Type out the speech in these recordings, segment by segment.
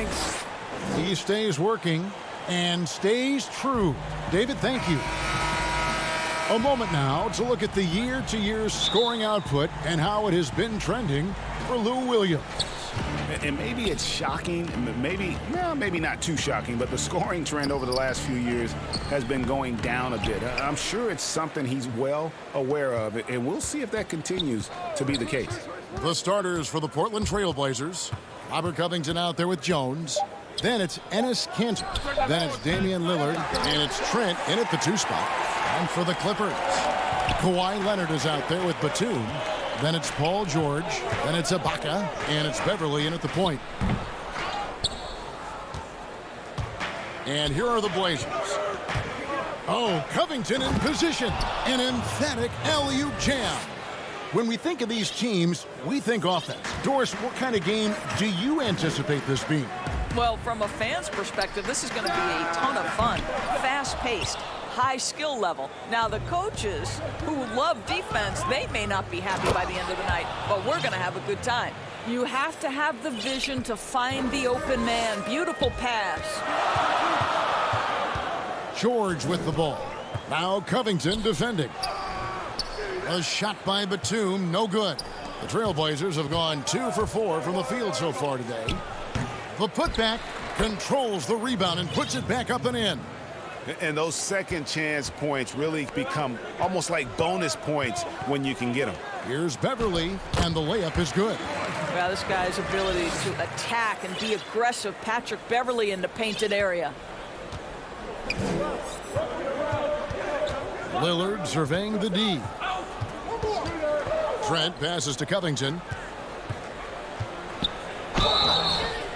strengths. He stays working and stays true. David, thank you. A moment now to look at the year-to-year scoring output and how it has been trending for Lou Williams. And maybe it's shocking, maybe not too shocking, but the scoring trend over the last few years has been going down a bit. I'm sure it's something he's well aware of, and we'll see if that continues to be the case. The starters for the Portland Trail Blazers. Robert Covington out there with Jones. Then it's Enes Kanter. Then it's Damian Lillard. And it's Trent in at the 2 spot. And for the Clippers, Kawhi Leonard is out there with Batum. Then it's Paul George. Then it's Ibaka. And it's Beverly in at the point. And here are the Blazers. Oh, Covington in position. An emphatic alley-oop jam. When we think of these teams, we think offense. Doris, what kind of game do you anticipate this being? Well, from a fan's perspective, this is going to be a ton of fun. Fast-paced, high skill level. Now, the coaches who love defense, they may not be happy by the end of the night, but we're going to have a good time. You have to have the vision to find the open man. Beautiful pass. George with the ball. Now Covington defending. A shot by Batum, no good. The Trailblazers have gone 2 for 4 from the field so far today. The putback controls the rebound and puts it back up and in. And those second chance points really become almost like bonus points when you can get them. Here's Beverly, and the layup is good. Well, this guy's ability to attack and be aggressive. Patrick Beverly in the painted area. Lillard surveying the D. Trent passes to Covington.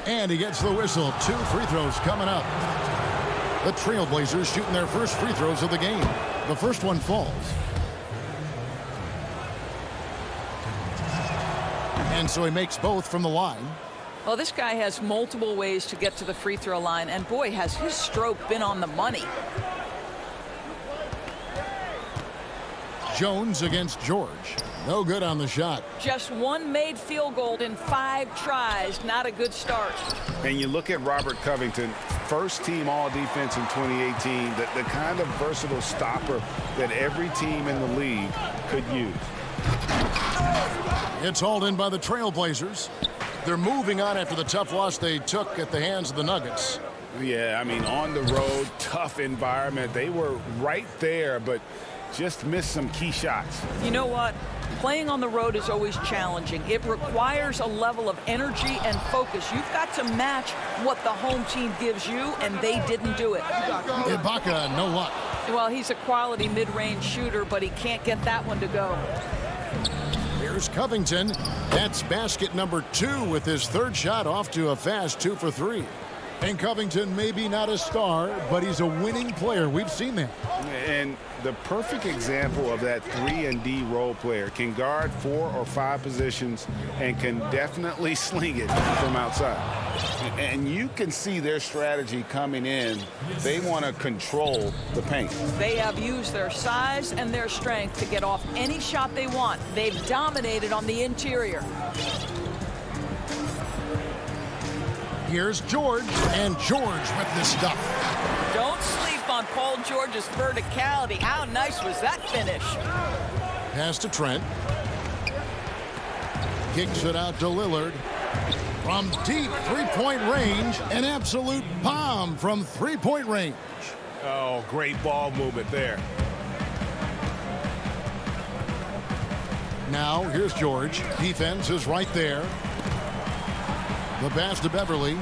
And he gets the whistle. 2 free throws coming up. The Trailblazers shooting their first free throws of the game. The first one falls. And so he makes both from the line. Well, this guy has multiple ways to get to the free throw line, and boy, has his stroke been on the money. Jones against George. No good on the shot. Just 1 made field goal in 5 tries. Not a good start. And you look at Robert Covington, first team all defense in 2018, the kind of versatile stopper that every team in the league could use. It's hauled in by the Trailblazers. They're moving on after the tough loss they took at the hands of the Nuggets. Yeah, I mean, on the road, tough environment. They were right there, but just missed some key shots. You know what? Playing on the road is always challenging. It requires a level of energy and focus. You've got to match what the home team gives you, and they didn't do it. Ibaka, no luck. Well, he's a quality mid-range shooter, but he can't get that one to go. Here's Covington. That's basket number 2 with his 3rd shot off to a fast 2 for 3. And Covington may be not a star, but he's a winning player. We've seen that. And the perfect example of that 3-and-D role player. Can guard 4 or 5 positions and can definitely sling it from outside. And you can see their strategy coming in. They want to control the paint. They have used their size and their strength to get off any shot they want. They've dominated on the interior. Here's George, and George with the stuff. Don't sleep on Paul George's verticality. How nice was that finish? Pass to Trent. Kicks it out to Lillard. From deep three-point range, an absolute bomb from three-point range. Oh, great ball movement there. Now, here's George. Defense is right there. The pass to Beverly.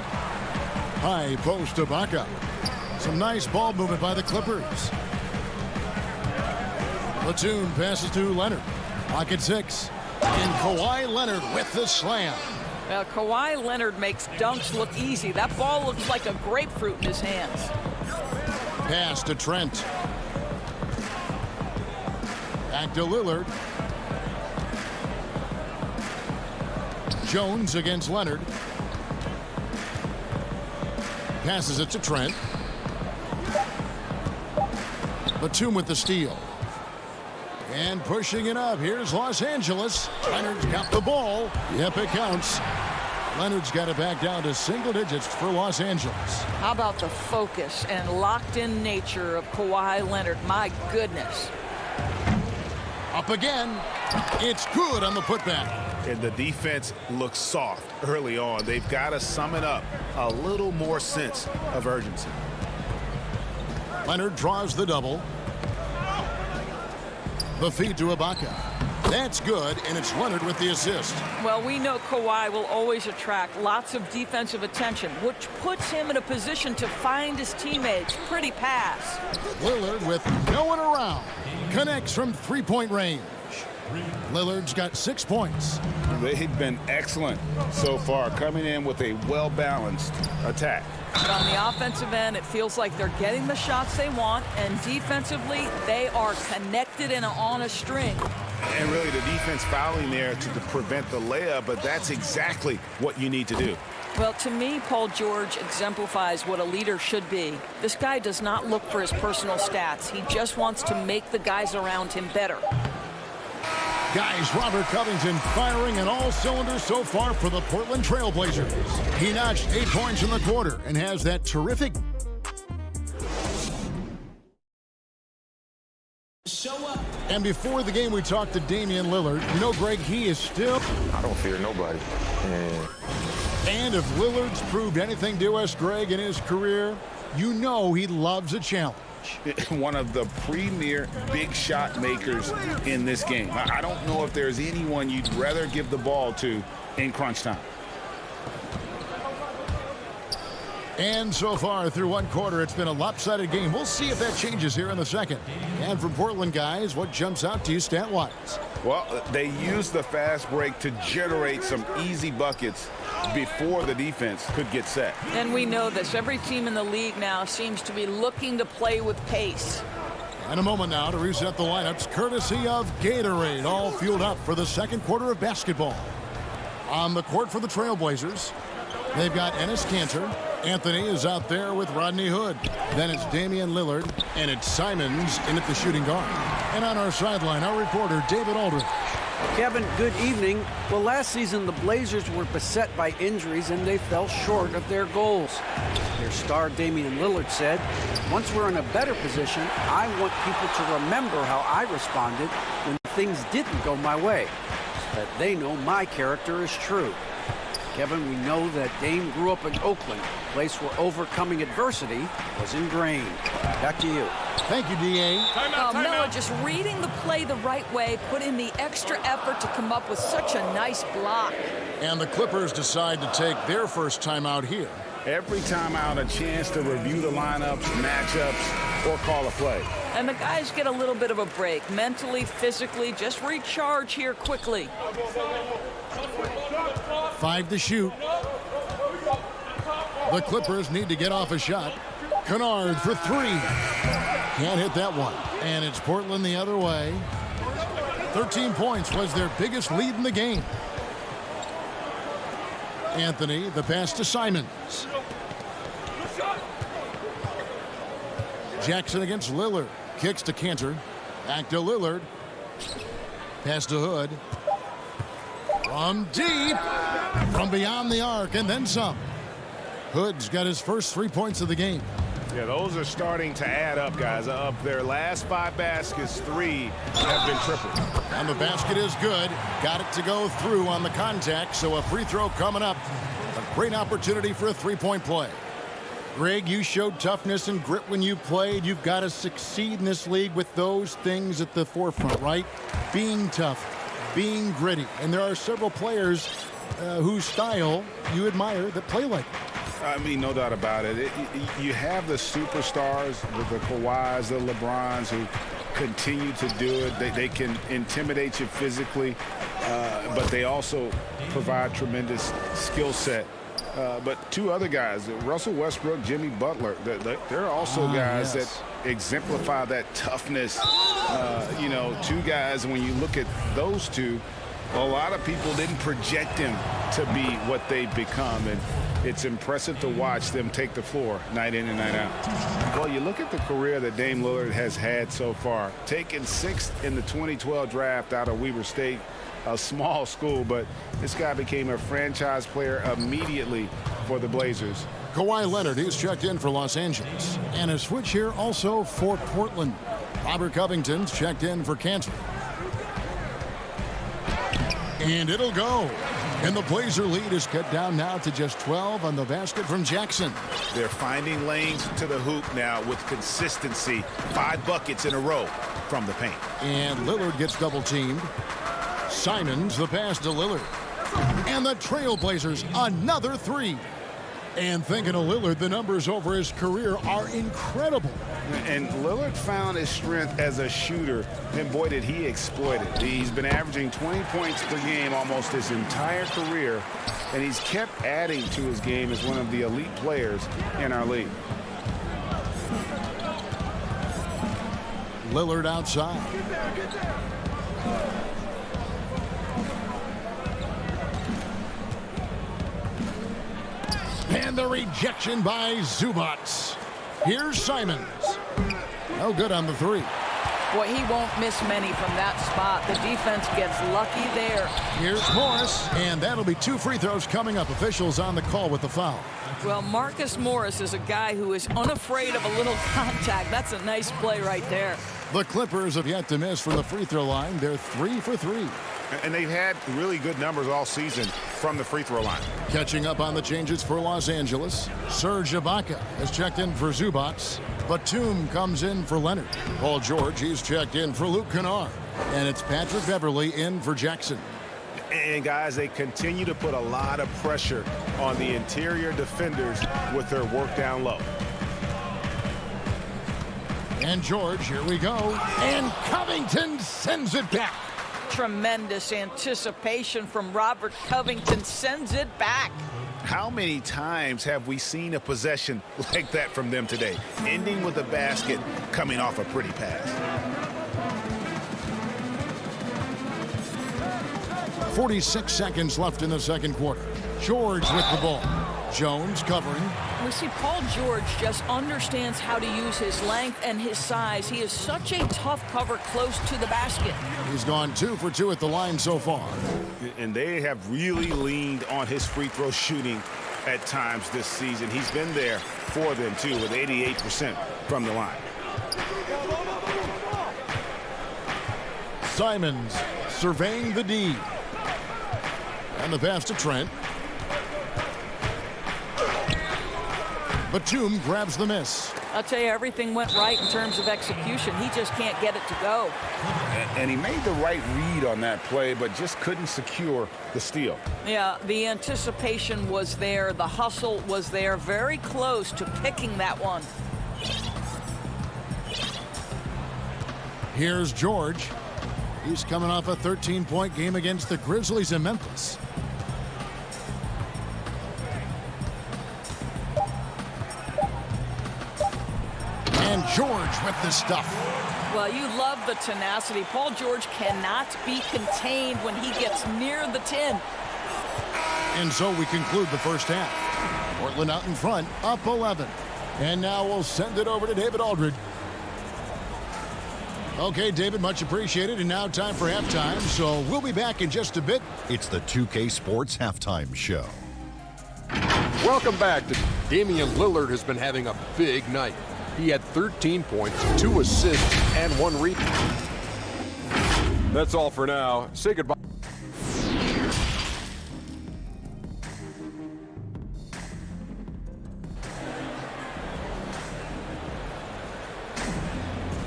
High post to Ibaka. Some nice ball movement by the Clippers. Batum passes to Leonard. Pocket 6. And Kawhi Leonard with the slam. Well, Kawhi Leonard makes dunks look easy. That ball looks like a grapefruit in his hands. Pass to Trent. Back to Lillard. Jones against Leonard. Passes it to Trent. Batum with the steal. And pushing it up. Here's Los Angeles. Leonard's got the ball. Yep, it counts. Leonard's got it back down to single digits for Los Angeles. How about the focus and locked-in nature of Kawhi Leonard? My goodness. Up again. It's good on the putback. And the defense looks soft early on. They've got to sum it up. A little more sense of urgency. Leonard draws the double. The feed to Ibaka. That's good, and it's Leonard with the assist. Well, we know Kawhi will always attract lots of defensive attention, which puts him in a position to find his teammates. Pretty pass. Lillard with no one around. Connects from three-point range. Lillard's got 6 points. They've been excellent so far, coming in with a well-balanced attack. But on the offensive end, it feels like they're getting the shots they want, and defensively, they are connected and on a string. And really, the defense fouling there to prevent the layup, but that's exactly what you need to do. Well, to me, Paul George exemplifies what a leader should be. This guy does not look for his personal stats. He just wants to make the guys around him better. Guys, Robert Covington firing in all cylinders so far for the Portland Trail Blazers. He notched 8 points in the quarter and has that terrific. And before the game, we talked to Damian Lillard. You know, Greg, he is still... I don't fear nobody. And if Lillard's proved anything to us, Greg, in his career, you know he loves a challenge. One of the premier big shot makers in this game. I don't know if there's anyone you'd rather give the ball to in crunch time. And so far through one quarter, it's been a lopsided game. We'll see if that changes here in the second. And from Portland, guys, what jumps out to you stat-wise? Well, they used the fast break to generate some easy buckets before the defense could get set. And we know this. Every team in the league now seems to be looking to play with pace. And a moment now to reset the lineups, courtesy of Gatorade, all fueled up for the second quarter of basketball. On the court for the Trailblazers, they've got Enes Kanter. Anthony is out there with Rodney Hood. Then it's Damian Lillard, and it's Simons in at the shooting guard. And on our sideline, our reporter, David Aldridge. Kevin, good evening. Well, last season, the Blazers were beset by injuries, and they fell short of their goals. Their star, Damian Lillard, said, "Once we're in a better position, I want people to remember how I responded when things didn't go my way, so that they know my character is true." Kevin, we know that Dame grew up in Oakland, a place where overcoming adversity was ingrained. Back to you. Thank you, D.A. Miller just reading the play the right way, put in the extra effort to come up with such a nice block. And the Clippers decide to take their first timeout here. Every timeout, a chance to review the lineups, matchups, or call a play. And the guys get a little bit of a break, mentally, physically, just recharge here quickly. 5 to shoot. The Clippers need to get off a shot. Kennard for 3. Can't hit that one. And it's Portland the other way. 13 points was their biggest lead in the game. Anthony, the pass to Simons. Jackson against Lillard. Kicks to Kanter. Back to Lillard. Pass to Hood. From deep. From beyond the arc and then some. Hood's got his first 3 points of the game. Yeah, those are starting to add up, guys. Of their last 5 baskets, 3 have been tripled. And the basket is good. Got it to go through on the contact, so a free throw coming up. A great opportunity for a three-point play. Greg, you showed toughness and grit when you played. You've got to succeed in this league with those things at the forefront, right? Being tough, being gritty. And there are several players whose style you admire that play like that. I mean, no doubt about it. You have the superstars, the Kawhis, the LeBrons, who continue to do it. They can intimidate you physically, but they also provide tremendous skill set. But 2 other guys, Russell Westbrook, Jimmy Butler, they're also guys that exemplify that toughness. 2 guys, when you look at those 2, a lot of people didn't project them to be what they've become, and it's impressive to watch them take the floor night in and night out. Well, you look at the career that Dame Lillard has had so far, taken 6th in the 2012 draft out of Weber State, a small school, but this guy became a franchise player immediately for the Blazers. Kawhi Leonard, he's checked in for Los Angeles. And a switch here also for Portland. Robert Covington's checked in for Cantor. And it'll go. And the Blazer lead is cut down now to just 12 on the basket from Jackson. They're finding lanes to the hoop now with consistency. 5 buckets in a row from the paint. And Lillard gets double teamed. Simons the pass to Lillard. And the Trailblazers another 3. And thinking of Lillard, the numbers over his career are incredible. And Lillard found his strength as a shooter, and boy, did he exploit it. He's been averaging 20 points per game almost his entire career, and he's kept adding to his game as one of the elite players in our league. Lillard outside. And the rejection by Zubac. Here's Simons. No good on the 3. Boy, he won't miss many from that spot. The defense gets lucky there. Here's Morris, and that'll be 2 free throws coming up. Officials on the call with the foul. Well, Marcus Morris is a guy who is unafraid of a little contact. That's a nice play right there. The Clippers have yet to miss from the free throw line. They're 3 for 3. And they've had really good numbers all season from the free throw line. Catching up on the changes for Los Angeles. Serge Ibaka has checked in for Zubac. Batum comes in for Leonard. Paul George, he's checked in for Luke Kennard. And it's Patrick Beverley in for Jackson. And guys, they continue to put a lot of pressure on the interior defenders with their work down low. And George, here we go. And Covington sends it back. Tremendous anticipation from Robert Covington, sends it back. How many times have we seen a possession like that from them today, ending with a basket coming off a pretty pass? 46 seconds left in the second quarter. George with the ball. Jones covering. We see Paul George just understands how to use his length and his size. He is such a tough cover close to the basket. He's gone 2 for 2 at the line so far. And they have really leaned on his free throw shooting at times this season. He's been there for them, too, with 88% from the line. Simons surveying the D. And the pass to Trent. Batum grabs the miss. I'll tell you, everything went right in terms of execution. He just can't get it to go. And he made the right read on that play, but just couldn't secure the steal. Yeah, the anticipation was there. The hustle was there. Very close to picking that one. Here's George. He's coming off a 13-point game against the Grizzlies in Memphis. And George with the stuff. Well, you love the tenacity. Paul George cannot be contained when he gets near the tin. And so we conclude the first half. Portland out in front, up 11. And now we'll send it over to David Aldridge. Okay, David, much appreciated. And now time for halftime. So we'll be back in just a bit. It's the 2K Sports Halftime Show. Welcome back. Damian Lillard has been having a big night. He had 13 points, 2 assists, and 1 rebound. That's all for now. Say goodbye.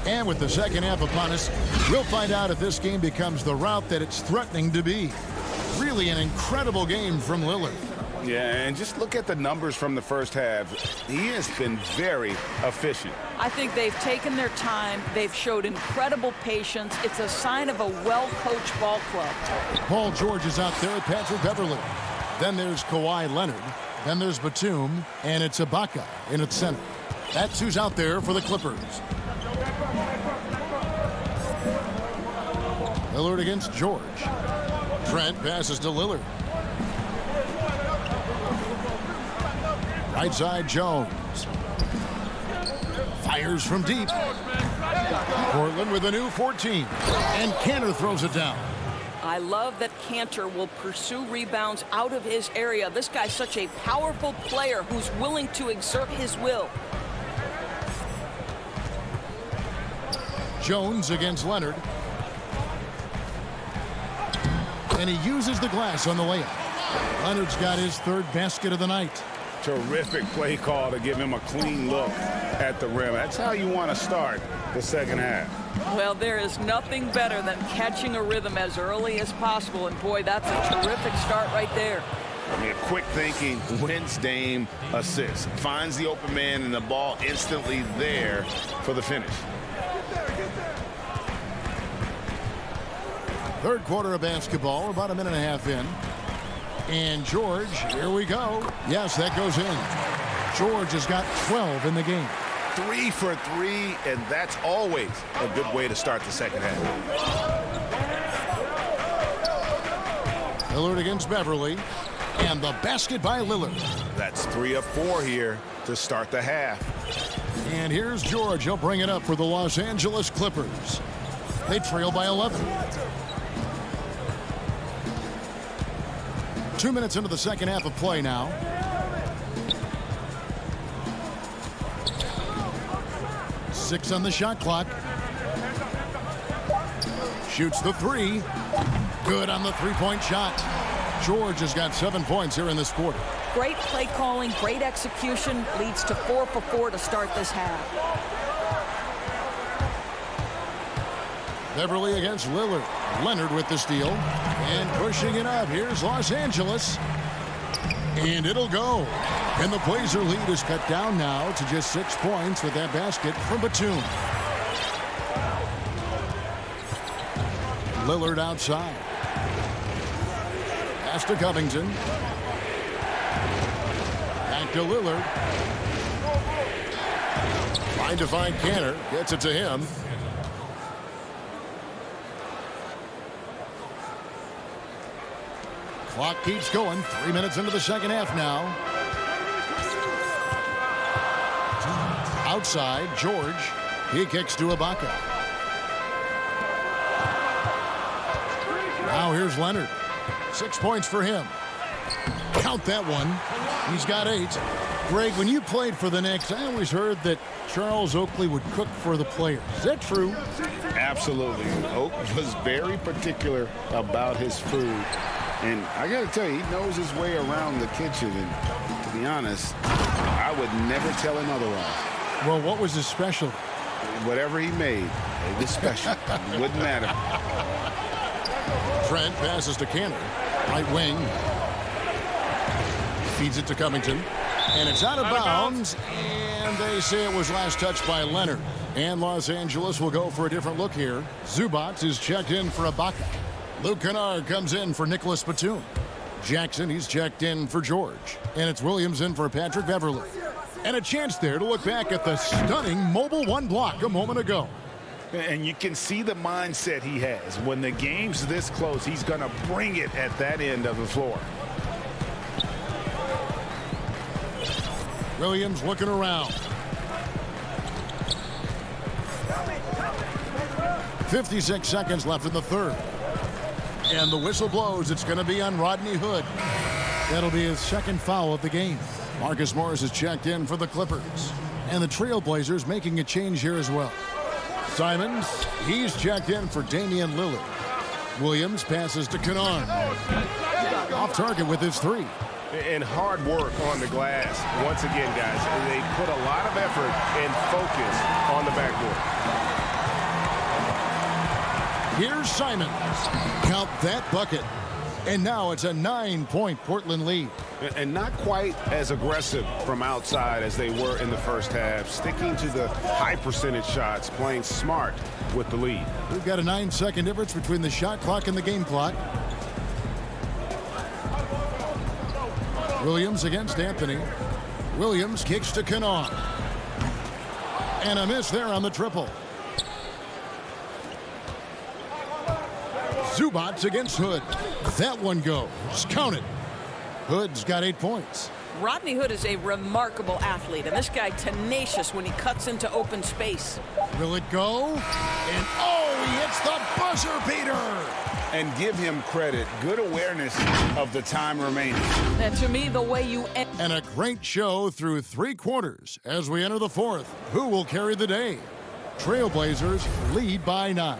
And with the second half upon us, we'll find out if this game becomes the route that it's threatening to be. Really an incredible game from Lillard. Yeah, and just look at the numbers from the first half. He has been very efficient. I think they've taken their time. They've showed incredible patience. It's a sign of a well-coached ball club. Paul George is out there at Patrick Beverley. Then there's Kawhi Leonard. Then there's Batum. And it's Ibaka in its center. That's who's out there for the Clippers. Lillard against George. Trent passes to Lillard. Right side, Jones. Fires from deep. Portland with a new 14. And Cantor throws it down. I love that Cantor will pursue rebounds out of his area. This guy's such a powerful player who's willing to exert his will. Jones against Leonard. And he uses the glass on the layup. Leonard's got his third basket of the night. Terrific play call to give him a clean look at the rim. That's how you want to start the second half. Well, there is nothing better than catching a rhythm as early as possible. And boy, that's a terrific start right there. I mean, quick thinking wins Dame assists. Finds the open man and the ball instantly there for the finish. Third quarter of basketball, about a minute and a half in. And George, here we go. Yes, that goes in. George has got 12 in the game. 3 for 3, and that's always a good way to start the second half. Lillard against Beverly. And the basket by Lillard. That's 3 of 4 here to start the half. And here's George. He'll bring it up for the Los Angeles Clippers. They trail by 11. 2 minutes into the second half of play now. Six on the shot clock. Shoots the three. Good on the three-point shot. George has got 7 points here in this quarter. Great play calling, great execution, leads to 4 for 4 to start this half. Beverly against Lillard. Leonard with the steal. And pushing it up. Here's Los Angeles. And it'll go. And the Blazer lead is cut down now to just 6 points with that basket from Batum. Lillard outside. Pass to Covington. Back to Lillard. Trying to find Cantor. Gets it to him. Clock keeps going. 3 minutes into the second half now. Outside, George. He kicks to Ibaka. Now here's Leonard. 6 points for him. Count that one. He's got 8. Greg, when you played for the Knicks, I always heard that Charles Oakley would cook for the players. Is that true? Absolutely. Oak was very particular about his food. And I got to tell you, he knows his way around the kitchen. And to be honest, I would never tell him otherwise. Well, what was his specialty? Whatever he made, it was special. It wouldn't matter. Trent passes to Cantor. Right wing. Feeds it to Covington. And it's out of bounds. And they say it was last touched by Leonard. And Los Angeles will go for a different look here. Zubac is checked in for Ibaka. Luke Kennard comes in for Nicholas Batum. Jackson, he's checked in for George. And it's Williams in for Patrick Beverly. And a chance there to look back at the stunning mobile one block a moment ago. And you can see the mindset he has. When the game's this close, he's going to bring it at that end of the floor. Williams looking around. 56 seconds left in the third. And the whistle blows. It's going to be on Rodney Hood. That'll be his second foul of the game. Marcus Morris is checked in for the Clippers. And the Trailblazers making a change here as well. Simons, he's checked in for Damian Lillard. Williams passes to Kennard. Off target with his three. And hard work on the glass. Once again, guys, they put a lot of effort and focus on the backboard. Here's Simons. Count that bucket. And now it's a 9-point Portland lead. And not quite as aggressive from outside as they were in the first half. Sticking to the high percentage shots, playing smart with the lead. We've got a 9-second difference between the shot clock and the game clock. Williams against Anthony. Williams kicks to Kennard. And a miss there on the triple. Zubac against Hood. That one goes. Count it. Hood's got 8 points. Rodney Hood is a remarkable athlete, and this guy tenacious when he cuts into open space. Will it go? And oh, he hits the buzzer beater. And give him credit. Good awareness of the time remaining. And to me, the way you end. And a great show through 3 quarters as we enter the 4th. Who will carry the day? Trailblazers lead by 9.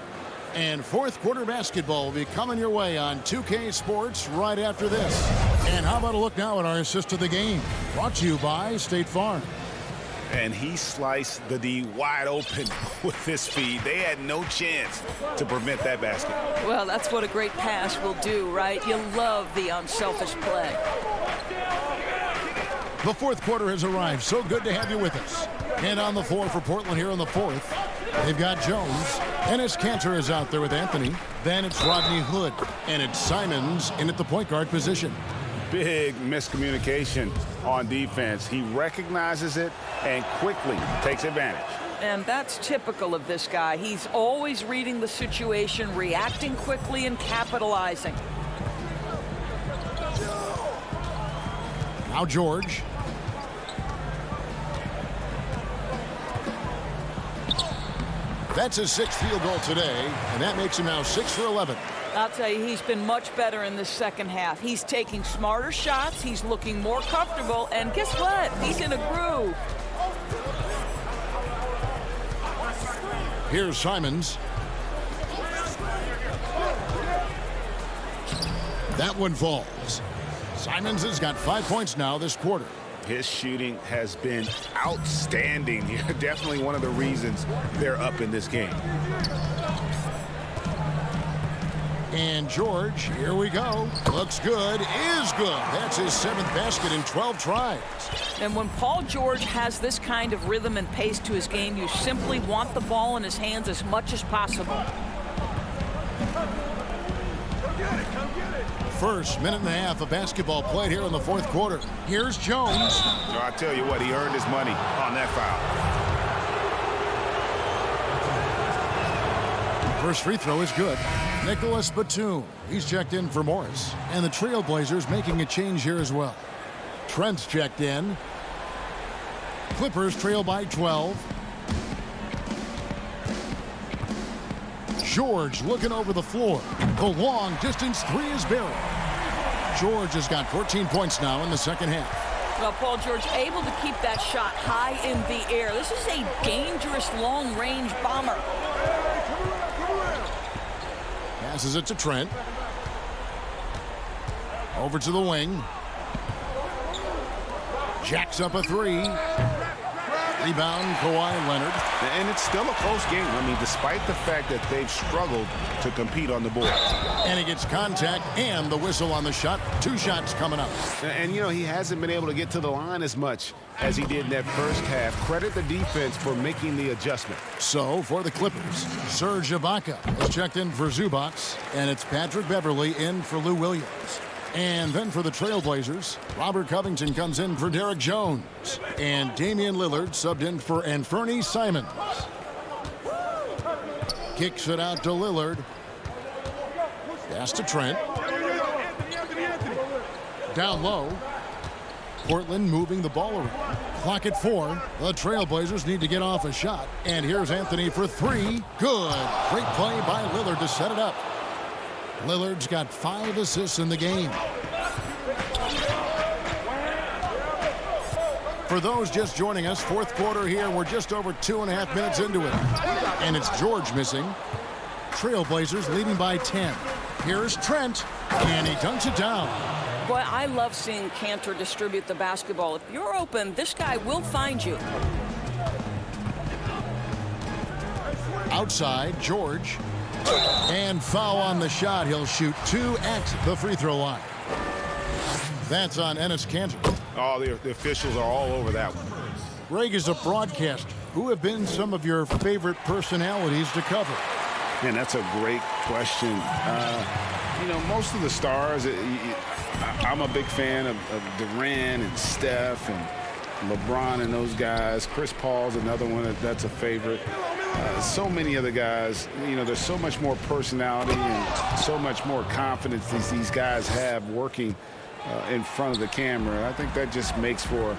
And 4th quarter basketball will be coming your way on 2K Sports right after this. And how about a look now at our assist of the game? Brought to you by State Farm. And he sliced the D wide open with his feed. They had no chance to prevent that basket. Well, that's what a great pass will do, right? You love the unselfish play. The 4th quarter has arrived. So good to have you with us. And on the floor for Portland here in the 4th, they've got Jones. Enes Kanter is out there with Anthony. Then it's Rodney Hood. And it's Simons in at the point guard position. Big miscommunication on defense. He recognizes it and quickly takes advantage. And that's typical of this guy. He's always reading the situation, reacting quickly, and capitalizing. Now George. That's his 6th field goal today, and that makes him now 6 for 11. I'll tell you, he's been much better in the second half. He's taking smarter shots. He's looking more comfortable. And guess what? He's in a groove. Here's Simons. That one falls. Simons has got 5 points now this quarter. His shooting has been outstanding. Definitely one of the reasons they're up in this game. And George, here we go. Looks good, is good. That's his 7th basket in 12 tries. And when Paul George has this kind of rhythm and pace to his game, you simply want the ball in his hands as much as possible. First minute and a half of basketball played here in the 4th quarter. Here's Jones. So I tell you what, he earned his money on that foul. First free throw is good. Nicholas Batum. He's checked in for Morris. And the Trailblazers making a change here as well. Trent's checked in. Clippers trail by 12. George looking over the floor. The long distance 3 is buried. George has got 14 points now in the second half. Well, Paul George able to keep that shot high in the air. This is a dangerous long-range bomber. Passes it to Trent. Over to the wing. Jacks up a 3. Rebound, Kawhi Leonard. And it's still a close game. I mean, despite the fact that they've struggled to compete on the board. And he gets contact and the whistle on the shot. 2 shots coming up. And, you know, he hasn't been able to get to the line as much as he did in that first half. Credit the defense for making the adjustment. So, for the Clippers, Serge Ibaka has checked in for Zubac, and it's Patrick Beverley in for Lou Williams. And then for the Trailblazers, Robert Covington comes in for Derek Jones. And Damian Lillard subbed in for Anthony Simons. Kicks it out to Lillard. Pass to Trent. Down low. Portland moving the ball around. Clock at 4. The Trailblazers need to get off a shot. And here's Anthony for 3. Good. Great play by Lillard to set it up. Lillard's got 5 assists in the game. For those just joining us, 4th quarter here. We're just over 2.5 minutes into it. And it's George missing. Trailblazers leading by 10. Here's Trent, and he dunks it down. Boy, I love seeing Kanter distribute the basketball. If you're open, this guy will find you. Outside, George. And foul on the shot. He'll shoot 2 at the free throw line. That's on Enes Kanter. Oh, the officials are all over that one. Greg is a broadcaster. Who have been some of your favorite personalities to cover? Man, that's a great question. You know, most of the stars, I'm a big fan of Durant and Steph and LeBron and those guys. Chris Paul's another one that's a favorite. So many other guys, you know, there's so much more personality and so much more confidence these guys have working in front of the camera. I think that just makes for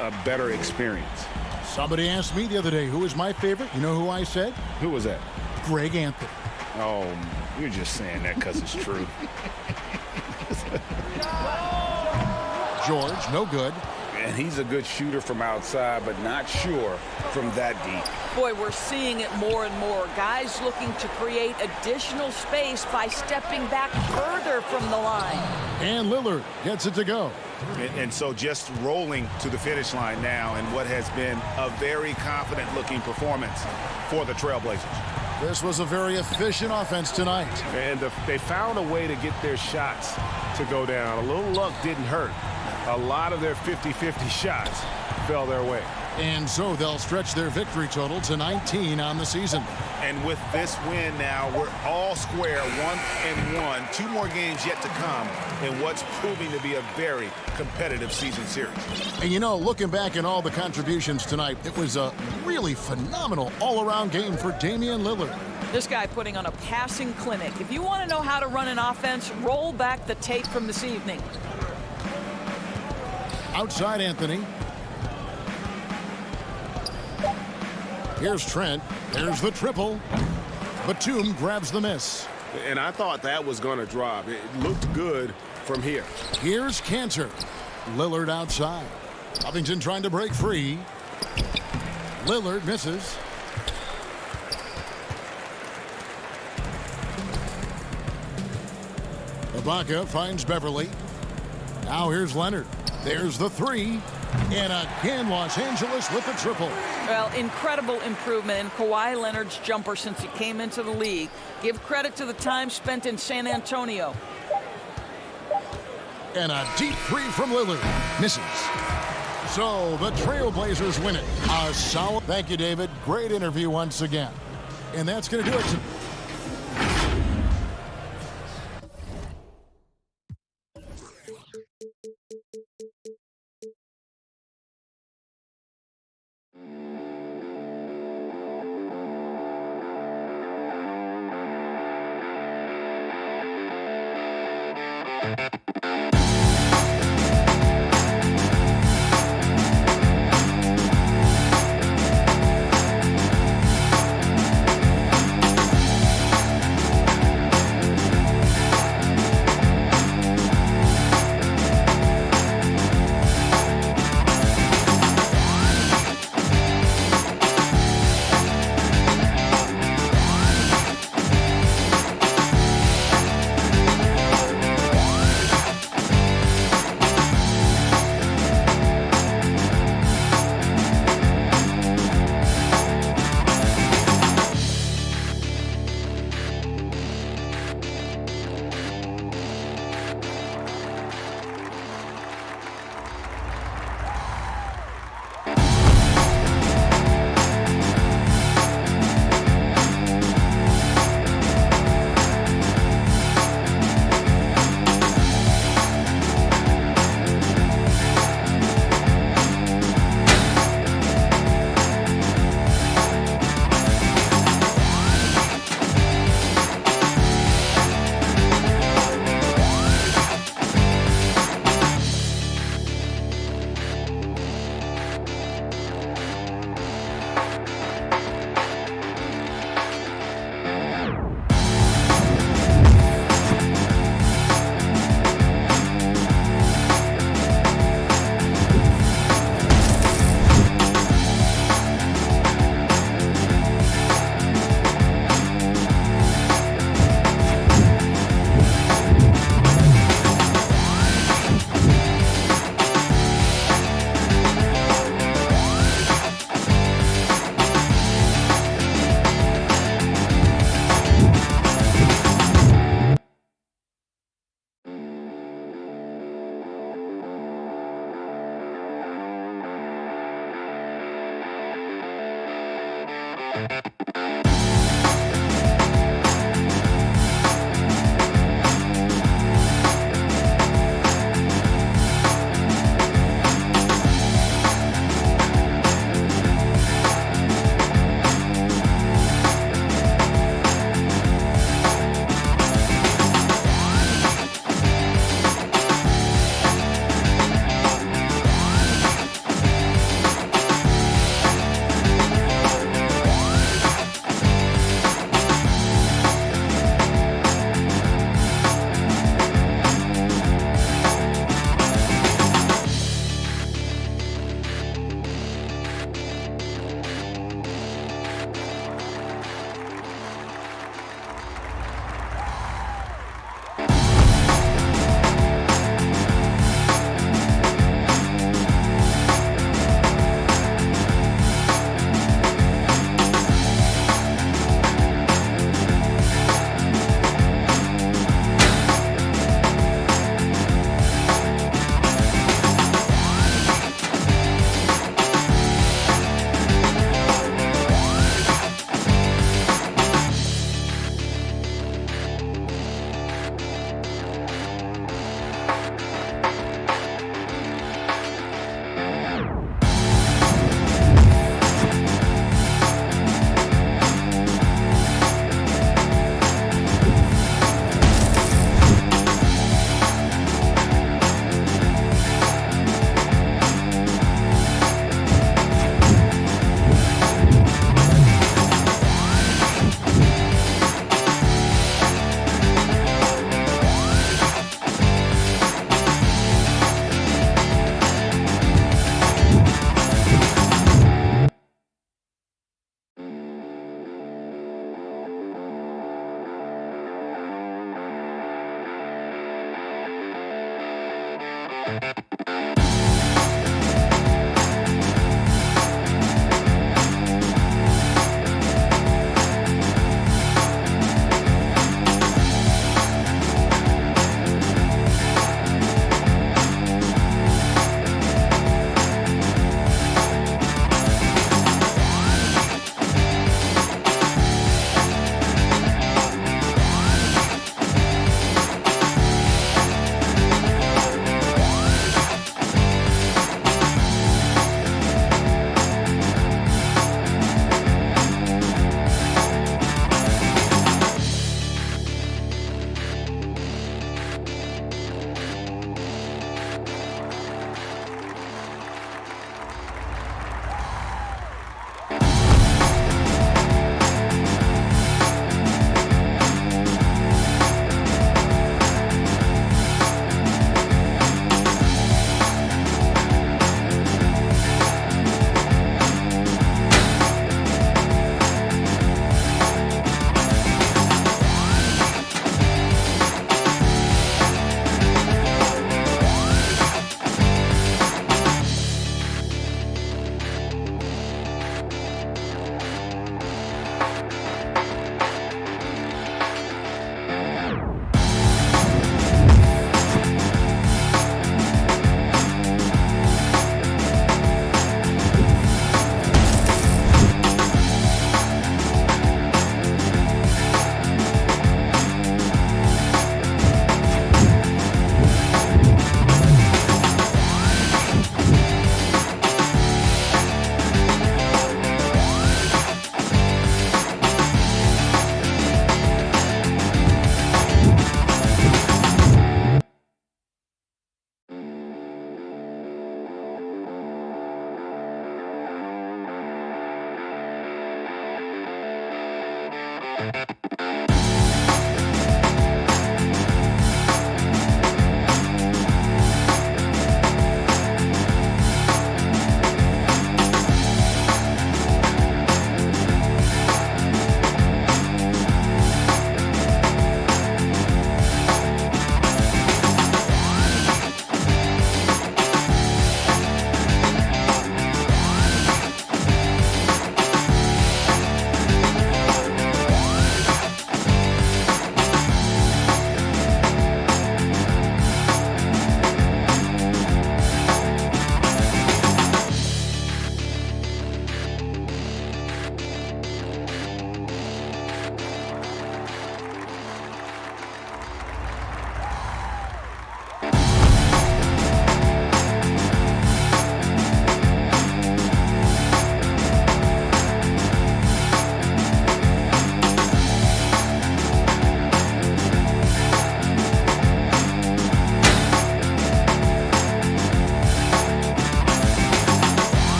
a better experience. Somebody asked me the other day, who is my favorite? You know who I said? Who was that? Greg Anthony. Oh, You're just saying that because it's true. George, no good. And he's a good shooter from outside, but not sure from that deep. Boy, we're seeing it more and more. Guys looking to create additional space by stepping back further from the line. And Lillard gets it to go. And so just rolling to the finish line now in what has been a very confident-looking performance for the Trailblazers. This was a very efficient offense tonight. And they found a way to get their shots to go down. A little luck didn't hurt. A lot of their 50-50 shots fell their way. And so they'll stretch their victory total to 19 on the season. And with this win now, we're all square, 1-1. 2 more games yet to come in what's proving to be a very competitive season series. And you know, looking back at all the contributions tonight, it was a really phenomenal all-around game for Damian Lillard. This guy putting on a passing clinic. If you want to know how to run an offense, roll back the tape from this evening. Outside Anthony. Here's Trent. There's the triple. Batum grabs the miss. And I thought that was going to drop. It looked good from here. Here's Cantor. Lillard outside. Covington trying to break free. Lillard misses. Ibaka finds Beverly. Now here's Leonard. There's the three. And again, Los Angeles with the triple. Well, incredible improvement in Kawhi Leonard's jumper since he came into the league. Give credit to the time spent in San Antonio. And a deep three from Lillard. Misses. So the Trailblazers win it. A solid. Thank you, David. Great interview once again. And that's going to do it.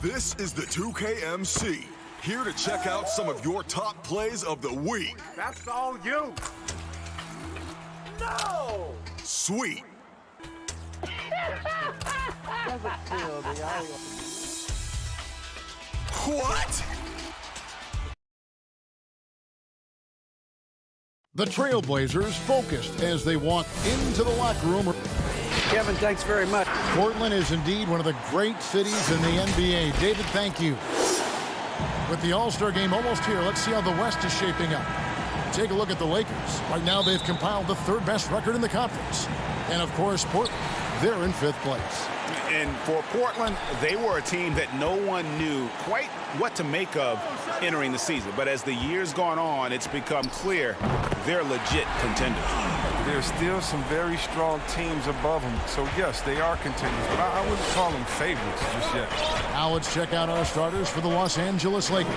This is the 2KMC, here to check out some of your top plays of the week. That's all you. No! Sweet. What? The Trailblazers focused as they walk into the locker room. Kevin, thanks very much. Portland is indeed one of the great cities in the NBA. David, thank you. With the All-Star game almost here, let's see how the West is shaping up. Take a look at the Lakers. Right now, they've compiled the third best record in the conference. And, of course, Portland, they're in fifth place. And for Portland, they were a team that no one knew quite what to make of entering the season. But as the years gone on, it's become clear they're legit contenders. There's still some very strong teams above them. So, yes, they are contenders, but I wouldn't call them favorites just yet. Now let's check out our starters for the Los Angeles Lakers.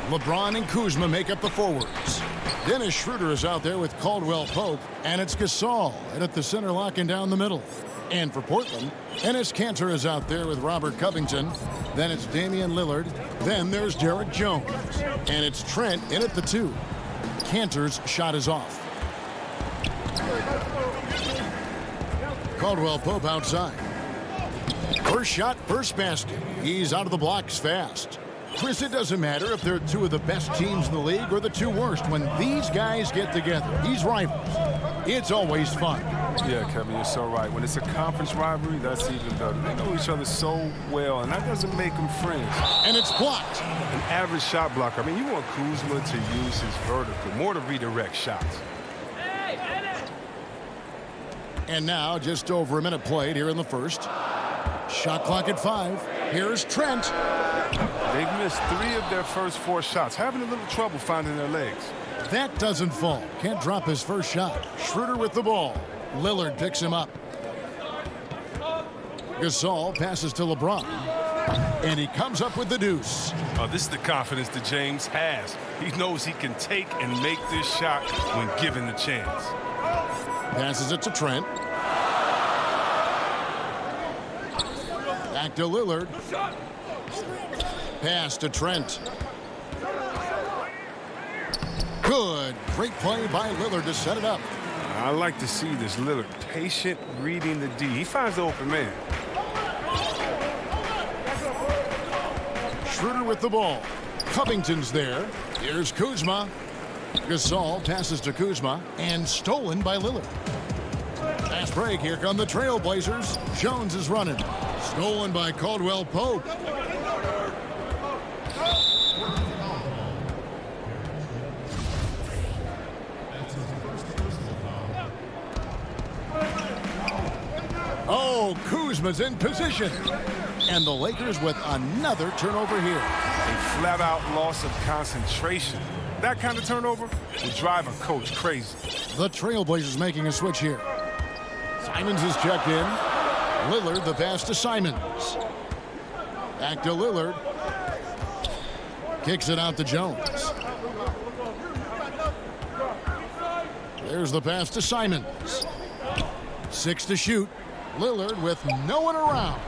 LeBron and Kuzma make up the forwards. Dennis Schroeder is out there with Caldwell Pope, and it's Gasol at the center locking down the middle. And for Portland, Enes Kanter is out there with Robert Covington. Then it's Damian Lillard. Then there's Derek Jones. And it's Trent in at the 2. Kanter's shot is off. Caldwell Pope outside. First shot, first basket. He's out of the blocks fast. Chris, it doesn't matter if they're two of the best teams in the league or the two worst. When these guys get together, these rivals, it's always fun. Yeah, Kevin, you're so right. When it's a conference rivalry, that's even better. They know each other so well, and that doesn't make them friends. And it's blocked. An average shot blocker. I mean, you want Kuzma to use his vertical, more to redirect shots. And now, just over a minute played here in the first. Shot clock at 5. Here's Trent. They've missed 3 of their first 4 shots, having a little trouble finding their legs. That doesn't fall. Can't drop his first shot. Schroeder with the ball. Lillard picks him up. Gasol passes to LeBron. And he comes up with the deuce. Oh, this is the confidence that James has. He knows he can take and make this shot when given the chance. Back to Lillard. Pass to Trent. Good. Great play by Lillard to set it up. I like to see this Lillard patient reading the D. He finds the open man. Schroeder with the ball. Covington's there. Here's Kuzma. Gasol passes to Kuzma and stolen by Lillard. Fast break. Here come the Trailblazers. Jones is running. Stolen by Caldwell Pope. Oh, Kuzma's in position. And the Lakers with another turnover here. A flat-out loss of concentration. That kind of turnover would drive a coach crazy. The Trailblazers making a switch here. Simons is checked in. Lillard, the pass to Simons. Back to Lillard. Kicks it out to Jones. There's the pass to Simons. 6 to shoot. Lillard with no one around.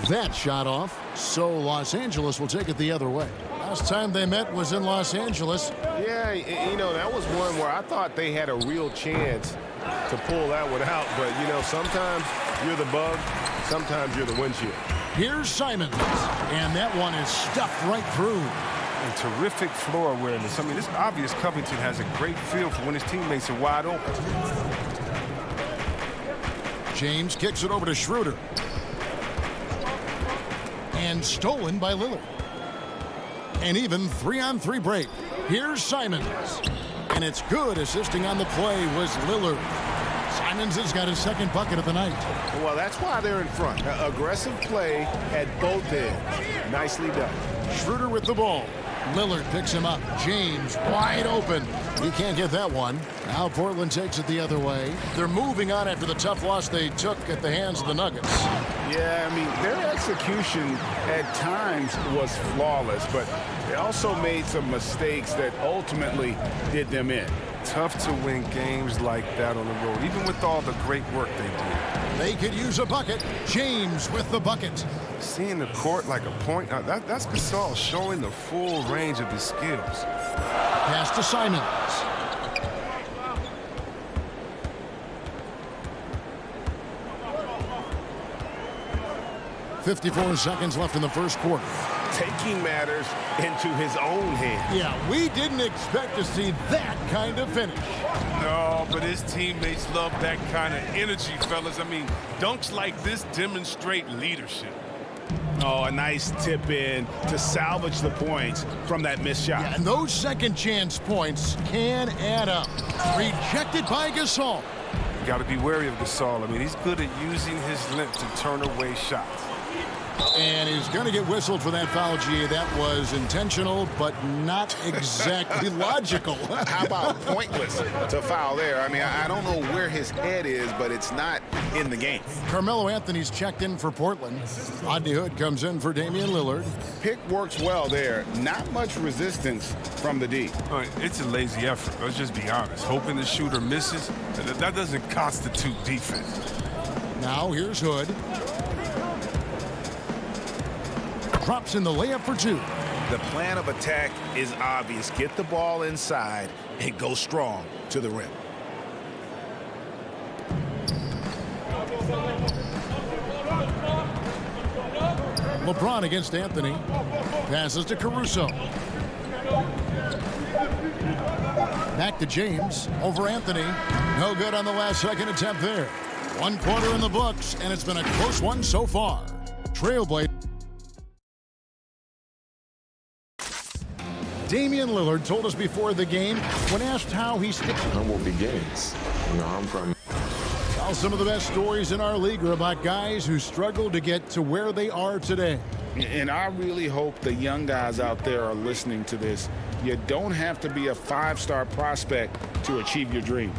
That shot off. So Los Angeles will take it the other way. Last time they met was in Los Angeles. Yeah, you know, that was one where I thought they had a real chance to pull that one out. But, you know, sometimes you're the bug, sometimes you're the windshield. Here's Simons. And that one is stuffed right through. And terrific floor awareness. I mean, it's obvious Covington has a great feel for when his teammates are wide open. James kicks it over to Schroeder. And stolen by Lillard. And even 3-on-3 break. Here's Simons. And it's good. Assisting on the play was Lillard. Simons has got his second bucket of the night. Well, that's why they're in front. Aggressive play at both ends. Nicely done. Schroeder with the ball. Lillard picks him up. James wide open. He can't get that one. Now Portland takes it the other way. They're moving on after the tough loss they took at the hands of the Nuggets. Yeah, I mean, their execution at times was flawless, but they also made some mistakes that ultimately did them in. Tough to win games like that on the road, even with all the great work they did. They could use a bucket. James with the bucket. Seeing the court like a point, that's Gasol showing the full range of his skills. Pass to Simons. .54 seconds left in the first quarter. Taking matters into his own hands. Yeah, we didn't expect to see that kind of finish. No, but his teammates love that kind of energy, fellas. I mean, dunks like this demonstrate leadership. Oh, a nice tip in to salvage the points from that missed shot. Yeah, and those second chance points can add up. Rejected by Gasol. You got to be wary of Gasol. I mean, he's good at using his length to turn away shots. And he's going to get whistled for that foul, G. That was intentional, but not exactly logical. How about pointless to foul there? I mean, I don't know where his head is, but it's not in the game. Carmelo Anthony's checked in for Portland. Rodney Hood comes in for Damian Lillard. Pick works well there. Not much resistance from the D. It's a lazy effort. Let's just be honest. Hoping the shooter misses, that doesn't constitute defense. Now here's Hood. Drops in the layup for two. The plan of attack is obvious. Get the ball inside and go strong to the rim. LeBron against Anthony. Passes to Caruso. Back to James. Over Anthony. No good on the last second attempt there. 1 quarter in the books, and it's been a close one so far. Trailblazers. Damian Lillard told us before the game, when asked how he sticks. Humble beginnings. You know, I'm from. Well, some of the best stories in our league are about guys who struggled to get to where they are today. And I really hope the young guys out there are listening to this. You don't have to be a 5-star prospect to achieve your dreams.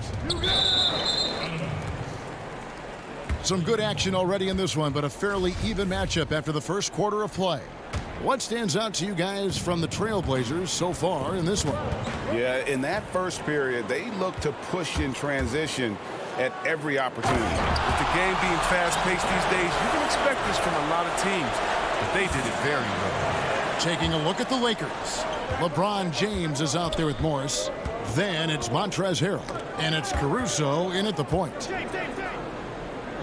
Some good action already in this one, but a fairly even matchup after the first quarter of play. What stands out to you guys from the Trailblazers so far in this one? Yeah, in that first period, they looked to push in transition, at every opportunity. With the game being fast-paced these days, you can expect this from a lot of teams, but they did it very well. Taking a look at the Lakers. LeBron James is out there with Morris. Then it's Montrezl Harrell. And it's Caruso in at the point.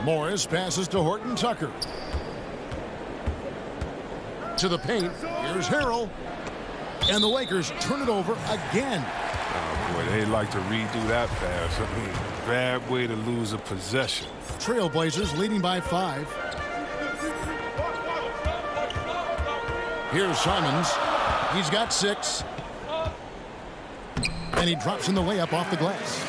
Morris passes to Horton Tucker. To the paint. Here's Harrell. And the Lakers turn it over again. Oh, boy, they like to redo that pass. I mean, bad way to lose a possession. Trailblazers leading by 5. Here's Simons. He's got 6. And he drops in the layup off the glass.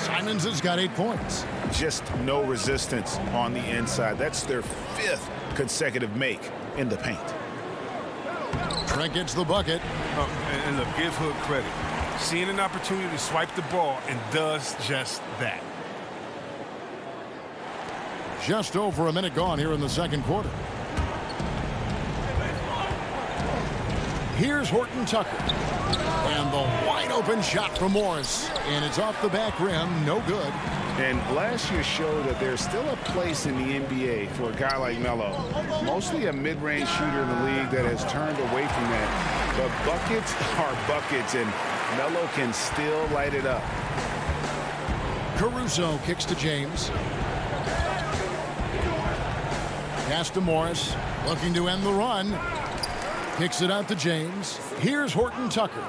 Simons has got 8 points. Just no resistance on the inside. That's their 5th consecutive make in the paint. Trent gets the bucket. Oh, and look, give Hood credit. Seeing an opportunity to swipe the ball and does just that. Just over a minute gone here in the second quarter. Here's Horton Tucker. And the wide open shot from Morris. And it's off the back rim. No good. And last year showed that there's still a place in the NBA for a guy like Melo. Mostly a mid-range shooter in the league that has turned away from that. But buckets are buckets, and Melo can still light it up. Caruso kicks to James. Pass to Morris. Looking to end the run. Kicks it out to James. Here's Horton Tucker.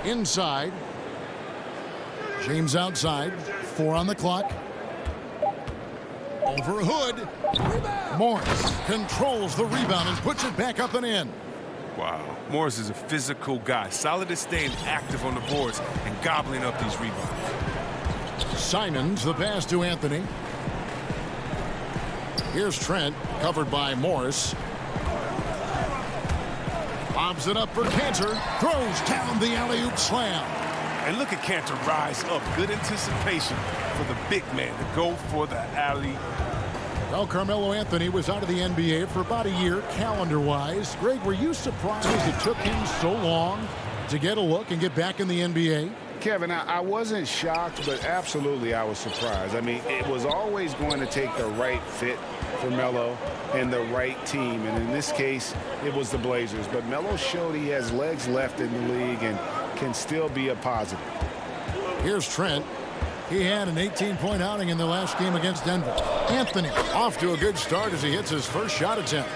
Inside. James outside. 4 on the clock. Over Hood. Morris controls the rebound and puts it back up and in. Wow. Morris is a physical guy. Solid at staying active on the boards and gobbling up these rebounds. Simons, the pass to Anthony. Here's Trent, covered by Morris. Lobs it up for Cantor. Throws down the alley-oop slam. And look at Cantor rise up. Good anticipation for the big man to go for the alley. Well, Carmelo Anthony was out of the NBA for about a year, calendar-wise. Greg, were you surprised it took him so long to get a look and get back in the NBA? Kevin, I wasn't shocked, but absolutely I was surprised. I mean, it was always going to take the right fit for Melo and the right team. And in this case, it was the Blazers. But Melo showed he has legs left in the league and can still be a positive. Here's Trent. He had an 18-point outing in the last game against Denver. Anthony off to a good start as he hits his first shot attempt.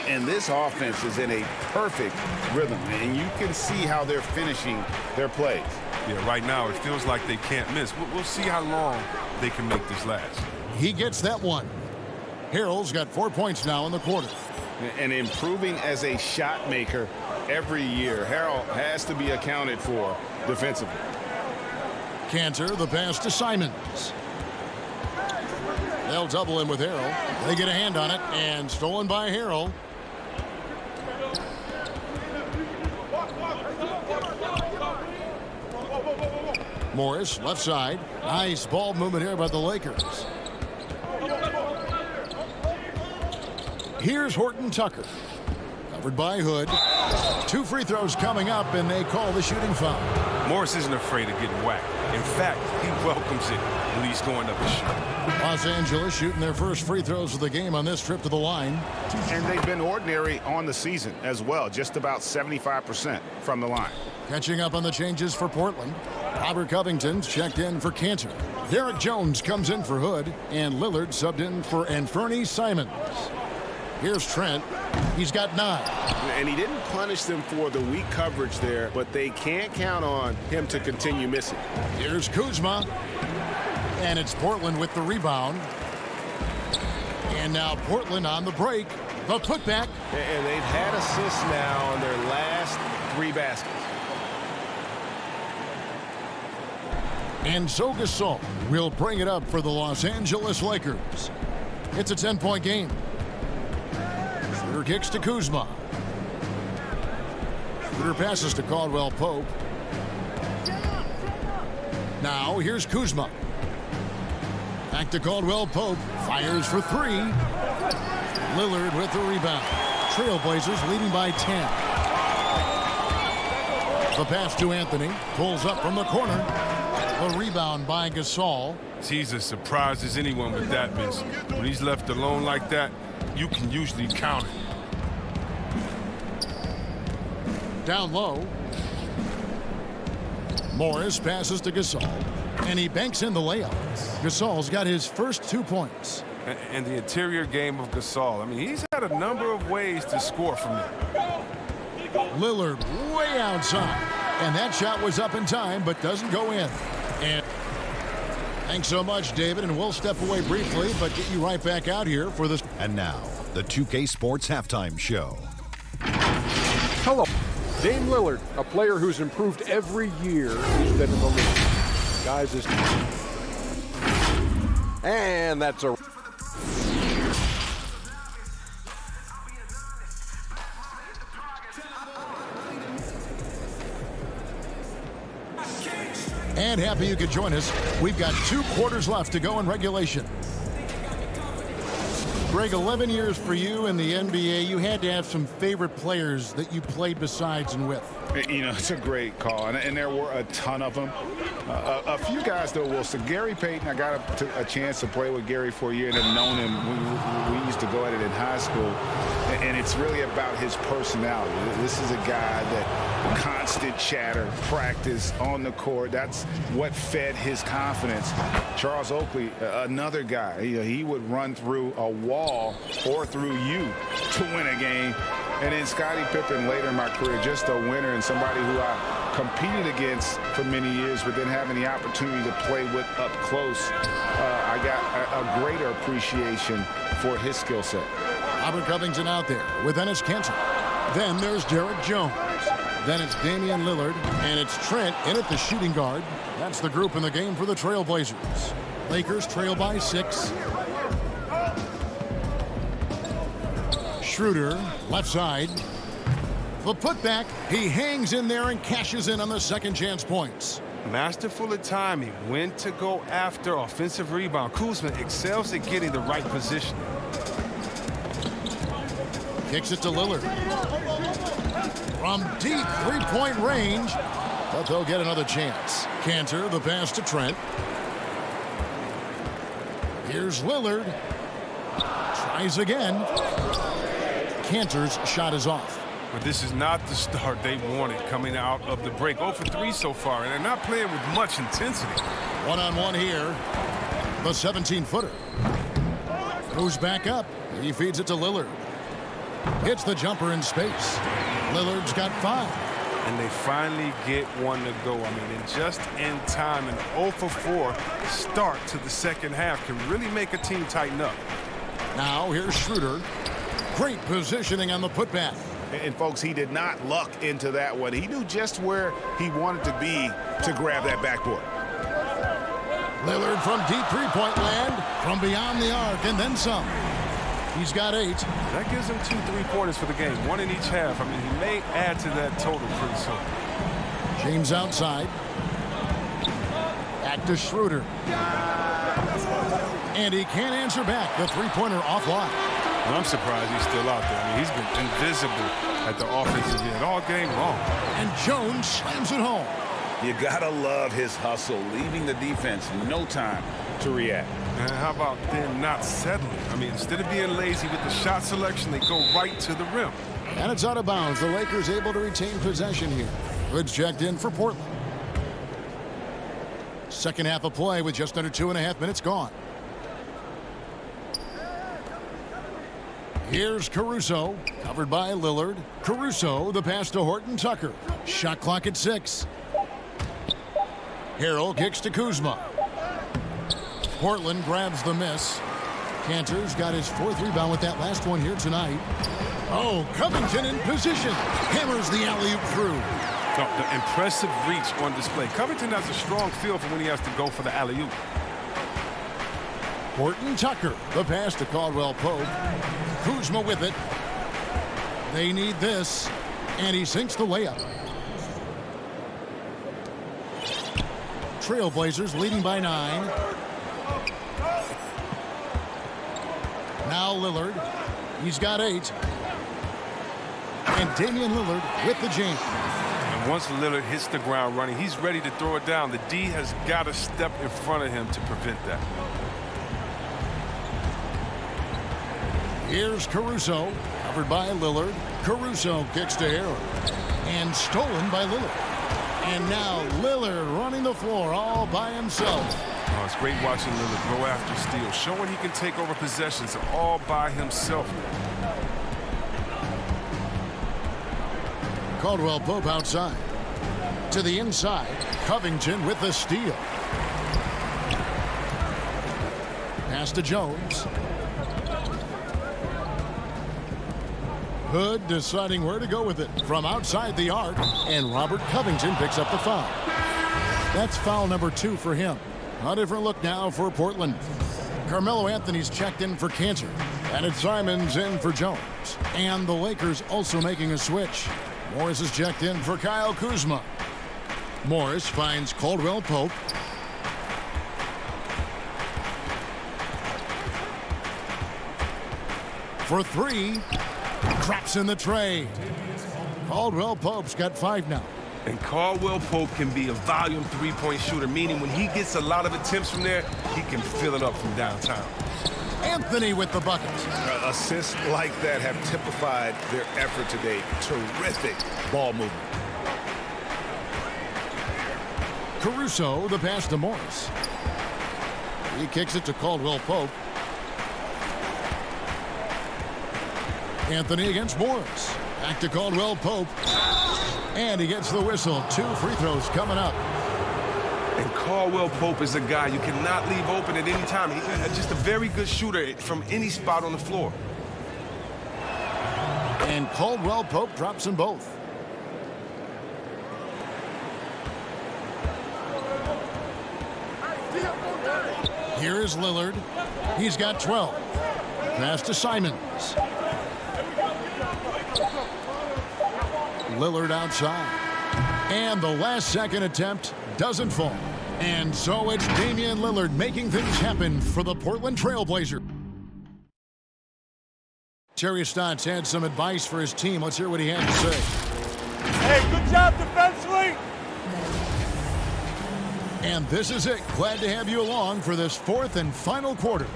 And this offense is in a perfect rhythm, and you can see how they're finishing their plays. Yeah, right now it feels like they can't miss. We'll see how long they can make this last. He gets that one. Harrell's got 4 points now in the quarter. And improving as a shot maker every year. Harrell has to be accounted for defensively. Cantor, the pass to Simons. They'll double him with Harrell. They get a hand on it, and stolen by Harrell. Morris, left side. Nice ball movement here by the Lakers. Here's Horton Tucker. Covered by Hood. 2 free throws coming up, and they call the shooting foul. Morris isn't afraid of getting whacked. In fact, he welcomes it when he's going up a shot. Los Angeles shooting their first free throws of the game on this trip to the line. And they've been ordinary on the season as well, just about 75% from the line. Catching up on the changes for Portland. Robert Covington's checked in for Cantor. Derek Jones comes in for Hood, and Lillard subbed in for Anthony Simons. Here's Trent. He's got 9. And he didn't punish them for the weak coverage there, but they can't count on him to continue missing. Here's Kuzma. And it's Portland with the rebound. And now Portland on the break. The putback. And they've had assists now on their last 3 baskets. And so Gasol will bring it up for the Los Angeles Lakers. It's a 10-point game. Schroeder kicks to Kuzma. Schroeder passes to Caldwell Pope. Now here's Kuzma. Back to Caldwell Pope. Fires for 3. Lillard with the rebound. Trailblazers leading by 10. The pass to Anthony. Pulls up from the corner. The rebound by Gasol. He's as surprised as anyone with that miss. When he's left alone like that, you can usually count it. Down low. Morris passes to Gasol, and he banks in the layup. Gasol's got his first 2 points. And the interior game of Gasol, I mean, he's had a number of ways to score from there. Lillard way outside, and that shot was up in time but doesn't go in. And thanks so much, David, and we'll step away briefly but get you right back out here for this. And now, the 2K Sports Halftime Show. Hello. Dame Lillard, a player who's improved every year he's been in the league. Guys, is... And that's a... And happy you could join us. We've got 2 quarters left to go in regulation. Greg, 11 years for you in the NBA. You had to have some favorite players that you played besides and with. You know, it's a great call, and there were a ton of them. A few guys, though, Wilson. Gary Payton, I got a chance to play with Gary for a year and have known him. We used to go at it in high school, and it's really about his personality. This is a guy that constant chatter, practice on the court. That's what fed his confidence. Charles Oakley, another guy, he would run through a wall or through you to win a game. And then Scottie Pippen later in my career, just a winner and somebody who I competed against for many years, but then having the opportunity to play with up close, I got a greater appreciation for his skill set. Robert Covington out there with Enes Kanter. Then there's Derek Jones. Then it's Damian Lillard, and it's Trent in at the shooting guard. That's the group in the game for the Trailblazers. Lakers trail by 6. Schroeder, left side. The putback, he hangs in there and cashes in on the second chance points. Masterful at timing, when to go after offensive rebound. Kuzma excels at getting the right position. Kicks it to Lillard. From deep three-point range, but they'll get another chance. Kanter, the pass to Trent. Here's Lillard. Tries again. Kanter's shot is off. But this is not the start they wanted coming out of the break. 0 for 3 so far, and they're not playing with much intensity. One-on-one here. The 17-footer. Goes back up. He feeds it to Lillard. Hits the jumper in space. Lillard's got 5. And they finally get one to go. I mean, in just in time, an 0 for 4 start to the second half can really make a team tighten up. Now here's Schroeder. Great positioning on the putback. And folks, he did not luck into that one. He knew just where he wanted to be to grab that backboard. Lillard from deep three-point land, from beyond the arc, and then some. He's got 8. That gives him 2 3-pointers for the game, 1 in each half. I mean, he may add to that total pretty soon. James outside. Back to Schroeder. And he can't answer back. The three-pointer offline. And I'm surprised he's still out there. I mean, he's been invisible at the offensive end all game long. And Jones slams it home. You gotta love his hustle, leaving the defense no time to react. And how about them not settling? I mean, instead of being lazy with the shot selection, they go right to the rim. And it's out of bounds. The Lakers able to retain possession here. Goods checked in for Portland. Second half of play with just under 2.5 minutes gone. Here's Caruso, covered by Lillard. Caruso, the pass to Horton Tucker. Shot clock at 6. Harrell kicks to Kuzma. Portland grabs the miss. Kanter's got his 4th rebound with that last one here tonight. Oh, Covington in position. Hammers the alley-oop through. So the impressive reach on display. Covington has a strong feel for when he has to go for the alley-oop. Horton Tucker, the pass to Caldwell Pope. Kuzma with it. They need this, and he sinks the layup. Trailblazers leading by 9. Now Lillard. He's got 8. And Damian Lillard with the jam. And And once Lillard hits the ground running, he's ready to throw it down. The D has got to step in front of him to prevent that. Here's Caruso, covered by Lillard. Caruso kicks to Harrell, and stolen by Lillard. And now Lillard running the floor all by himself. Oh, it's great watching Lillard go after steals, showing he can take over possessions all by himself. Caldwell Pope outside. To the inside, Covington with the steal. Pass to Jones. Hood deciding where to go with it from outside the arc, and Robert Covington picks up the foul. That's foul number 2 for him. A different look now for Portland. Carmelo Anthony's checked in for Cantor, and it's Simons in for Jones. And the Lakers also making a switch. Morris is checked in for Kyle Kuzma. Morris finds Caldwell Pope. For 3. Drops in the tray. Caldwell Pope's got 5 now. And Caldwell Pope can be a volume three-point shooter, meaning when he gets a lot of attempts from there, he can fill it up from downtown. Anthony with the bucket. Assists like that have typified their effort today. Terrific ball movement. Caruso, the pass to Morris. He kicks it to Caldwell Pope. Anthony against Morris. Back to Caldwell Pope. And he gets the whistle. 2 free throws coming up. And Caldwell Pope is a guy you cannot leave open at any time. He's just a very good shooter from any spot on the floor. And Caldwell Pope drops them both. Here is Lillard. He's got 12. Pass to Simons. Lillard outside. And the last second attempt doesn't fall. And so it's Damian Lillard making things happen for the Portland Trail Blazers. Terry Stotts had some advice for his team. Let's hear what he had to say. Hey, good job defensively. And this is it. Glad to have you along for this 4th and final quarter.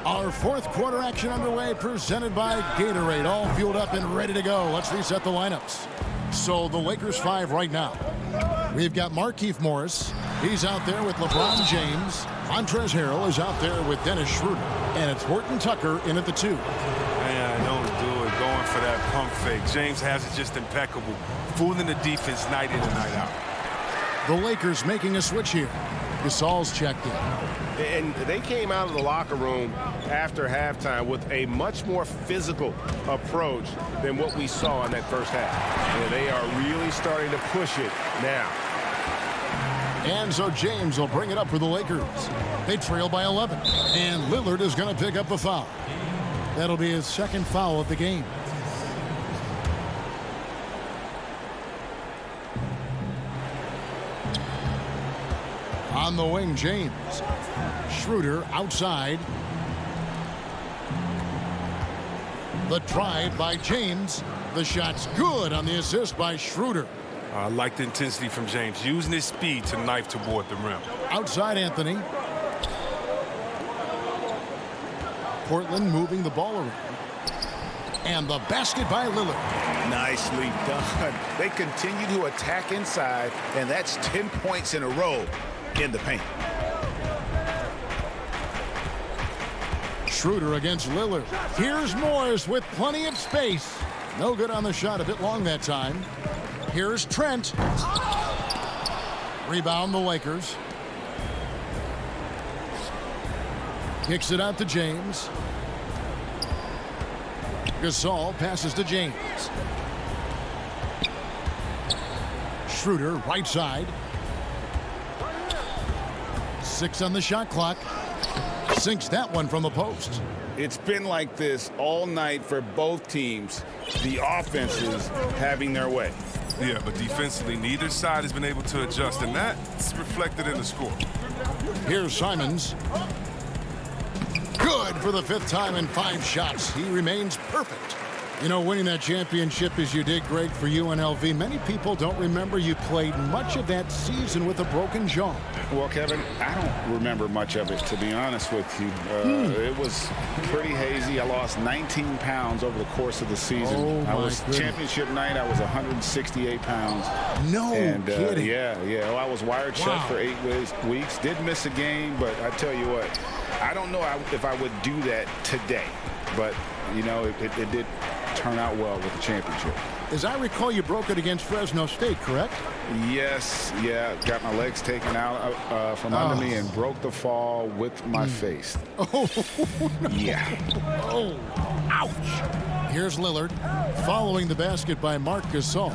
Our 4th quarter action underway, presented by Gatorade. All fueled up and ready to go. Let's reset the lineups. So the Lakers 5 right now. We've got Markieff Morris. He's out there with LeBron James. Montrezl Harrell is out there with Dennis Schroeder. And it's Horton Tucker in at the 2. Man, don't do it. Going for that pump fake. James has it just impeccable. Fooling the defense night in and night out. The Lakers making a switch here. Gasol's checked in. And they came out of the locker room after halftime with a much more physical approach than what we saw in that first half. And they are really starting to push it now. And so James will bring it up for the Lakers. They trail by 11. And Lillard is going to pick up the foul. That'll be his 2nd foul of the game. On the wing, James. Schroeder outside. The drive by James. The shot's good on the assist by Schroeder. I like the intensity from James, using his speed to knife toward the rim. Outside Anthony. Portland moving the ball around. And the basket by Lillard. Nicely done. They continue to attack inside, and that's 10 points in a row in the paint. Schroeder against Lillard. Here's Morris with plenty of space. No good on the shot, a bit long that time. Here's Trent. Rebound the Lakers. Kicks it out to James. Gasol passes to James. Schroeder right side. 6 on the shot clock. Sinks that one from the post. It's been like this all night for both teams. The offenses having their way. Yeah, but defensively, neither side has been able to adjust, and that's reflected in the score. Here's Simons. Good for the 5th time in 5 shots. He remains perfect. You know, winning that championship as you did, Greg, for UNLV, many people don't remember you played much of that season with a broken jaw. Well, Kevin, I don't remember much of it, to be honest with you. It was pretty hazy. I lost 19 pounds over the course of the season. Championship night, I was 168 pounds. No kidding. Yeah. Well, I was wired shut for 8 weeks. Did miss a game, but I tell you what, I don't know if I would do that today. But, you know, it did turn out well with the championship. As I recall, you broke it against Fresno State, correct? Yes, yeah. Got my legs taken out from under me and broke the fall with my face. Oh, no. Yeah. Oh, ouch. Here's Lillard following the basket by Marc Gasol.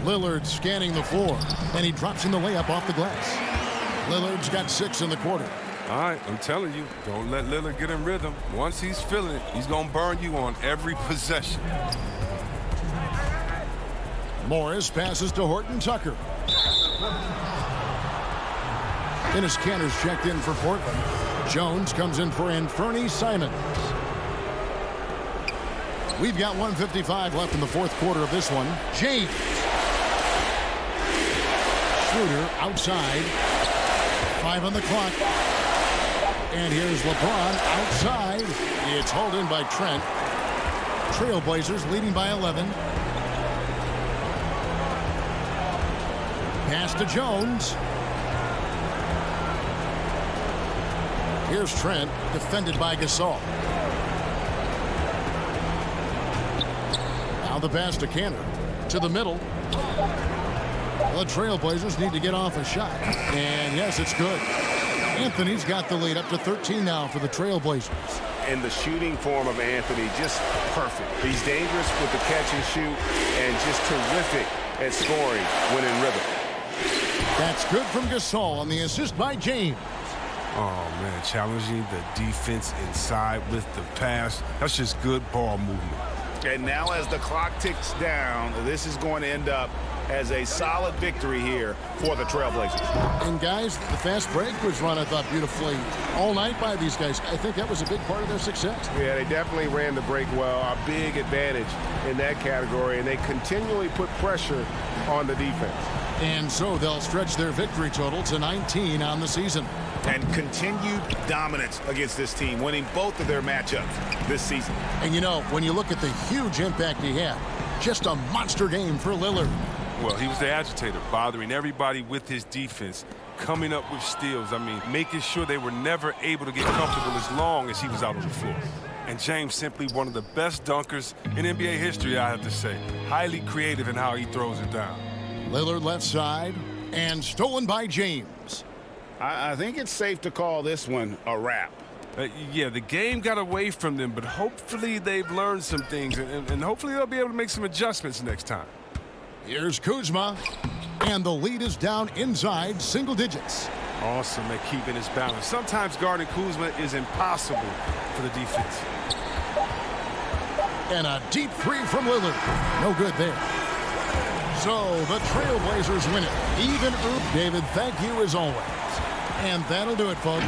Lillard scanning the floor, and he drops in the layup off the glass. Lillard's got 6 in the quarter. All right, I'm telling you, don't let Lillard get in rhythm. Once he's feeling it, he's going to burn you on every possession. Morris passes to Horton Tucker. Dennis Kanter's checked in for Portland. Jones comes in for Anthony Simons. We've got 1:55 left in the fourth quarter of this one. James. Schroeder outside. 5 on the clock. And here's LeBron outside. It's hauled in by Trent. Trailblazers leading by 11. Pass to Jones. Here's Trent, defended by Gasol. Now the pass to Kanter. To the middle. The Trailblazers need to get off a shot. And yes, it's good. Anthony's got the lead up to 13 now for the Trailblazers. And the shooting form of Anthony, just perfect. He's dangerous with the catch and shoot and just terrific at scoring when in rhythm. That's good from Gasol on the assist by James. Oh, man, challenging the defense inside with the pass. That's just good ball movement. And now as the clock ticks down, this is going to end up as a solid victory here for the Trailblazers. And guys, the fast break was run, I thought, beautifully all night by these guys. I think that was a big part of their success. Yeah, they definitely ran the break well. A big advantage in that category, and they continually put pressure on the defense. And so they'll stretch their victory total to 19 on the season. And continued dominance against this team, winning both of their matchups this season. And you know, when you look at the huge impact he had, just a monster game for Lillard. Well, he was the agitator, bothering everybody with his defense, coming up with steals. I mean, making sure they were never able to get comfortable as long as he was out on the floor. And James, simply one of the best dunkers in NBA history, I have to say. Highly creative in how he throws it down. Lillard left side, and stolen by James. I think it's safe to call this one a wrap. Yeah, the game got away from them, but hopefully they've learned some things, and hopefully they'll be able to make some adjustments next time. Here's Kuzma, and the lead is down inside single digits. Awesome at keeping his balance. Sometimes guarding Kuzma is impossible for the defense. And a deep three from Lillard. No good there. So the Trailblazers win it. Even David, thank you as always. And that'll do it, folks.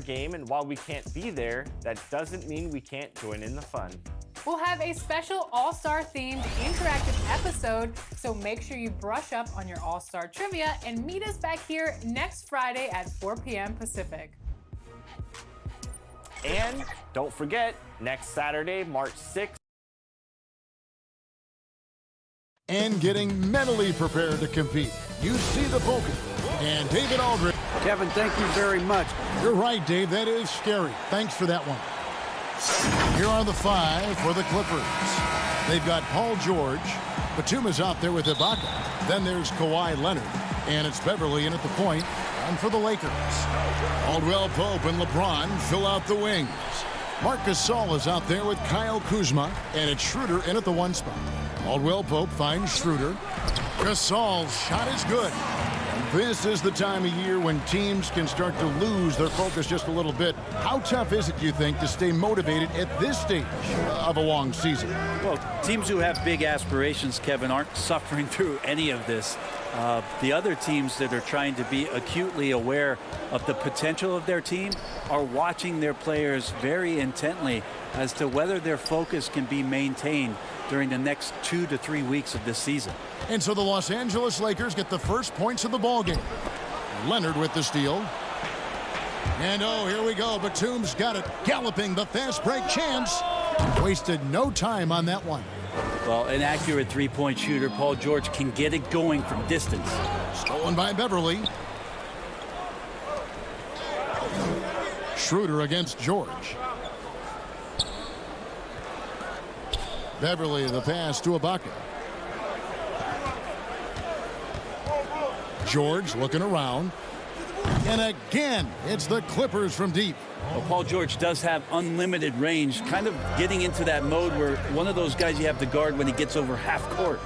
Game, and while we can't be there, that doesn't mean we can't join in the fun. We'll have a special All-Star themed interactive episode, so make sure you brush up on your All-Star trivia and meet us back here next Friday at 4 p.m. Pacific. And don't forget, next Saturday, March 6th. And getting mentally prepared to compete. You see the focus. And David Aldridge. Kevin, thank you very much. You're right, Dave. That is scary. Thanks for that one. Here are the 5 for the Clippers. They've got Paul George. Batum is out there with Ibaka. Then there's Kawhi Leonard. And it's Beverly in at the point. And for the Lakers, Caldwell Pope and LeBron fill out the wings. Marc Gasol is out there with Kyle Kuzma. And it's Schroeder in at the 1 spot. Caldwell Pope finds Schroeder. Gasol's shot is good. This is the time of year when teams can start to lose their focus just a little bit. How tough is it, do you think, to stay motivated at this stage of a long season? Well, teams who have big aspirations, Kevin, aren't suffering through any of this. The other teams that are trying to be acutely aware of the potential of their team are watching their players very intently as to whether their focus can be maintained during the next 2 to 3 weeks of this season. And so the Los Angeles Lakers get the first points of the ball game. Leonard with the steal. And oh, here we go. Batum's got it. Galloping the fast break chance. Wasted no time on that one. Well, an accurate three-point shooter. Paul George can get it going from distance. Stolen by Beverly. Schroeder against George. Beverly, the pass to Ibaka. George looking around. And again, it's the Clippers from deep. Well, Paul George does have unlimited range, kind of getting into that mode where one of those guys you have to guard when he gets over half court.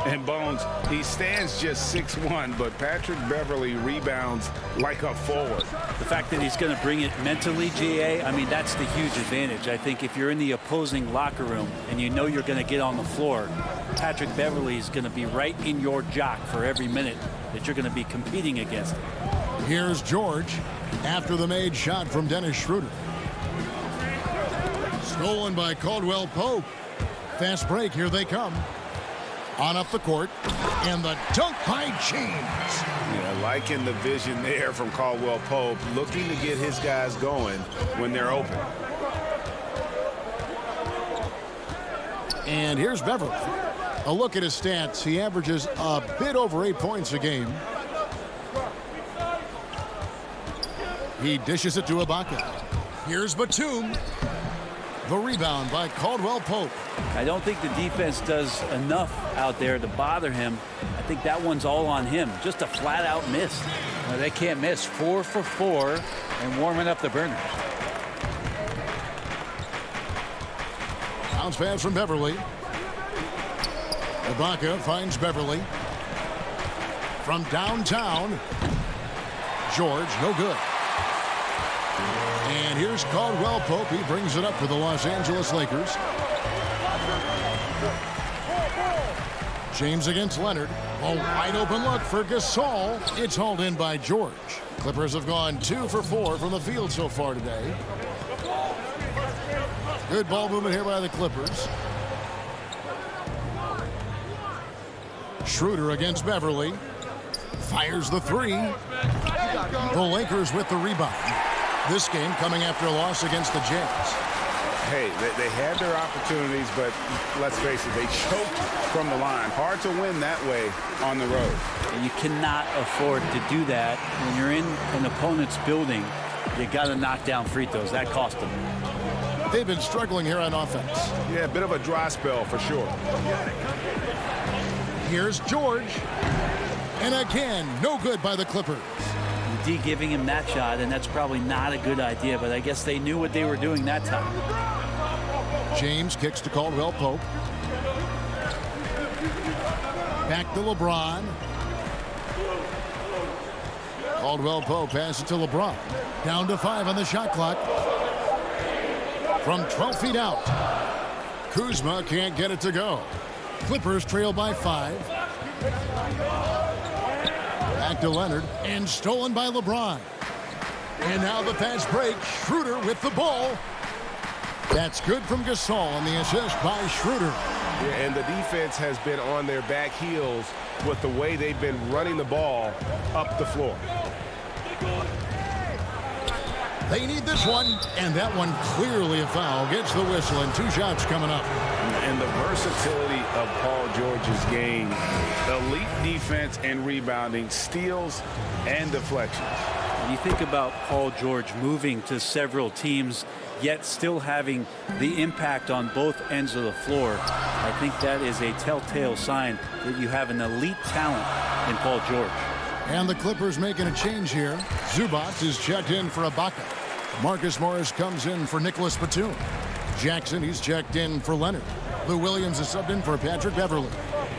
And Bones, he stands just 6'1", but Patrick Beverly rebounds like a forward. The fact that he's going to bring it mentally, GA, I mean, that's the huge advantage. I think if you're in the opposing locker room and you know you're going to get on the floor, Patrick Beverly is going to be right in your jock for every minute that you're going to be competing against him. Here's George after the made shot from Dennis Schroeder. Stolen by Caldwell Pope. Fast break, here they come. On up the court, and the dunk by James. Yeah, liking the vision there from Caldwell Pope, looking to get his guys going when they're open. And here's Beverly. A look at his stats. He averages a bit over 8 points a game. He dishes it to Ibaka. Here's Batum. The rebound by Caldwell Pope. I don't think the defense does enough out there to bother him. I think that one's all on him. Just a flat-out miss. They can't miss. 4 for 4 and warming up the burner. Bounce pass from Beverly. Ibaka finds Beverly. From downtown. George, no good. And here's Caldwell Pope. He brings it up for the Los Angeles Lakers. James against Leonard. A wide open look for Gasol. It's hauled in by George. Clippers have gone 2 for 4 from the field so far today. Good ball movement here by the Clippers. Schroeder against Beverly. Fires the three. The Lakers with the rebound. This game coming after a loss against the Jazz. Hey, they had their opportunities, but let's face it, they choked from the line. Hard to win that way on the road. And you cannot afford to do that when you're in an opponent's building. You got to knock down free throws. That cost them. They've been struggling here on offense. Yeah, a bit of a dry spell for sure. Here's George. And again, no good by the Clippers. D giving him that shot, and that's probably not a good idea, but I guess they knew what they were doing that time. James kicks to Caldwell Pope. Back to LeBron. Caldwell Pope passes to LeBron. Down to 5 on the shot clock. From 12 feet out. Kuzma can't get it to go. Clippers trail by 5. Back to Leonard, and stolen by LeBron. And now the fast break. Schroeder with the ball. That's good from Gasol on the assist by Schroeder. Yeah, and the defense has been on their back heels with the way they've been running the ball up the floor. They need this one, and that one clearly a foul. Gets the whistle, and 2 shots coming up. And the versatility of Paul George's game, elite defense and rebounding, steals and deflections. You think about Paul George moving to several teams, yet still having the impact on both ends of the floor. I think that is a telltale sign that you have an elite talent in Paul George. And the Clippers making a change here. Zubac is checked in for Ibaka. Marcus Morris comes in for Nicholas Batum. Jackson, he's checked in for Leonard. Lou Williams is subbed in for Patrick Beverly.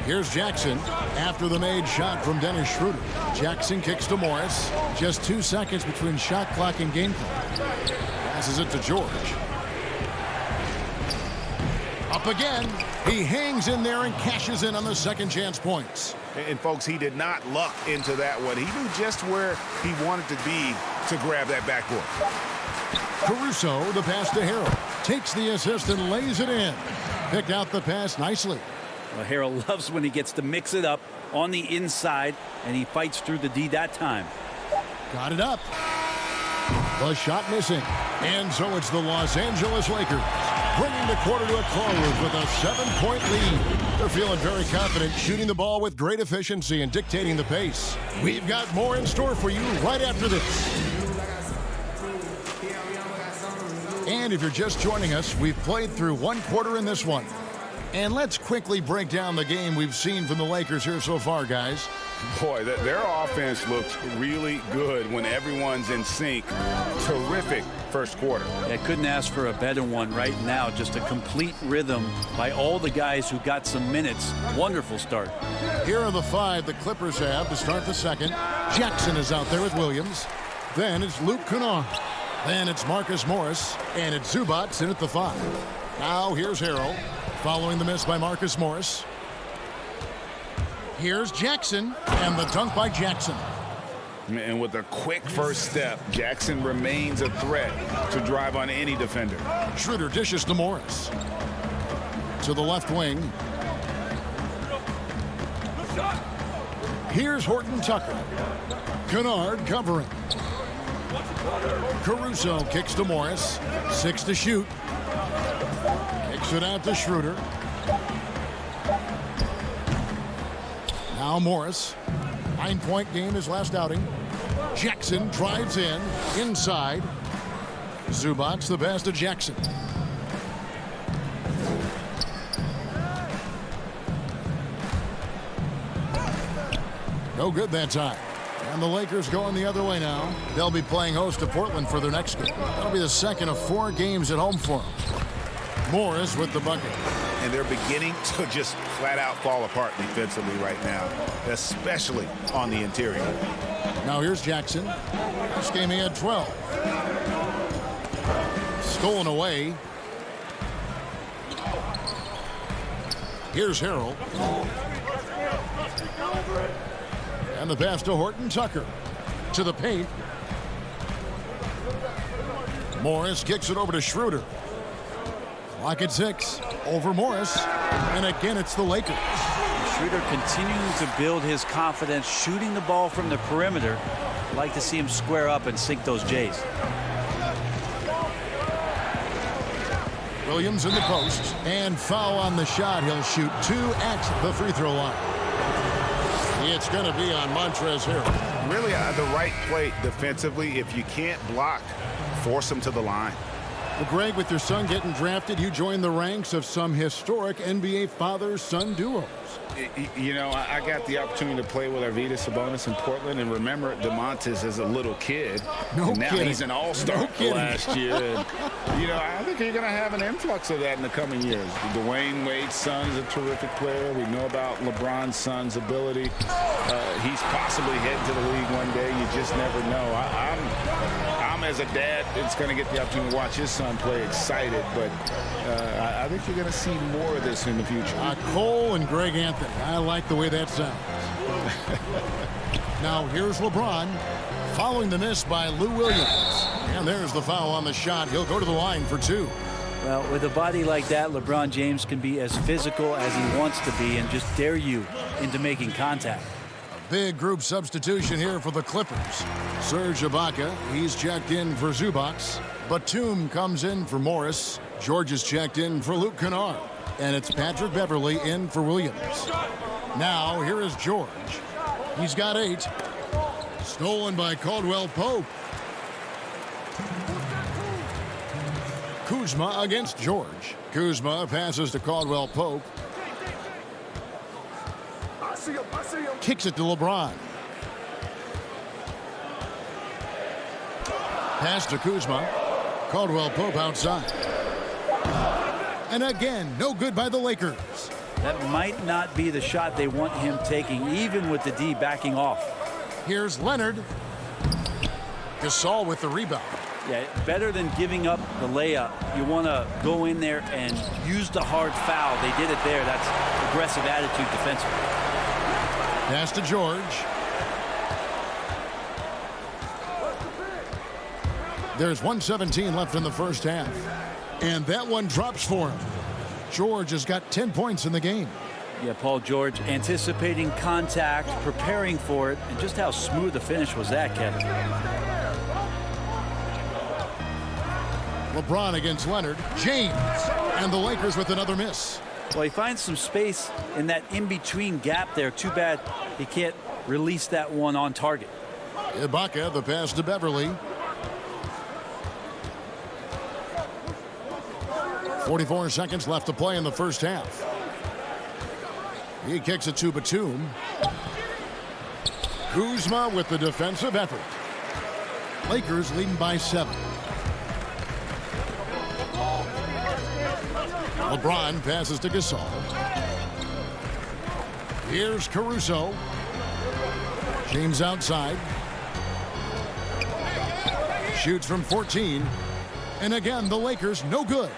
Here's Jackson after the made shot from Dennis Schroeder. Jackson kicks to Morris. Just 2 seconds between shot clock and game clock. Passes it to George. Up again. He hangs in there and cashes in on the second chance points. And folks, he did not luck into that one. He knew just where he wanted to be to grab that backboard. Caruso, the pass to Harrell. Takes the assist and lays it in. Picked out the pass nicely. Well, Harrell loves when he gets to mix it up on the inside, and he fights through the D that time. Got it up. The shot missing. And so it's the Los Angeles Lakers bringing the quarter to a close with a 7-point lead. They're feeling very confident, shooting the ball with great efficiency and dictating the pace. We've got more in store for you right after this. And if you're just joining us, we've played through 1 quarter in this one. And let's quickly break down the game we've seen from the Lakers here so far, guys. Boy, their offense looks really good when everyone's in sync. Terrific first quarter. I couldn't ask for a better one right now. Just a complete rhythm by all the guys who got some minutes. Wonderful start. Here are the 5 the Clippers have to start the second. Jackson is out there with Williams. Then it's Luke Kennard. Then it's Marcus Morris. And it's Zubac in at the 5. Now here's Harrell. Following the miss by Marcus Morris. Here's Jackson, and the dunk by Jackson. And with a quick first step, Jackson remains a threat to drive on any defender. Schroeder dishes to Morris. To the left wing. Here's Horton Tucker. Kennard covering. Caruso kicks to Morris. 6 to shoot. Kicks it out to Schroeder. Now Morris. 9-point game his last outing. Jackson drives in. Inside. Zubac the pass to Jackson. No good that time. And the Lakers going the other way now. They'll be playing host to Portland for their next game. That'll be the second of 4 games at home for them. Morris with the bucket. And they're beginning to just flat out fall apart defensively right now, especially on the interior. Now here's Jackson. This game he had 12. Stolen away. Here's Harrell. And the pass to Horton Tucker. To the paint. Morris kicks it over to Schroeder. Clock at 6. Over Morris. And again, it's the Lakers. Schroeder continuing to build his confidence, shooting the ball from the perimeter. I'd like to see him square up and sink those Jays. Williams in the post, and foul on the shot. He'll shoot 2 at the free throw line. It's going to be on Montrezl Harrell. Really the right play defensively. If you can't block, force him to the line. Well, Greg, with your son getting drafted, you joined the ranks of some historic NBA father-son duos. You know, I got the opportunity to play with Arvydas Sabonis in Portland, and remember DeMontis as a little kid. No and now kidding. He's an all-star last year. And, you know, I think you're going to have an influx of that in the coming years. Dwayne Wade's son's a terrific player. We know about LeBron's son's ability. He's possibly heading to the league one day. You just never know. I'm as a dad that's going to get the opportunity to watch his son play excited, but I think you're going to see more of this in the future. Cole and Greg Anthony. I like the way that sounds. Now here's LeBron following the miss by Lou Williams. And there's the foul on the shot. He'll go to the line for 2. Well, with a body like that, LeBron James can be as physical as he wants to be and just dare you into making contact. Big group substitution here for the Clippers. Serge Ibaka, he's checked in for Zubac. Batum comes in for Morris. George is checked in for Luke Kennard. And it's Patrick Beverley in for Williams. Now, here is George. He's got 8. Stolen by Caldwell Pope. Kuzma against George. Kuzma passes to Caldwell Pope. Kicks it to LeBron. Pass to Kuzma. Caldwell Pope outside. And again, no good by the Lakers. That might not be the shot they want him taking, even with the D backing off. Here's Leonard. Gasol with the rebound. Yeah, better than giving up the layup. You want to go in there and use the hard foul. They did it there. That's aggressive attitude defensively. Pass to George. There's 1:17 left in the first half. And that one drops for him. George has got 10 points in the game. Yeah, Paul George anticipating contact, preparing for it, and just how smooth the finish was that, Kevin. LeBron against Leonard. James. And the Lakers with another miss. Well, he finds some space in that in-between gap there. Too bad he can't release that one on target. Ibaka, the pass to Beverly. 44 seconds left to play in the first half. He kicks it to Batum. Kuzma with the defensive effort. Lakers leading by 7. LeBron passes to Gasol. Here's Caruso. James outside. Shoots from 14. And again, the Lakers no good.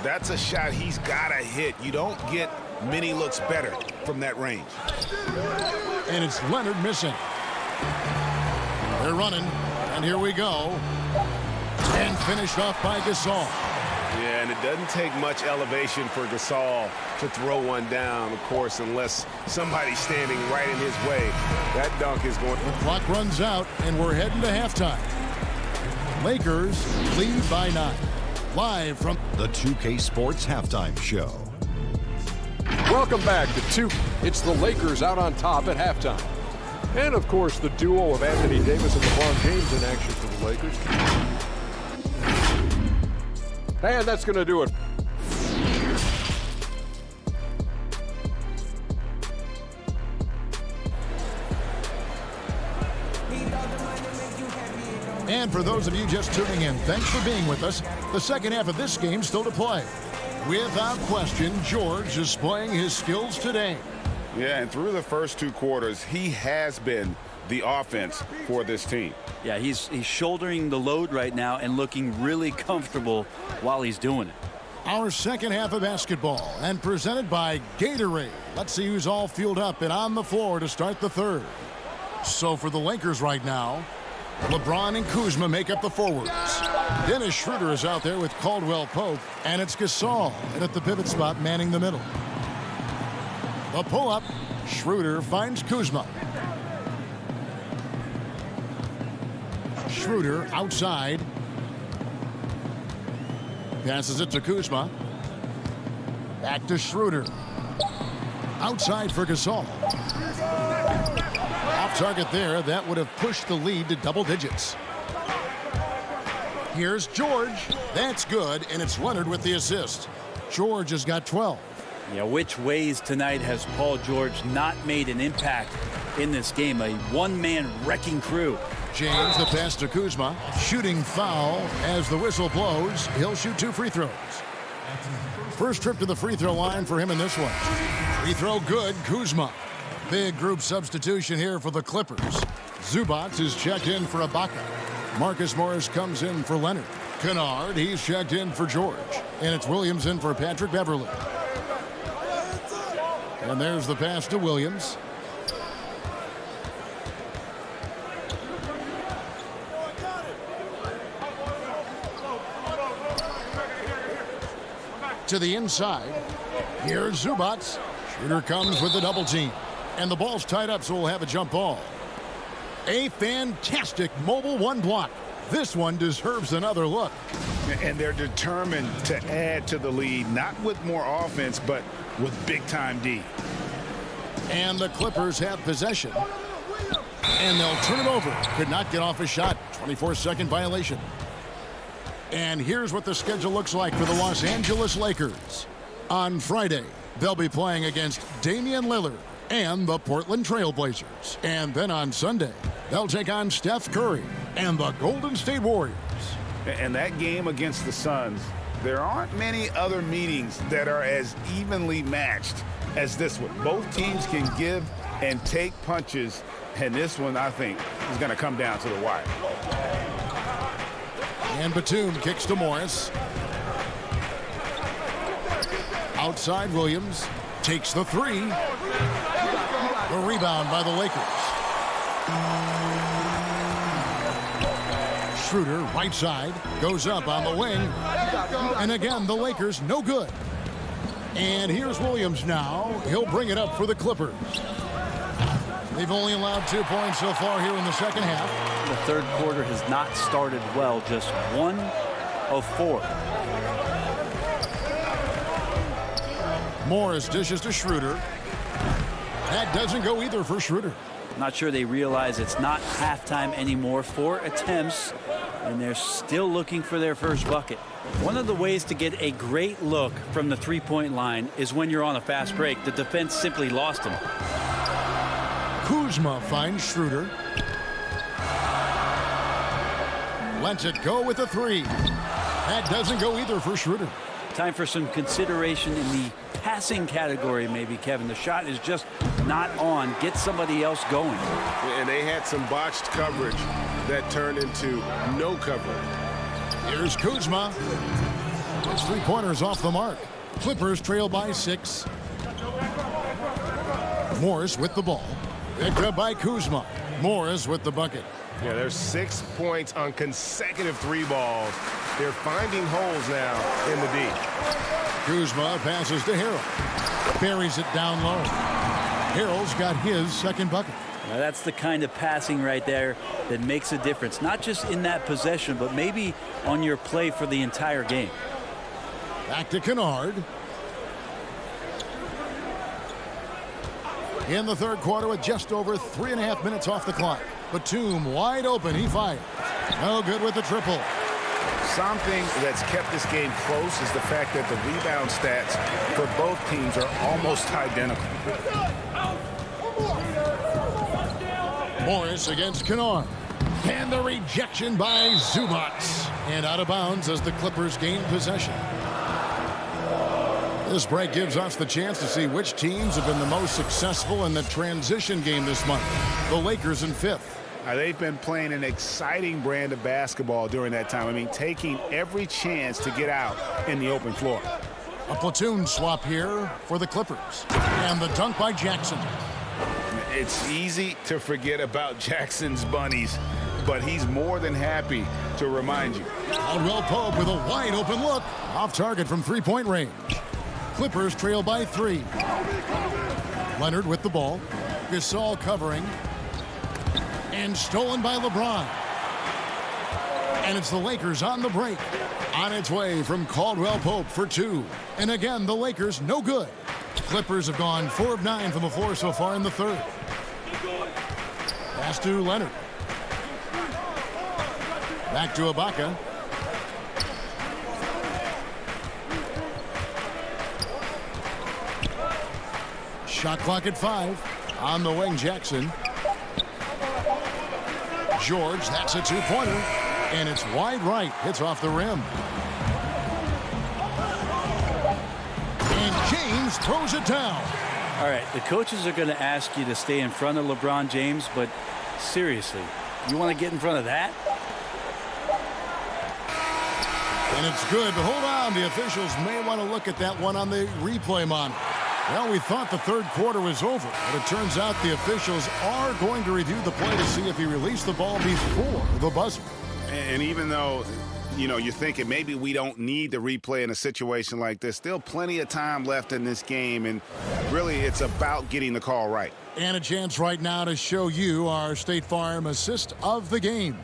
That's a shot he's got to hit. You don't get many looks better from that range. And it's Leonard missing. They're running, and here we go. And finished off by Gasol. Yeah, and it doesn't take much elevation for Gasol to throw one down, of course, unless somebody's standing right in his way. That dunk is going. The clock runs out, and we're heading to halftime. Lakers lead by 9. Live from the 2K Sports Halftime Show. Welcome back to 2. It's the Lakers out on top at halftime. And, of course, the duo of Anthony Davis and LeBron James in action for the Lakers. And that's going to do it. And for those of you just tuning in, thanks for being with us. The second half of this game still to play. Without question, George is displaying his skills today. Yeah, and through the first 2 quarters, he has been the offense for this team. Yeah, he's shouldering the load right now and looking really comfortable while he's doing it. Our second half of basketball, and presented by Gatorade. Let's see who's all fueled up and on the floor to start the third. So for the Lakers right now, LeBron and Kuzma make up the forwards. Dennis Schroeder is out there with Caldwell Pope, and it's Gasol at the pivot spot manning the middle. The pull-up, Schroeder finds Kuzma. Schroeder outside. Passes it to Kuzma. Back to Schroeder. Outside for Gasol. Off target there. That would have pushed the lead to double digits. Here's George. That's good, and it's Leonard with the assist. George has got 12. Yeah, which ways tonight has Paul George not made an impact in this game? A one-man wrecking crew. James, the pass to Kuzma. Shooting foul as the whistle blows. He'll shoot 2 free throws. First trip to the free throw line for him in this one. Free throw good, Kuzma. Big group substitution here for the Clippers. Zubac is checked in for Ibaka. Marcus Morris comes in for Leonard. Kennard, he's checked in for George. And it's Williams in for Patrick Beverly. And there's the pass to Williams. To the inside. Here's Zubac. Shooter comes with the double team. And the ball's tied up, so we'll have a jump ball. A fantastic mobile one block. This one deserves another look. And they're determined to add to the lead, not with more offense, but with big-time D. And the Clippers have possession. And they'll turn it over. Could not get off a shot. 24-second violation. And here's what the schedule looks like for the Los Angeles Lakers. On Friday, they'll be playing against Damian Lillard and the Portland Trail Blazers. And then on Sunday, they'll take on Steph Curry and the Golden State Warriors. And that game against the Suns, there aren't many other meetings that are as evenly matched as this one. Both teams can give and take punches, and this one, I think, is going to come down to the wire. And Batum kicks to Morris. Outside Williams takes the 3. The rebound by the Lakers. Schroeder right side goes up on the wing. And again, the Lakers no good. And here's Williams now. He'll bring it up for the Clippers. They've only allowed 2 points so far here in the second half. The third quarter has not started well, just 1 of 4. Morris dishes to Schroeder. That doesn't go either for Schroeder. Not sure they realize it's not halftime anymore. 4 attempts, and they're still looking for their first bucket. One of the ways to get a great look from the three-point line is when you're on a fast break. The defense simply lost him. Kuzma finds Schroeder. Lets it go with a 3. That doesn't go either for Schroeder. Time for some consideration in the passing category, maybe, Kevin. The shot is just not on. Get somebody else going. And they had some botched coverage that turned into no coverage. Here's Kuzma. His 3-pointers off the mark. Clippers trail by 6. Morris with the ball. Picked up by Kuzma. Morris with the bucket. Yeah, there's 6 points on consecutive 3 balls. They're finding holes now in the D. Kuzma passes to Harrell. Buries it down low. Harrell's got his second bucket. Now that's the kind of passing right there that makes a difference. Not just in that possession, but maybe on your play for the entire game. Back to Kennard. In the third quarter with just over 3.5 minutes off the clock. Batum wide open. He fires. No good with the triple. Something that's kept this game close is the fact that the rebound stats for both teams are almost identical. Morris against Kennard. And the rejection by Zubac. And out of bounds as the Clippers gain possession. This break gives us the chance to see which teams have been the most successful in the transition game this month. The Lakers in 5th. They've been playing an exciting brand of basketball during that time. I mean, taking every chance to get out in the open floor. A platoon swap here for the Clippers. And the dunk by Jackson. It's easy to forget about Jackson's bunnies, but he's more than happy to remind you. Caldwell Pope with a wide open look. Off target from 3-point range. Clippers trail by 3. Leonard with the ball. Gasol covering. And stolen by LeBron. And it's the Lakers on the break. On its way from Caldwell Pope for 2. And again, the Lakers no good. Clippers have gone 4 of 9 from the floor so far in the third. Pass to Leonard. Back to Ibaka. Shot clock at 5. On the wing, Jackson. George, that's a two-pointer. And it's wide right. Hits off the rim. And James throws it down. All right, the coaches are going to ask you to stay in front of LeBron James, but seriously, you want to get in front of that? And it's good, but hold on. The officials may want to look at that one on the replay monitor. Well, we thought the third quarter was over, but it turns out the officials are going to review the play to see if he released the ball before the buzzer. And even though, you know, you're thinking maybe we don't need the replay in a situation like this, still plenty of time left in this game, and really it's about getting the call right. And a chance right now to show you our State Farm assist of the game.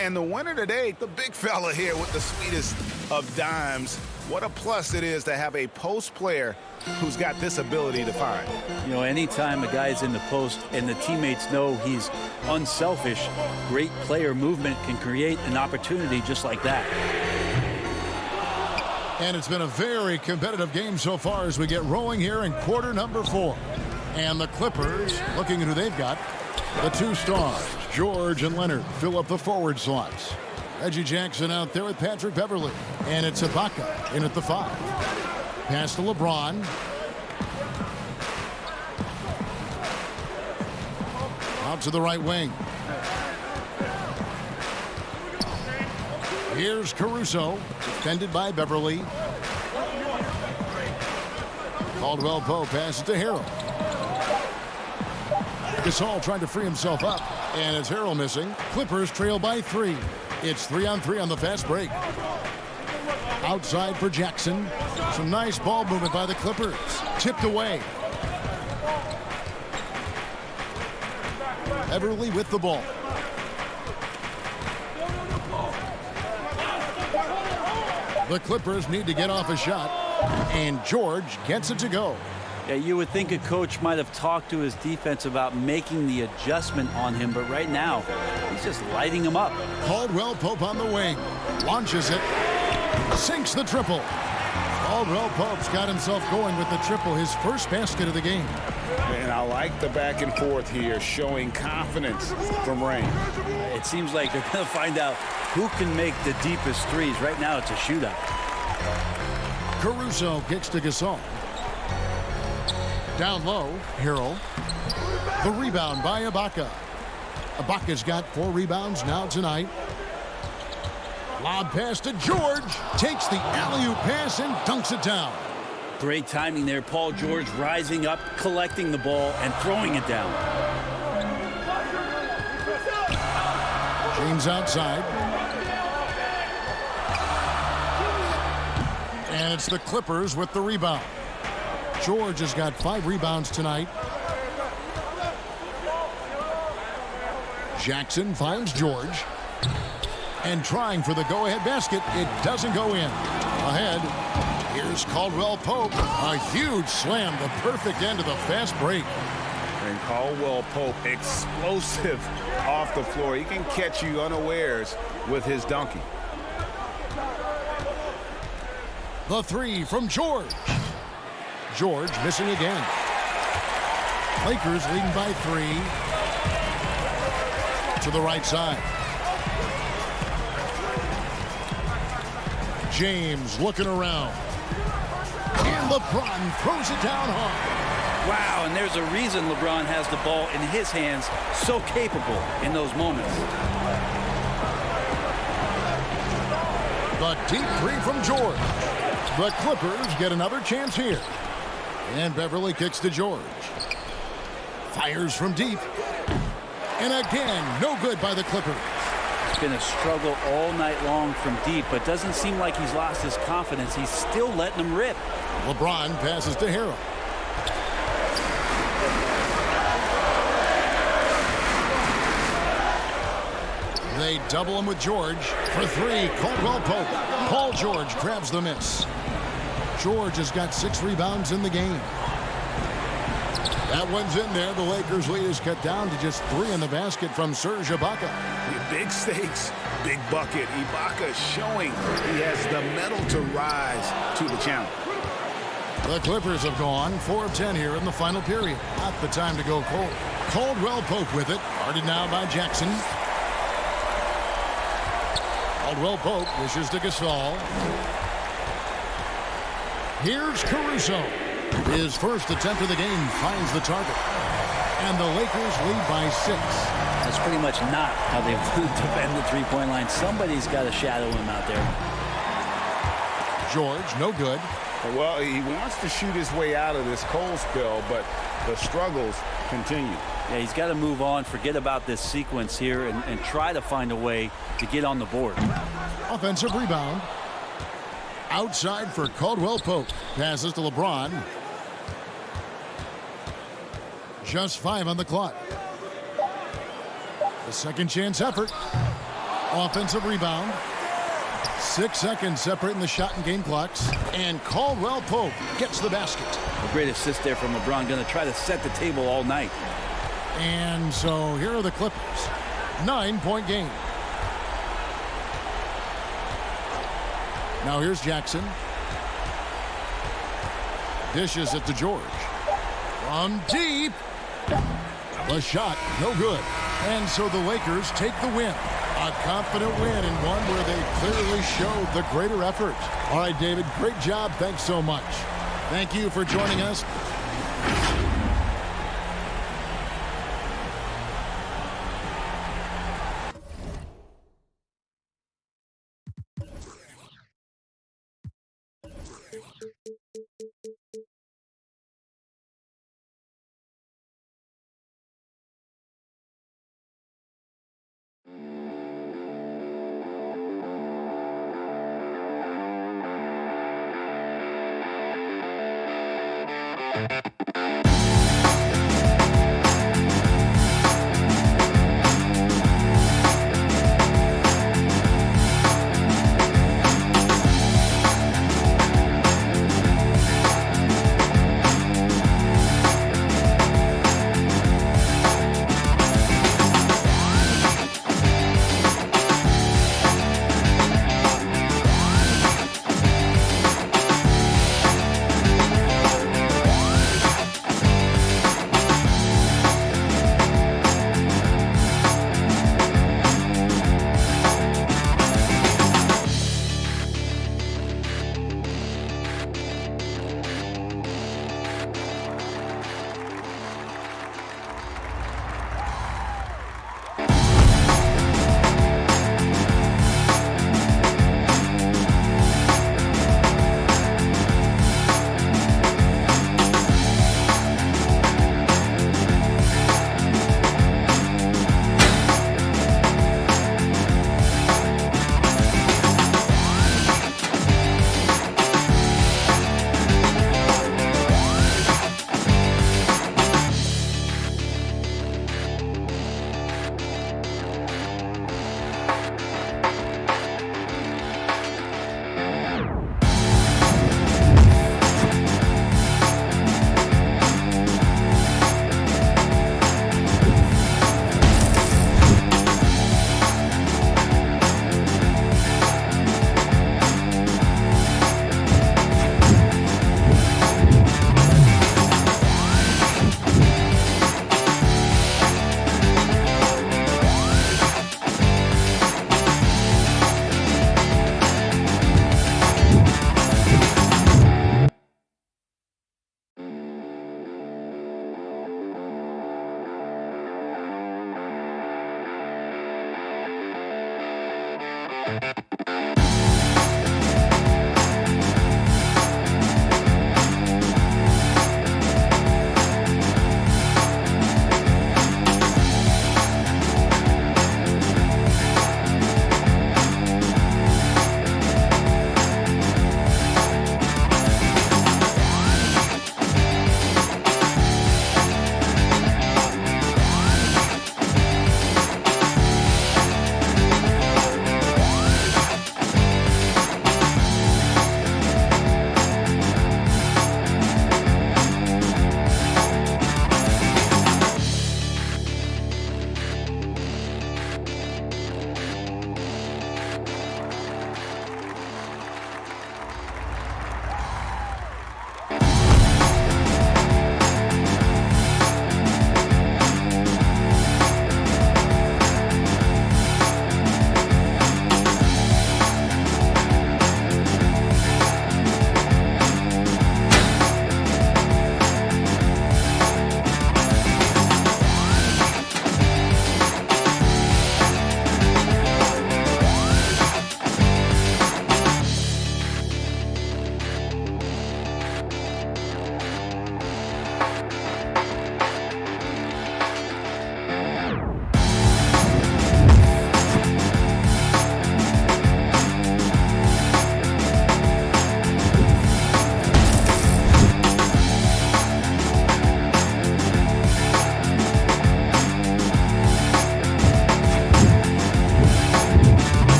And the winner today, the big fella here with the sweetest of dimes. What a plus it is to have a post player who's got this ability to find. You know, anytime a guy's in the post and the teammates know he's unselfish, great player movement can create an opportunity just like that. And it's been a very competitive game so far as we get rolling here in quarter number 4. And the Clippers, looking at who they've got, the two stars, George and Leonard, fill up the forward slots. Reggie Jackson out there with Patrick Beverly. And it's Ibaka in at the 5. Pass to LeBron. Out to the right wing. Here's Caruso, defended by Beverly. Caldwell Pope passes to Harrell. Gasol trying to free himself up, and it's Harrell missing. Clippers trail by 3. It's 3-on-3 on the fast break. Outside for Jackson. Some nice ball movement by the Clippers. Tipped away. Beverly with the ball. The Clippers need to get off a shot, and George gets it to go. Yeah, you would think a coach might have talked to his defense about making the adjustment on him, but right now, he's just lighting him up. Caldwell Pope on the wing. Launches it. Sinks the triple. Caldwell Pope's got himself going with the triple, his first basket of the game. And I like the back and forth here, showing confidence from Rain. It seems like they're going to find out who can make the deepest threes. Right now, it's a shootout. Caruso kicks to Gasol. Down low, Harrell. The rebound by Ibaka. Ibaka's got 4 rebounds now tonight. Lob pass to George. Takes the alley-oop pass and dunks it down. Great timing there. Paul George rising up, collecting the ball, and throwing it down. James outside. And it's the Clippers with the rebound. George has got 5 rebounds tonight. Jackson finds George. And trying for the go-ahead basket. It doesn't go in. Ahead, here's Caldwell Pope. A huge slam, the perfect end of the fast break. And Caldwell Pope, explosive off the floor. He can catch you unawares with his donkey. The 3 from George. George missing again. Lakers leading by 3. To the right side. James looking around. And LeBron throws it down hard. Wow, and there's a reason LeBron has the ball in his hands, so capable in those moments. The deep 3 from George. The Clippers get another chance here. And Beverly kicks to George. Fires from deep. And again, no good by the Clippers. It's been a struggle all night long from deep, but doesn't seem like he's lost his confidence. He's still letting them rip. LeBron passes to Harrell. They double him with George. For three, Caldwell Pope. Paul George grabs the miss. George has got 6 rebounds in the game. That one's in there. The Lakers' lead is cut down to just 3 in the basket from Serge Ibaka. Big stakes, big bucket. Ibaka showing he has the mettle to rise to the challenge. The Clippers have gone 4 of 10 here in the final period. Not the time to go cold. Caldwell Pope with it. Guarded now by Jackson. Caldwell Pope wishes to Gasol. Here's Caruso. His first attempt of the game finds the target. And the Lakers lead by 6. That's pretty much not how they defend the three-point line. Somebody's got to shadow him out there. George, no good. Well, he wants to shoot his way out of this cold spell, but the struggles continue. Yeah, he's got to move on, forget about this sequence here, and try to find a way to get on the board. Offensive rebound. Outside for Caldwell Pope. Passes to LeBron. Just 5 on the clock. The second chance effort. Offensive rebound. 6 seconds separating the shot and game clocks. And Caldwell Pope gets the basket. A great assist there from LeBron. Going to try to set the table all night. And so here are the Clippers. 9-point game. Now here's Jackson. Dishes it to George. From deep. The shot, no good. And so the Lakers take the win. A confident win and one where they clearly showed the greater effort. All right, David, great job. Thanks so much. Thank you for joining us.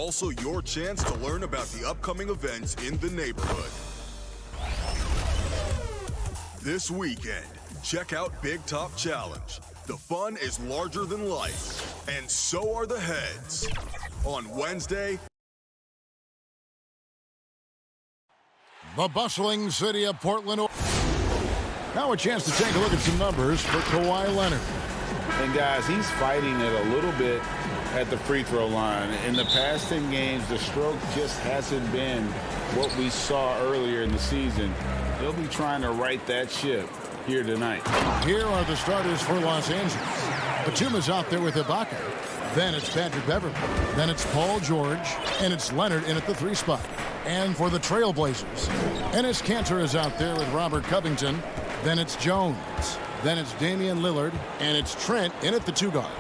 also your chance to learn about the upcoming events in the neighborhood. This weekend, check out Big Top Challenge. The fun is larger than life, and so are the heads. On Wednesday, The bustling city of Portland. Now a chance to take a look at some numbers for Kawhi Leonard. And guys, he's fighting it a little bit at the free throw line. In the past 10 games, the stroke just hasn't been what we saw earlier in the season. He'll be trying to right that ship here tonight. Here are the starters for Los Angeles. Batuma's out there with Ibaka. Then it's Patrick Beverley. Then it's Paul George. And it's Leonard in at the 3 spot. And for the Trailblazers, Enes Kanter is out there with Robert Covington. Then it's Jones. Then it's Damian Lillard. And it's Trent in at the 2 guard.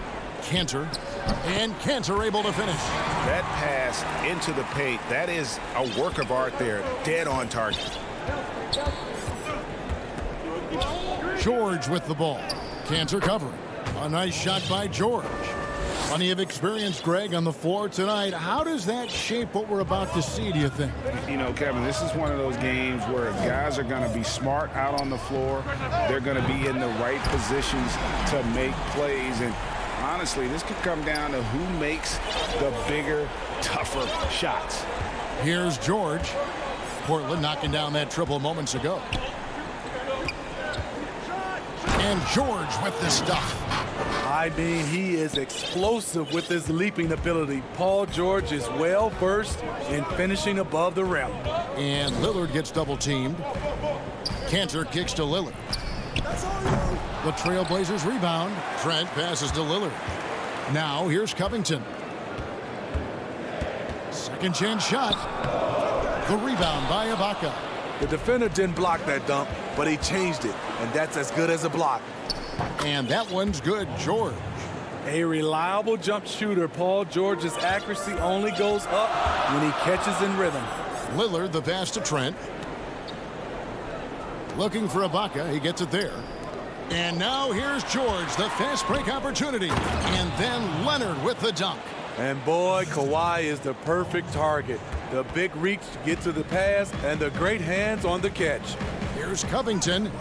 Kanter. And Kanter able to finish. That pass into the paint, that is a work of art there. Dead on target. George with the ball. Kanter covering. A nice shot by George. Plenty of experience, Greg, on the floor tonight. How does that shape what we're about to see, do you think? You know, Kevin, this is one of those games where guys are going to be smart out on the floor. They're going to be in the right positions to make plays. And honestly, this could come down to who makes the bigger, tougher shots. Here's George. Portland knocking down that triple moments ago. And George with the stuff. I mean, he is explosive with his leaping ability. Paul George is well versed in finishing above the rim. And Lillard gets double teamed. Kanter kicks to Lillard. The Trailblazers rebound. Trent passes to Lillard. Now here's Covington. Second chance shot. The rebound by Ibaka. The defender didn't block that dunk, but he changed it, and that's as good as a block. And that one's good, George. A reliable jump shooter. Paul George's accuracy only goes up when he catches in rhythm. Lillard, the pass to Trent. Looking for Ibaka. He gets it there. And now here's George, the fast break opportunity. And then Leonard with the dunk. And boy, Kawhi is the perfect target. The big reach to get to the pass and the great hands on the catch. Here's Covington.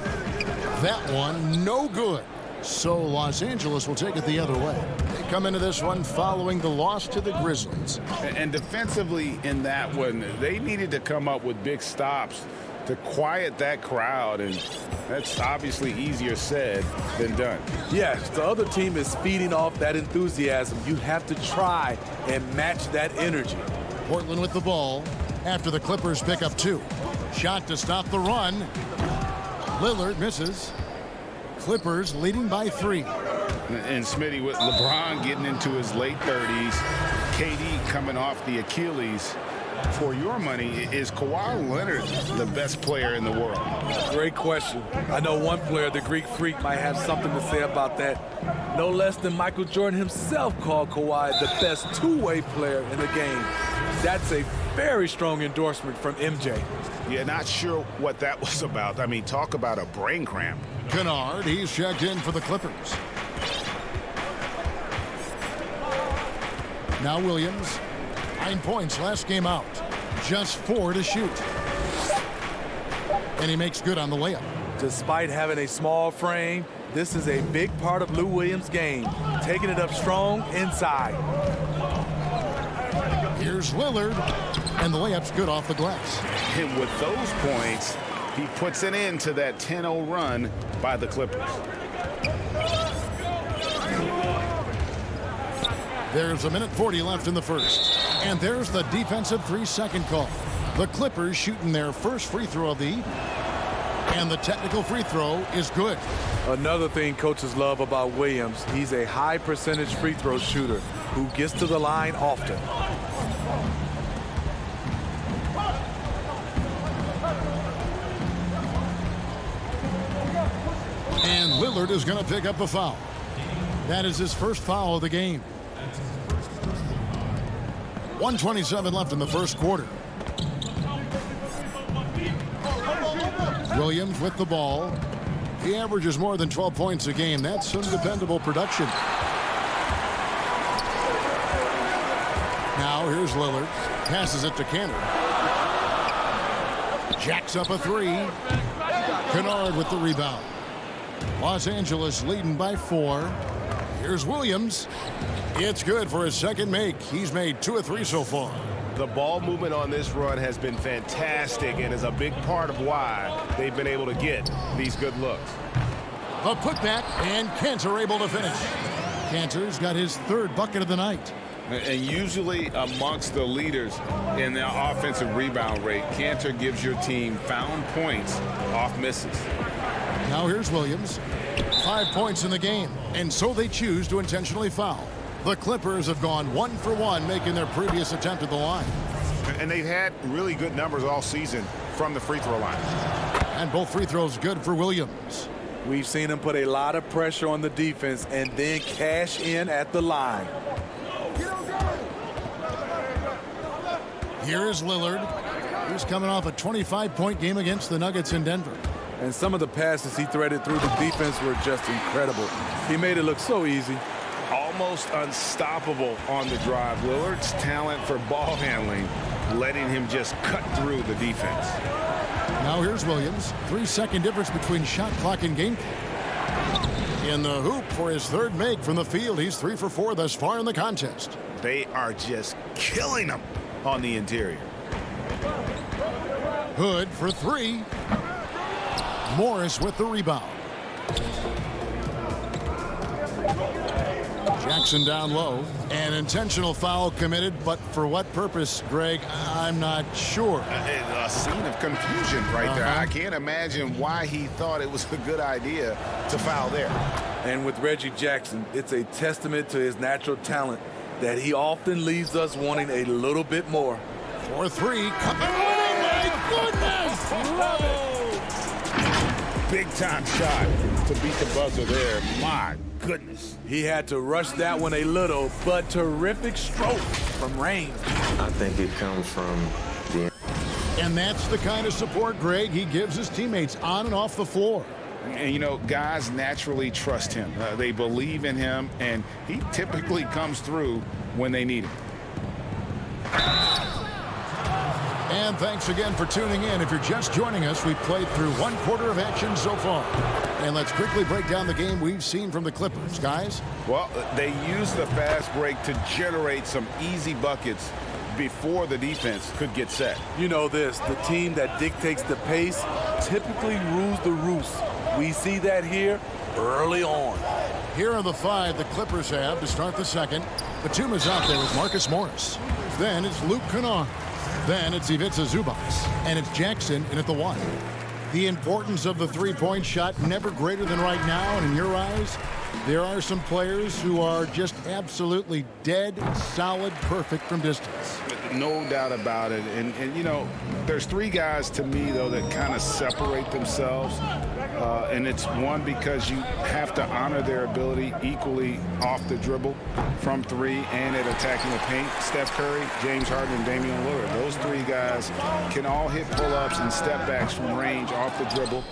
That one no good. So Los Angeles will take it the other way. They come into this one following the loss to the Grizzlies. And defensively in that one, they needed to come up with big stops to quiet that crowd, and that's obviously easier said than done. Yes, the other team is feeding off that enthusiasm. You have to try and match that energy. Portland with the ball after the Clippers pick up 2. Shot to stop the run. Lillard misses. Clippers leading by 3. And Smitty, with LeBron getting into his late 30s, KD coming off the Achilles. For your money, is Kawhi Leonard the best player in the world? Great question. I know one player, the Greek Freak, might have something to say about that. No less than Michael Jordan himself called Kawhi the best two-way player in the game. That's a very strong endorsement from MJ. Yeah, not sure what that was about. I mean, talk about a brain cramp. Kennard, he's checked in for the Clippers. Now Williams. 9 points last game out. Just 4 to shoot. And he makes good on the layup. Despite having a small frame, this is a big part of Lou Williams' game. Taking it up strong inside. Here's Lillard. And the layup's good off the glass. And with those points, he puts an end to that 10-0 run by the Clippers. There's 1:40 left in the first. And there's the defensive 3-second call. The Clippers shooting their first free throw of the evening. And the technical free throw is good. Another thing coaches love about Williams, he's a high percentage free throw shooter who gets to the line often. And Lillard is going to pick up a foul. That is his first foul of the game. 1:27 left in the first quarter. Williams with the ball. He averages more than 12 points a game. That's some dependable production. Now Now here's Lillard. Passes it to Cantor. Jacks up a three. Kennard with the rebound. Los Angeles leading by 4. Here's Williams. It's good for his second make. He's made 2 of 3 so far. The ball movement on this run has been fantastic and is a big part of why they've been able to get these good looks. The putback, and Cantor able to finish. Cantor's got his 3rd bucket of the night. And usually amongst the leaders in the offensive rebound rate, Cantor gives your team found points off misses. Now here's Williams. 5 points in the game, and so they choose to intentionally foul. The Clippers have gone 1 for 1, making their previous attempt at the line. And they've had really good numbers all season from the free throw line. And both free throws good for Williams. We've seen him put a lot of pressure on the defense and then cash in at the line. Here is Lillard. He's coming off a 25-point game against the Nuggets in Denver. And some of the passes he threaded through the defense were just incredible. He made it look so easy. Almost unstoppable on the drive. Lillard's talent for ball handling letting him just cut through the defense. Now here's Williams. 3-second difference between shot clock and game clock. In the hoop for his 3rd make from the field. He's 3 for 4 thus far in the contest. They are just killing him on the interior. Hood for 3. Morris with the rebound. Jackson down low. An intentional foul committed, but for what purpose, Greg? I'm not sure. A scene of confusion right there. I can't imagine why he thought it was a good idea to foul there. And with Reggie Jackson, it's a testament to his natural talent that he often leaves us wanting a little bit more. For 3. Oh, my goodness! Big time shot to beat the buzzer there. My goodness. He had to rush that one a little, but terrific stroke from range. I think it comes from the... And that's the kind of support, Greg, he gives his teammates on and off the floor. And, you know, guys naturally trust him. They believe in him, and he typically comes through when they need him. And thanks again for tuning in. If you're just joining us, we've played through 1/4 of action so far. And let's quickly break down the game we've seen from the Clippers, guys. Well, they used the fast break to generate some easy buckets before the defense could get set. You know this, the team that dictates the pace typically rules the roost. We see that here early on. Here are the 5 the Clippers have to start the second. Batuma's out there with Marcus Morris. Then it's Luke Kennard. Then it's Ivica Zubac. And it's Jackson in at the 1. The importance of the 3-point shot never greater than right now. And in your eyes, there are some players who are just absolutely dead, solid, perfect from distance. No doubt about it. And you know, there's 3 guys to me, though, that kind of separate themselves. And it's one, because you have to honor their ability equally off the dribble from 3 and at attacking the paint. Steph Curry, James Harden, and Damian Lillard. Those 3 guys can all hit pull-ups and step backs from range off the dribble.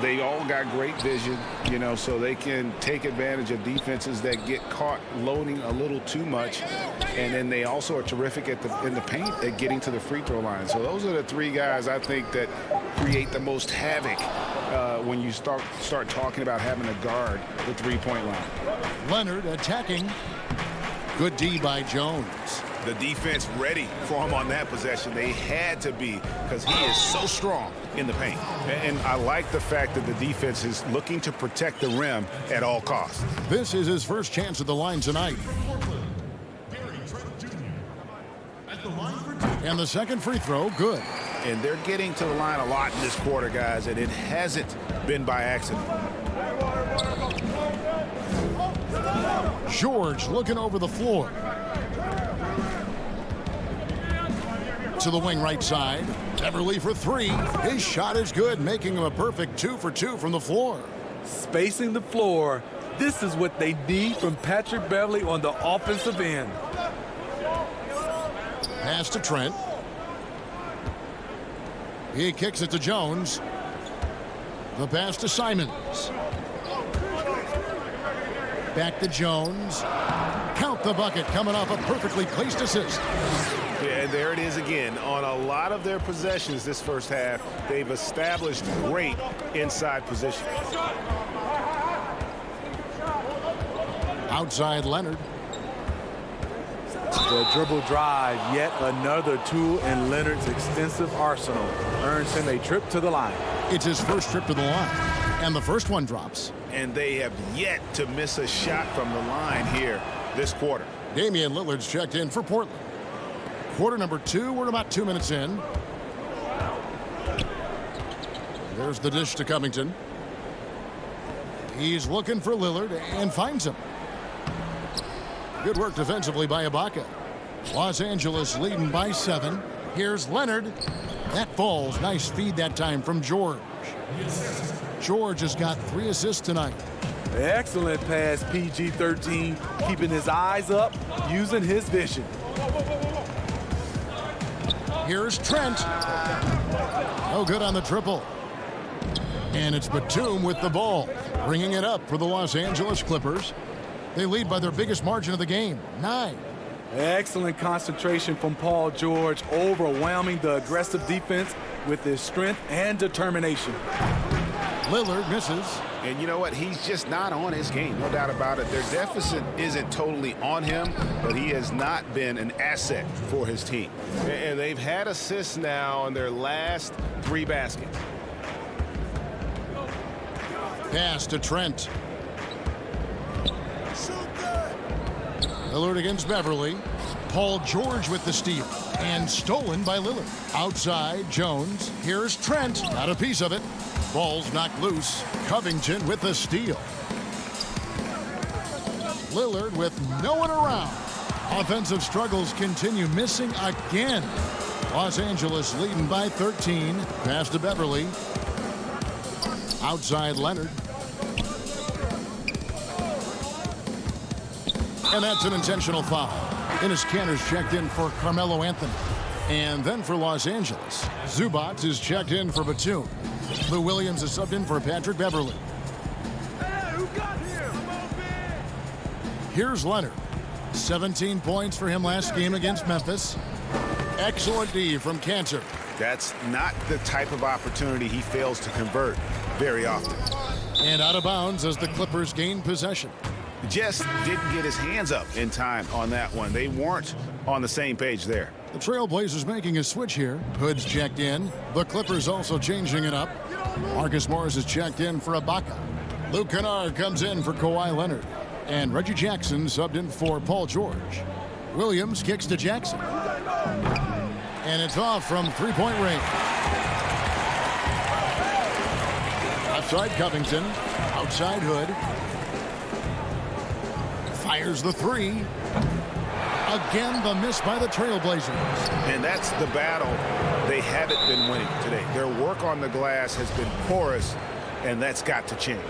They all got great vision, you know, so they can take advantage of defenses that get caught loading a little too much. And then they also are terrific in the paint at getting to the free throw line. So those are the 3 guys I think that create the most havoc when you start talking about having to guard the 3-point line. Leonard attacking. Good D by Jones. The defense ready for him on that possession. They had to be, because he is so strong in the paint. And I like the fact that the defense is looking to protect the rim at all costs. This is his first chance at the line tonight. And the second free throw, good. And they're getting to the line a lot in this quarter, guys, and it hasn't been by accident. George looking over the floor. To the wing right side. Beverly for 3. His shot is good, making him a perfect 2 for 2 from the floor. Spacing the floor. This is what they need from Patrick Beverly on the offensive end. Pass to Trent. He kicks it to Jones. The pass to Simons. Back to Jones. Count the bucket coming off a perfectly placed assist. Yeah, and there it is again. On a lot of their possessions this first half, they've established great inside position. Outside Leonard. The dribble drive, yet another tool in Leonard's extensive arsenal, earns him a trip to the line. It's his first trip to the line, and the first one drops. And they have yet to miss a shot from the line here this quarter. Damian Lillard's checked in for Portland. Quarter number 2, we're about 2 minutes in. There's the dish to Covington. He's looking for Lillard and finds him. Good work defensively by Ibaka. Los Angeles leading by 7. Here's Leonard. That falls. Nice feed that time from George. George has got 3 assists tonight. Excellent pass, PG-13, keeping his eyes up, using his vision. Here's Trent. No good on the triple. And it's Batum with the ball, bringing it up for the Los Angeles Clippers. They lead by their biggest margin of the game, 9. Excellent concentration from Paul George, overwhelming the aggressive defense with his strength and determination. Lillard misses. And you know what? He's just not on his game, no doubt about it. Their deficit isn't totally on him, but he has not been an asset for his team. And they've had assists now on their last 3 baskets. Pass to Trent. Lillard against Beverly. Paul George with the steal. And stolen by Lillard. Outside, Jones. Here's Trent. Got a piece of it. Ball's knocked loose. Covington with the steal. Lillard with no one around. Offensive struggles continue, missing again. Los Angeles leading by 13. Pass to Beverly. Outside Leonard. And that's an intentional foul. Enes Kanter's checked in for Carmelo Anthony. And then for Los Angeles, Zubac is checked in for Batum. Lou Williams is subbed in for Patrick Beverly. Hey, who got here? Here's Leonard. 17 points for him last game against Memphis. Excellent D from Kanter. That's not the type of opportunity he fails to convert very often. And out of bounds as the Clippers gain possession. Just didn't get his hands up in time on that one. They weren't on the same page there. The Trailblazers making a switch here. Hood's checked in. The Clippers also changing it up. Marcus Morris is checked in for Ibaka. Luke Kennard comes in for Kawhi Leonard. And Reggie Jackson subbed in for Paul George. Williams kicks to Jackson. And it's off from three-point range. Outside Covington. Outside Hood. Fires the 3. Again, the miss by the Trailblazers. And that's the battle they haven't been winning today. Their work on the glass has been porous, and that's got to change.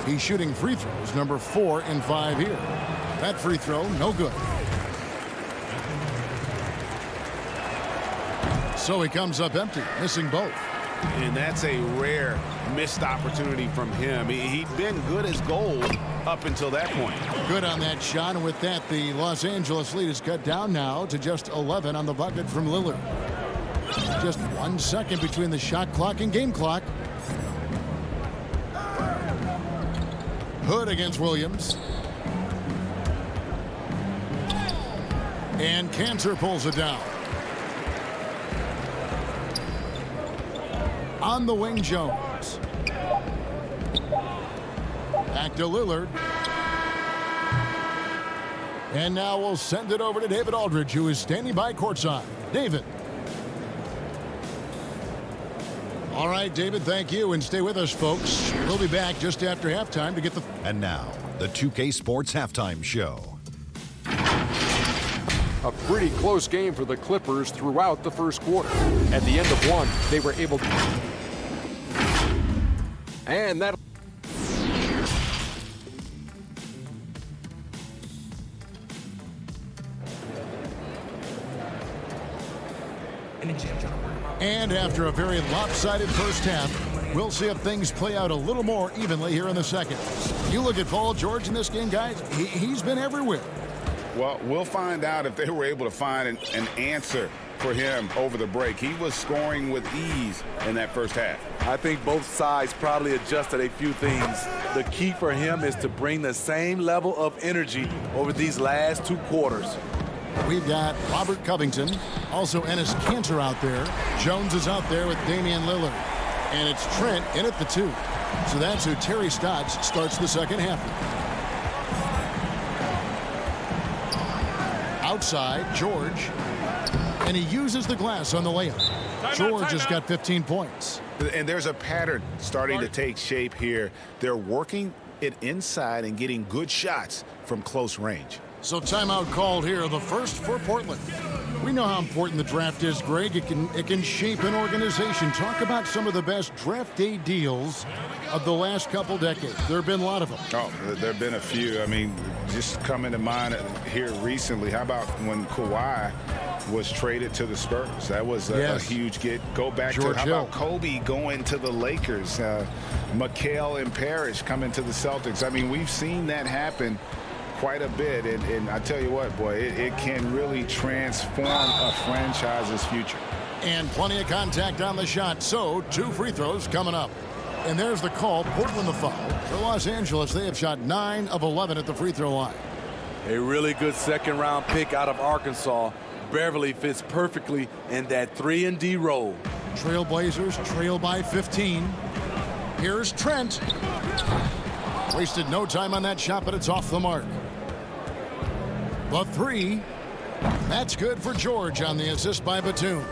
He's shooting free throws, number 4 in 5 here. That free throw, no good. So he comes up empty, missing both. And that's a rare missed opportunity from him. He'd been good as gold up until that point. Good on that shot, and with that, the Los Angeles lead is cut down now to just 11 on the bucket from Lillard. Just 1 second between the shot clock and game clock. Hood against Williams. And Kanter pulls it down. On the wing, Jones. Back to Lillard. And now we'll send it over to David Aldridge, who is standing by courtside. David. All right, David, thank you. And stay with us, folks. We'll be back just after halftime to get the... And now, the 2K Sports Halftime Show. A pretty close game for the Clippers throughout the first quarter. At the end of one, they were able to... And that... And after a very lopsided first half, we'll see if things play out a little more evenly here in the second. You look at Paul George in this game, guys, he's been everywhere. Well, we'll find out if they were able to find an answer for him over the break. He was scoring with ease in that first half. I think both sides probably adjusted a few things. The key for him is to bring the same level of energy over these last 2 quarters. We've got Robert Covington, also Enes Kanter out there. Jones is out there with Damian Lillard. And it's Trent in at the 2. So that's who Terry Stotts starts the second half. Outside, George. And he uses the glass on the layup. George has got 15 points. And there's a pattern starting to take shape here. They're working it inside and getting good shots from close range. So timeout called here, the first for Portland. We know how important the draft is, Greg. It can shape an organization. Talk about some of the best draft day deals of the last couple decades. There have been a lot of them. Oh, there have been a few. I mean, just coming to mind here recently. How about when Kawhi was traded to the Spurs? That was a huge get. Go back George to how Hill. about Kobe going to the Lakers? McHale and Parrish coming to the Celtics. I mean, we've seen that happen quite a bit, and I tell you what, boy, it can really transform a franchise's future. And plenty of contact on the shot, so 2 free throws coming up. And there's the call. Portland the foul. For Los Angeles, they have shot 9 of 11 at the free throw line. A really good second-round pick out of Arkansas. Beverly fits perfectly in that 3-and-D role. Trailblazers trail by 15. Here's Trent. Wasted no time on that shot, but it's off the mark. The 3. That's good for George on the assist by Batum.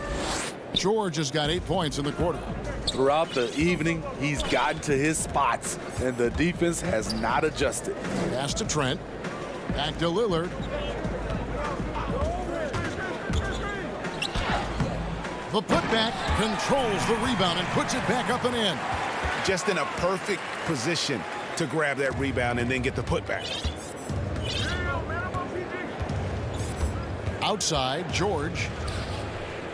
George has got 8 points in the quarter. Throughout the evening, he's gotten to his spots, and the defense has not adjusted. Pass to Trent. Back to Lillard. The putback controls the rebound and puts it back up and in. Just in a perfect position to grab that rebound and then get the putback. Outside, George.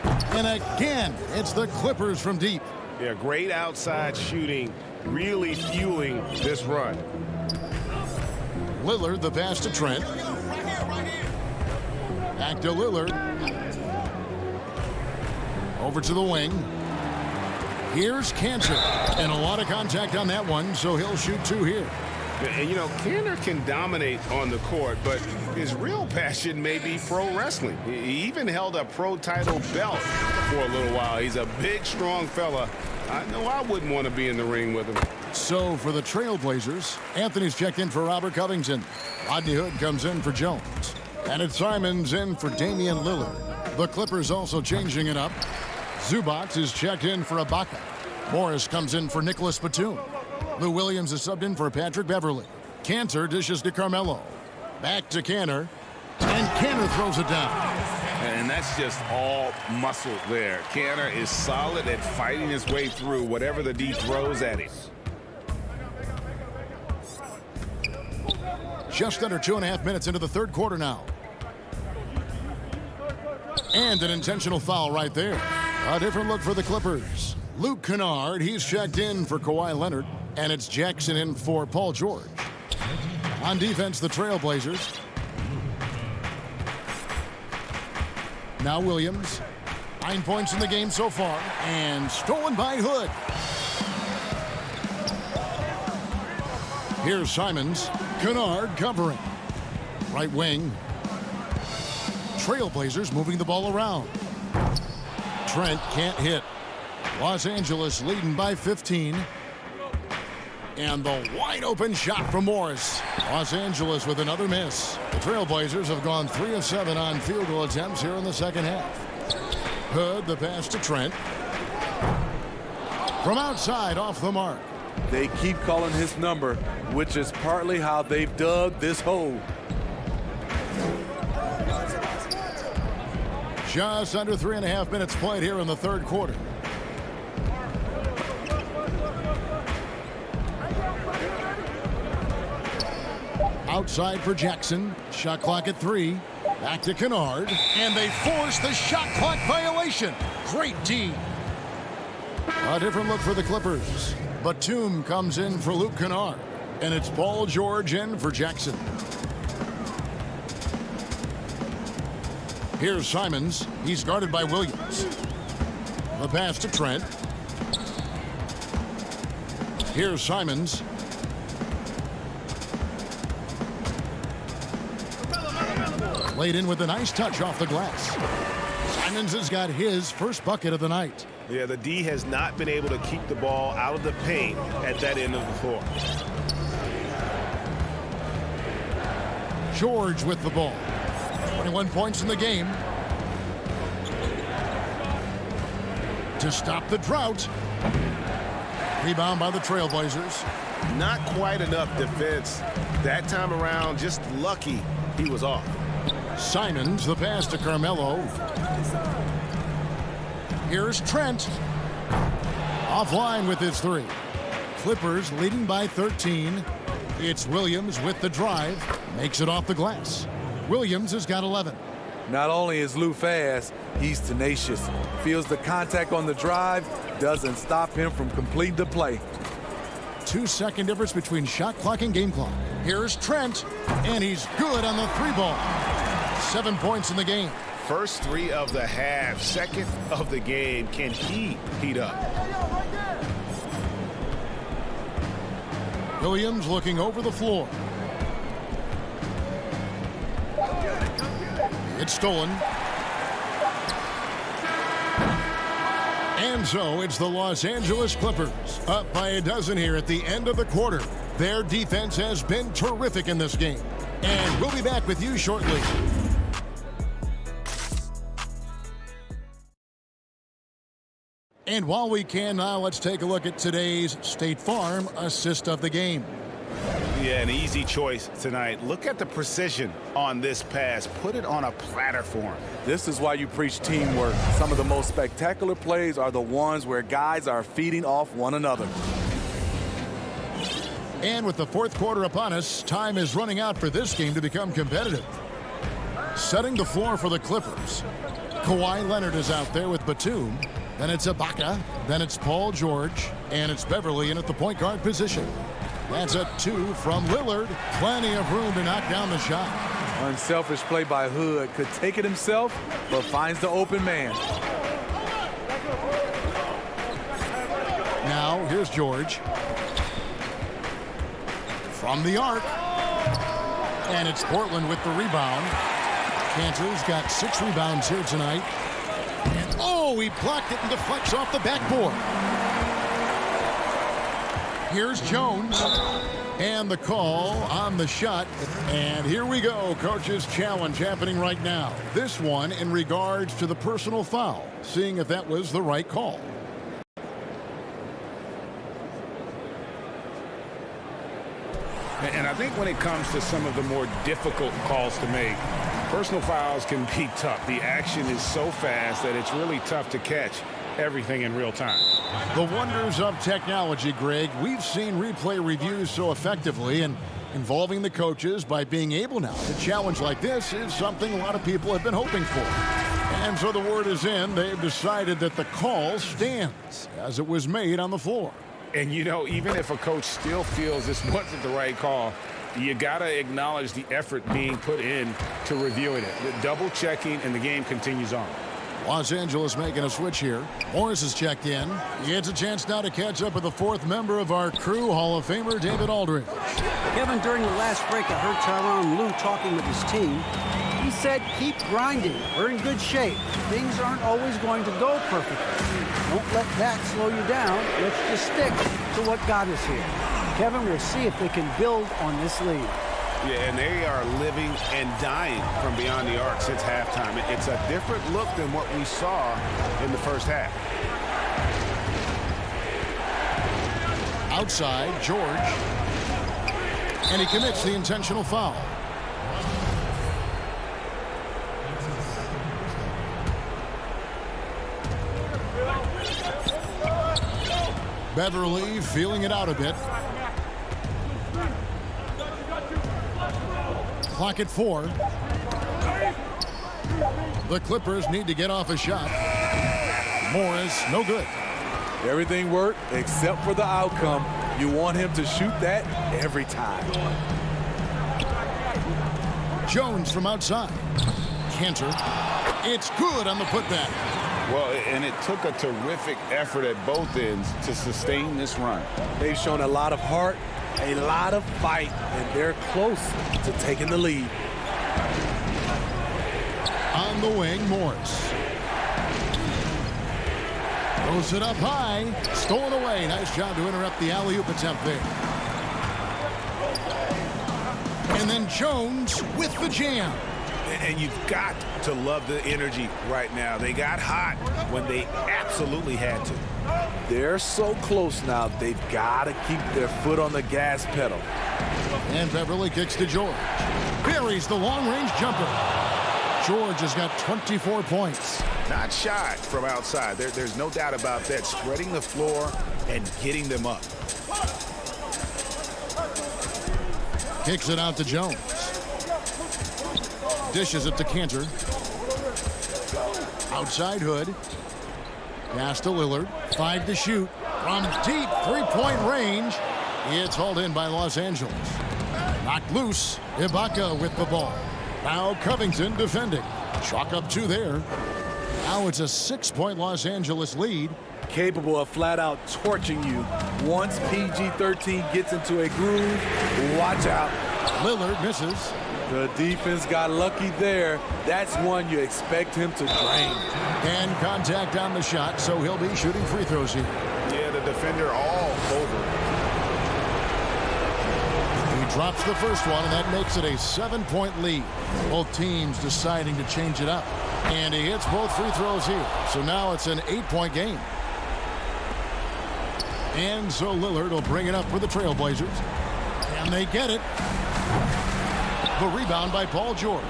And again, it's the Clippers from deep. Yeah, great outside shooting, really fueling this run. Lillard, the pass to Trent. Back to Lillard. Over to the wing. Here's Kanter. And a lot of contact on that one, so he'll shoot 2 here. And, you know, Kanter can dominate on the court, but his real passion may be pro wrestling. He even held a pro title belt for a little while. He's a big, strong fella. I know I wouldn't want to be in the ring with him. So for the Trailblazers, Anthony's checked in for Robert Covington. Rodney Hood comes in for Jones. And it's Simons in for Damian Lillard. The Clippers also changing it up. Zubac is checked in for Ibaka. Morris comes in for Nicholas Batum. Lou Williams is subbed in for Patrick Beverly. Kanter dishes to Carmelo. Back to Kanter. And Kanter throws it down. And that's just all muscle there. Kanter is solid at fighting his way through whatever the D throws at him. Just under 2.5 minutes into the third quarter now. And an intentional foul right there. A different look for the Clippers. Luke Kennard, he's checked in for Kawhi Leonard. And it's Jackson in for Paul George. On defense, the Trailblazers. Now Williams. 9 points in the game so far. And stolen by Hood. Here's Simons. Kennard covering. Right wing. Trailblazers moving the ball around. Trent can't hit. Los Angeles leading by 15. And the wide open shot from Morris. Los Angeles with another miss. The Trailblazers have gone 3 of 7 on field goal attempts here in the second half. Hood, the pass to Trent. From outside, off the mark. They keep calling his number, which is partly how they've dug this hole. Just under 3.5 minutes played here in the third quarter. Outside for Jackson. Shot clock at 3. Back to Kennard. And they force the shot clock violation. Great D. A different look for the Clippers. Batum comes in for Luke Kennard. And it's Paul George in for Jackson. Here's Simons. He's guarded by Williams. The pass to Trent. Here's Simons. Laid in with a nice touch off the glass. Simons has got his first bucket of the night. Yeah, the D has not been able to keep the ball out of the paint at that end of the floor. George with the ball. 21 points in the game. To stop the drought. Rebound by the Trailblazers. Not quite enough defense. That time around, just lucky he was off. Simons, the pass to Carmelo. Here's Trent. Offline with his three. Clippers leading by 13. It's Williams with the drive. Makes it off the glass. Williams has got 11. Not only is Lou fast, he's tenacious. Feels the contact on the drive, doesn't stop him from completing the play. 2-second difference between shot clock and game clock. Here's Trent, and he's good on the three ball. 7 points in the game. First three of the half, second of the game. Can he heat up? Williams looking over the floor. It's stolen. And so it's the Los Angeles Clippers up by a dozen here at the end of the quarter. Their defense has been terrific in this game. And we'll be back with you shortly. And while we can now, let's take a look at today's State Farm assist of the game. Yeah, an easy choice tonight. Look at the precision on this pass. Put it on a platter for him. This is why you preach teamwork. Some of the most spectacular plays are the ones where guys are feeding off one another. And with the fourth quarter upon us, time is running out for this game to become competitive. Setting the floor for the Clippers. Kawhi Leonard is out there with Batum. Then it's Ibaka. Then it's Paul George. And it's Beverly in at the point guard position. That's a 2 from Lillard. Plenty of room to knock down the shot. Unselfish play by Hood. Could take it himself, but finds the open man. Now, here's George. From the arc. And it's Portland with the rebound. Cantor's got 6 rebounds here tonight. And oh, he blocked it and deflects off the backboard. Here's Jones. And the call on the shot. And here we go. Coach's challenge happening right now. This one in regards to the personal foul. Seeing if that was the right call. And I think when it comes to some of the more difficult calls to make, personal fouls can be tough. The action is so fast that it's really tough to catch everything in real time. The wonders of technology, Greg. We've seen replay reviews so effectively, and involving the coaches by being able now to challenge like this is something a lot of people have been hoping for. And so the word is in. They've decided that the call stands as it was made on the floor. And, you know, even if a coach still feels this wasn't the right call, you got to acknowledge the effort being put in to reviewing it. The double checking, and the game continues on. Los Angeles making a switch here. Morris is checked in. He gets a chance now to catch up with the fourth member of our crew, Hall of Famer David Aldridge. Kevin, during the last break, I heard Tyronn Lue talking with his team. He said, keep grinding. We're in good shape. Things aren't always going to go perfectly. Don't let that slow you down. Let's just stick to what got us here. Kevin, we'll see if they can build on this lead. Yeah, and they are living and dying from beyond the arc since halftime. It's a different look than what we saw in the first half. Outside, George. And he commits the intentional foul. Beverly feeling it out a bit. Clock at 4. The Clippers need to get off a shot. Morris, no good. Everything worked except for the outcome. You want him to shoot that every time. Jones from outside. Cantor. It's good on the putback. Well, and it took a terrific effort at both ends to sustain this run. They've shown a lot of heart, a lot of fight, and they're close to taking the lead. On the wing, Morris. Throws it up high. Stolen away. Nice job to interrupt the alley-oop attempt there. And then Jones with the jam. And you've got to love the energy right now. They got hot when they absolutely had to. They're so close now, they've got to keep their foot on the gas pedal. And Beverly kicks to George. Buries the long-range jumper. George has got 24 points. Not shy from outside. There's no doubt about that. Spreading the floor and getting them up. Kicks it out to Jones. Dishes it to Cantor. Outside Hood. Pass to Lillard. 5 to shoot. From deep three-point range. It's hauled in by Los Angeles. Knocked loose. Ibaka with the ball. Now Covington defending. Chalk up 2 there. Now it's a 6-point Los Angeles lead. Capable of flat-out torching you. Once PG-13 gets into a groove, watch out. Lillard misses. The defense got lucky there. That's one you expect him to drain. And contact on the shot, so he'll be shooting free throws here. Yeah, the defender all over. He drops the first one, and that makes it a 7-point lead. Both teams deciding to change it up. And he hits both free throws here. So now it's an 8-point game. And so Lillard will bring it up for the Trailblazers. And they get it. The rebound by Paul George.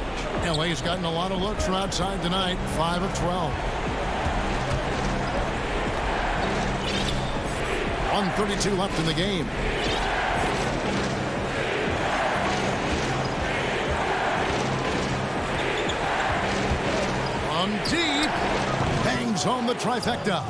LA's gotten a lot of looks from outside tonight. 5 of 12. 1:32 left in the game. From deep. Bangs home the trifecta.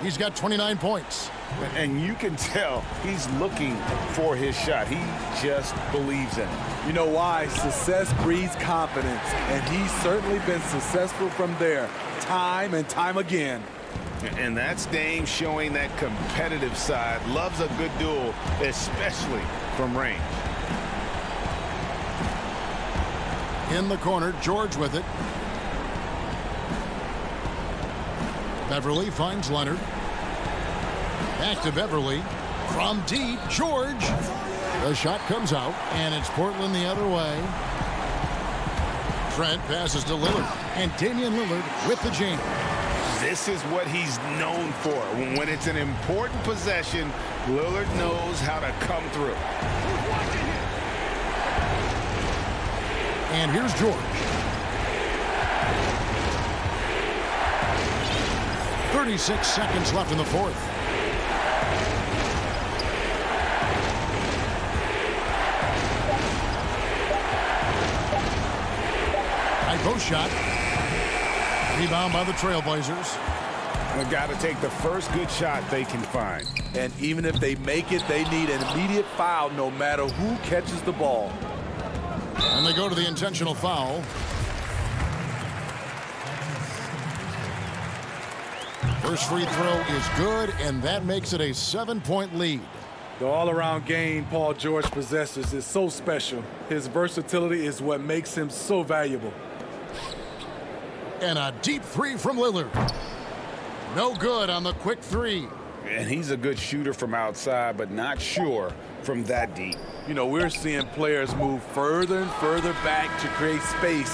He's got 29 points. And you can tell he's looking for his shot. He just believes in it. You know why? Success breeds confidence, and he's certainly been successful from there, time and time again. And that's Dame showing that competitive side. Loves a good duel, especially from range. In the corner, George with it. Beverly finds Leonard. Back to Beverly. From deep, George. The shot comes out, and it's Portland the other way. Trent passes to Lillard, and Damian Lillard with the jam. This is what he's known for. When it's an important possession, Lillard knows how to come through. And here's George. 36 seconds left in the fourth. Post shot. Rebound by the Trailblazers. They've got to take the first good shot they can find. And even if they make it, they need an immediate foul no matter who catches the ball. And they go to the intentional foul. First free throw is good, and that makes it a 7-point lead. The all-around game Paul George possesses is so special. His versatility is what makes him so valuable. And a deep three from Lillard. No good on the quick three. And he's a good shooter from outside, but not sure from that deep. You know, we're seeing players move further and further back to create space,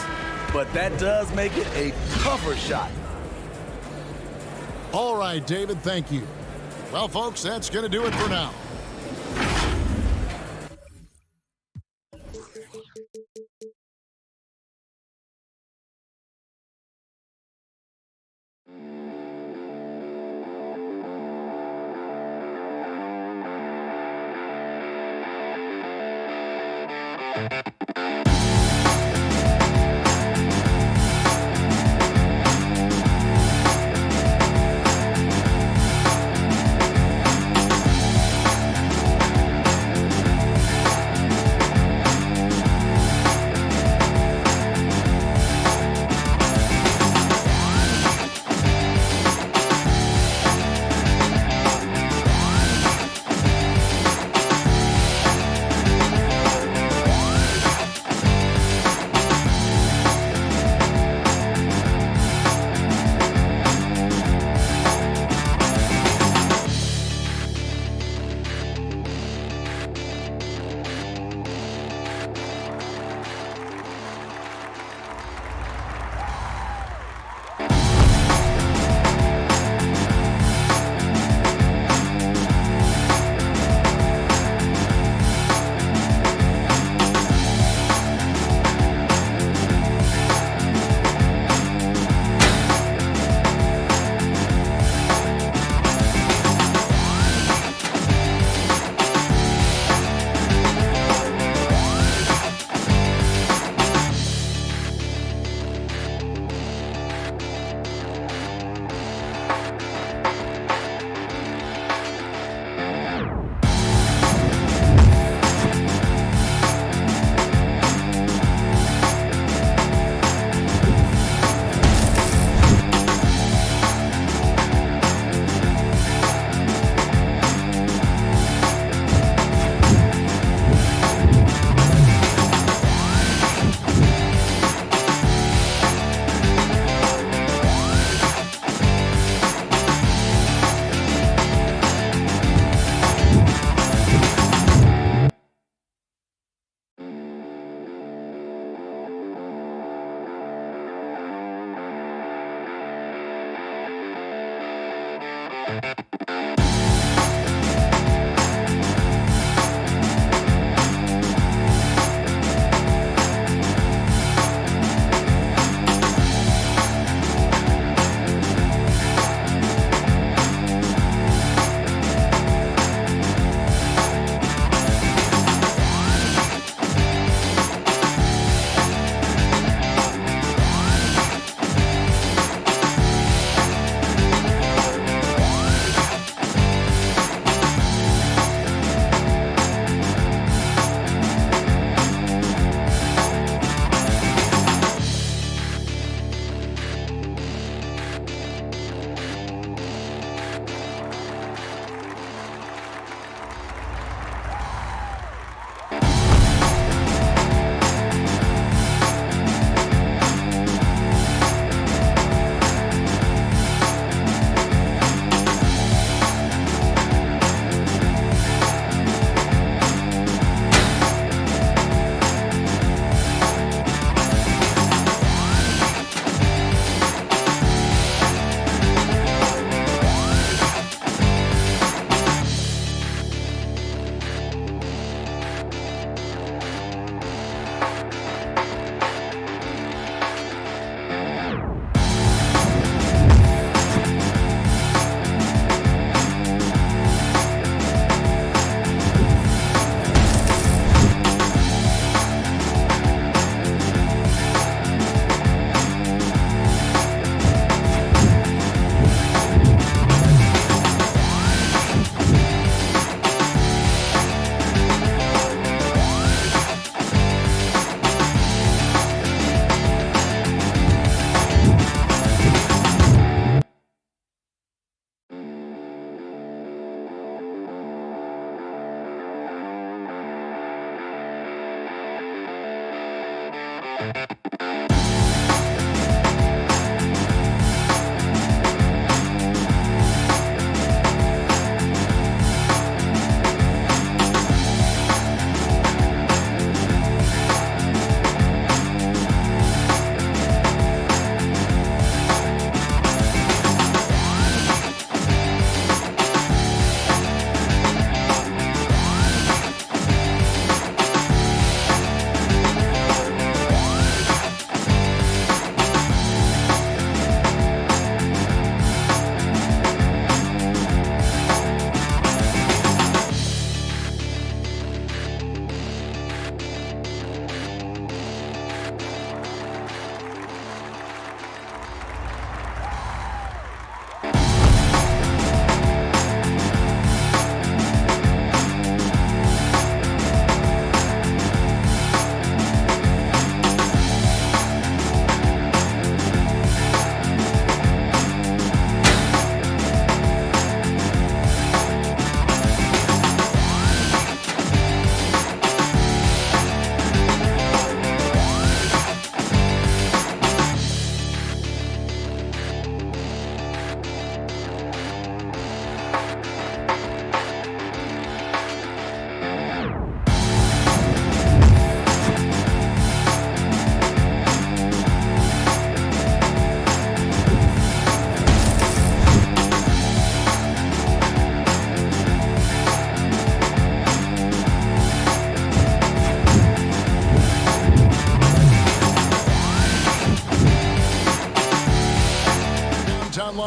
but that does make it a tougher shot. All right, David, thank you. Well, folks, that's going to do it for now.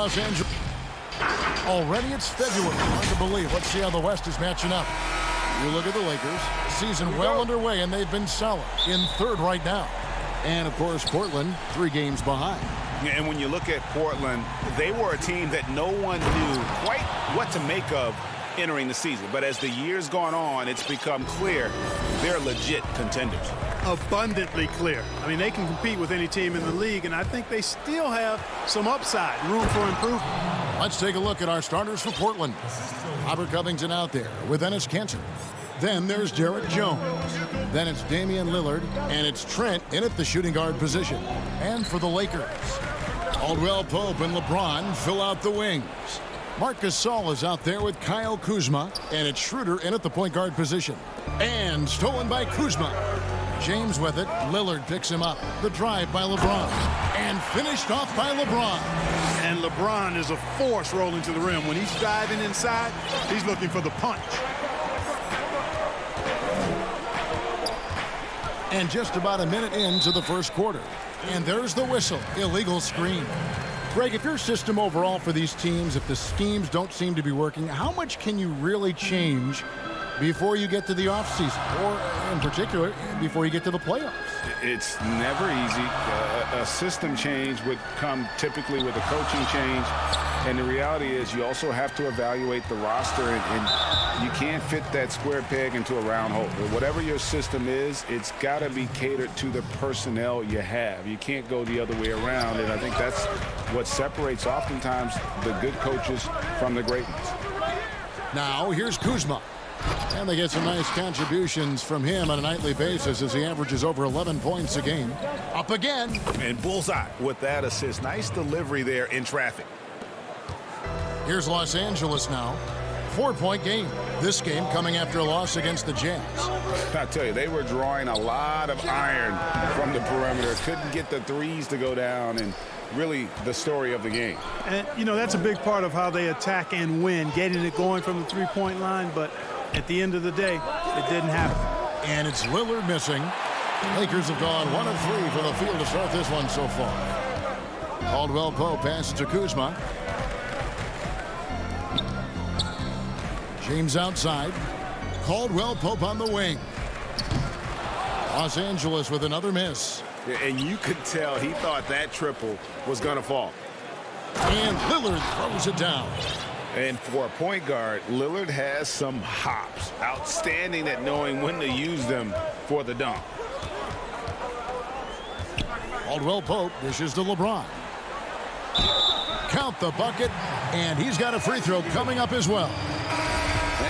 Los Angeles. Already it's February. Hard to believe. Let's see how the West is matching up. You look at the Lakers. Season well underway, and they've been solid. In third right now. And, of course, Portland, 3 games behind. And when you look at Portland, they were a team that no one knew quite what to make of entering the season. But as the year's gone on, it's become clear they're legit contenders. Abundantly clear. I mean, they can compete with any team in the league, and I think they still have some upside, room for improvement. Let's take a look at our starters for Portland. Robert Covington out there with Enes Kanter. Then there's Jarrett Jones. Then it's Damian Lillard, and it's Trent in at the shooting guard position. And for the Lakers, Caldwell Pope and LeBron fill out the wings. Marc Gasol is out there with Kyle Kuzma, and it's Schroeder in at the point guard position. And stolen by Kuzma. James with it. Lillard picks him up. The drive by LeBron. And finished off by LeBron. And LeBron is a force rolling to the rim. When he's driving inside, he's looking for the punch. And just about a minute into the first quarter. And there's the whistle. Illegal screen. Greg, if your system overall for these teams, if the schemes don't seem to be working, how much can you really change before you get to the offseason? Or, in particular, before you get to the playoffs? It's never easy. A system change would come typically with a coaching change. And the reality is you also have to evaluate the roster, and you can't fit that square peg into a round hole. Whatever your system is, it's got to be catered to the personnel you have. You can't go the other way around, and I think that's what separates oftentimes the good coaches from the great ones. Now here's Kuzma. And they get some nice contributions from him on a nightly basis as he averages over 11 points a game. Up again. And bullseye with that assist. Nice delivery there in traffic. Here's Los Angeles now. 4-point game. This game coming after a loss against the Jazz. I tell you, they were drawing a lot of iron from the perimeter. Couldn't get the threes to go down, and really the story of the game. And, you know, that's a big part of how they attack and win, getting it going from the three-point line. But at the end of the day, it didn't happen. And it's Lillard missing. Lakers have gone 1 of 3 from the field to start this one so far. Caldwell Pope passes to Kuzma. James outside. Caldwell Pope on the wing. Los Angeles with another miss. And you could tell he thought that triple was going to fall. And Lillard throws it down. And for a point guard, Lillard has some hops. Outstanding at knowing when to use them for the dunk. Caldwell Pope dishes to LeBron. Count the bucket, and he's got a free throw coming up as well.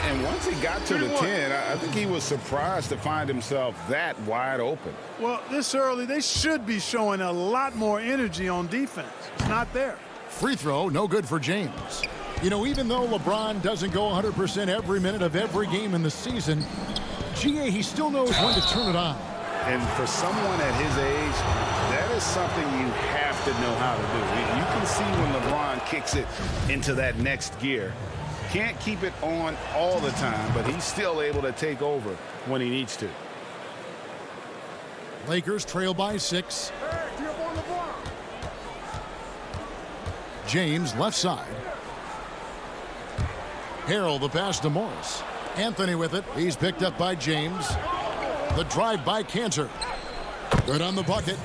And once he got to the 10, I think he was surprised to find himself that wide open. Well, this early, they should be showing a lot more energy on defense. It's not there. Free throw, no good for James. You know, even though LeBron doesn't go 100% every minute of every game in the season, GA, he still knows when to turn it on. And for someone at his age, that is something you have to know how to do. You can see when LeBron kicks it into that next gear. Can't keep it on all the time, but he's still able to take over when he needs to. Lakers trail by 6. James left side. Harrell the pass to Morris. Anthony with it. He's picked up by James. The drive by Cantor. Good on the bucket.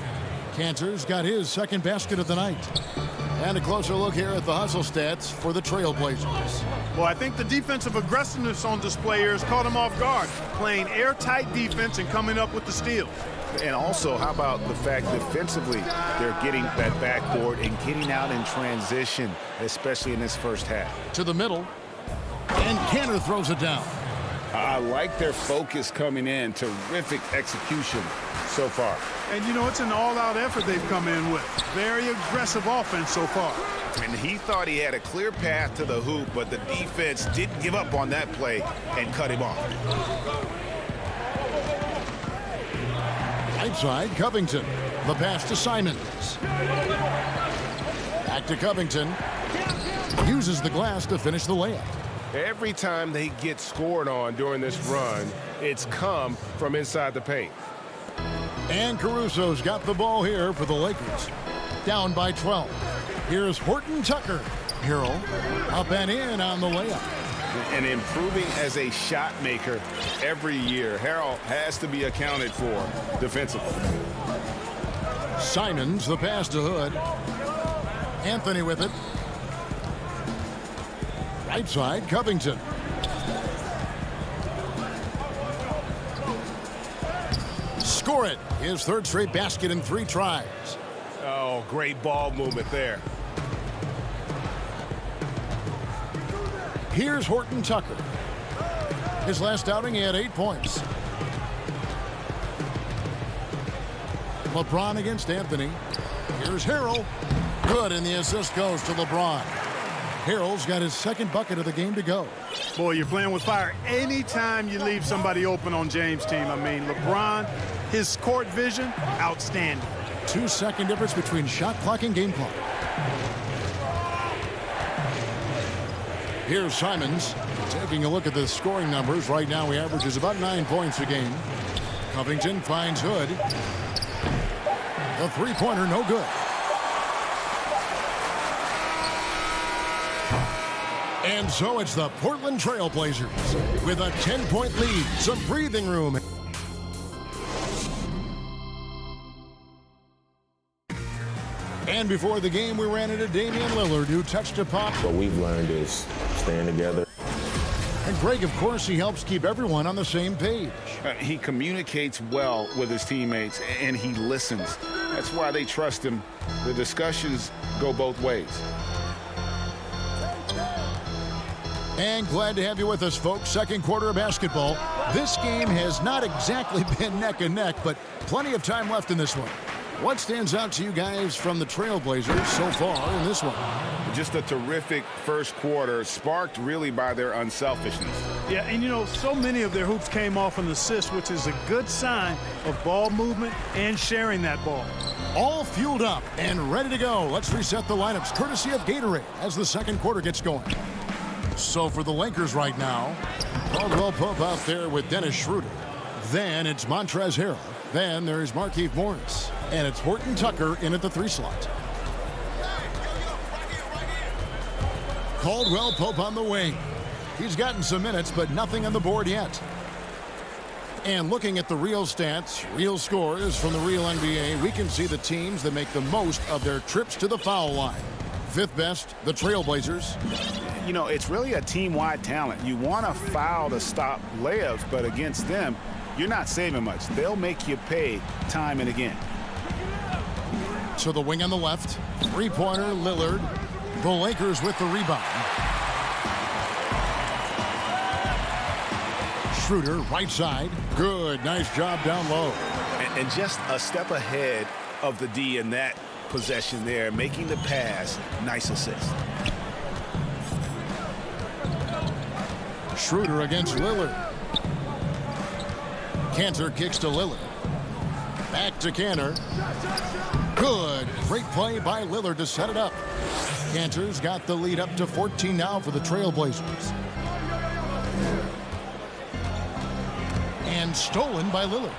Cantor's got his second basket of the night. And a closer look here at the hustle stats for the Trailblazers. Well, I think the defensive aggressiveness on display here has caught them off guard, playing airtight defense and coming up with the steals. And also, how about the fact defensively, they're getting that backboard and getting out in transition, especially in this first half. To the middle, and Cantor throws it down. I like their focus coming in. Terrific execution so far. And, you know, it's an all-out effort they've come in with. Very aggressive offense so far. And he thought he had a clear path to the hoop, but the defense didn't give up on that play and cut him off. Right side, Covington. The pass to Simons. Back to Covington. Uses the glass to finish the layup. Every time they get scored on during this run, it's come from inside the paint. And Caruso's got the ball here for the Lakers. Down by 12. Here's Horton Tucker. Harrell up and in on the layup. And improving as a shot maker every year. Harrell has to be accounted for defensively. Simons the pass to Hood. Anthony with it. Right side, Covington. Score it. His third straight basket in 3 tries. Oh, great ball movement there. Here's Horton Tucker. His last outing, he had 8 points. LeBron against Anthony. Here's Harrell. Good, and the assist goes to LeBron. Harrell's got his second bucket of the game to go. Boy, you're playing with fire anytime you leave somebody open on James' team. I mean, LeBron, his court vision, outstanding. 2-second difference between shot clock and game clock. Here's Simons taking a look at the scoring numbers. Right now, he averages about 9 points a game. Covington finds Hood. The three-pointer, no good. And so it's the Portland Trail Blazers with a 10-point lead, some breathing room. And before the game, we ran into Damian Lillard, who touched a pop. What we've learned is staying together. And Greg, of course, he helps keep everyone on the same page. He communicates well with his teammates, and he listens. That's why they trust him. The discussions go both ways. And glad to have you with us, folks. Second quarter of basketball. This game has not exactly been neck and neck, but plenty of time left in this one. What stands out to you guys from the Trailblazers so far in this one? Just a terrific first quarter, sparked really by their unselfishness. Yeah, and you know, so many of their hoops came off an assist, which is a good sign of ball movement and sharing that ball. All fueled up and ready to go. Let's reset the lineups courtesy of Gatorade as the second quarter gets going. So for the Lakers right now, Caldwell Pope out there with Dennis Schroeder. Then it's Montrezl Harrell. Then there's Markieff Morris. And it's Horton Tucker in at the 3 slot. Caldwell Pope on the wing. He's gotten some minutes, but nothing on the board yet. And looking at the real stats, real scores from the real NBA, we can see the teams that make the most of their trips to the foul line. 5th best, the Trailblazers. You know, it's really a team-wide talent. You want to foul to stop layups, but against them, you're not saving much. They'll make you pay time and again. So the wing on the left, three-pointer Lillard. The Lakers with the rebound. Schroeder, right side. Good, nice job down low. And just a step ahead of the D in that possession there, making the pass. Nice assist. Schroeder against Lillard. Cantor kicks to Lillard. Back to Cantor. Good. Great play by Lillard to set it up. Cantor's got the lead up to 14 now for the Trailblazers. And stolen by Lillard.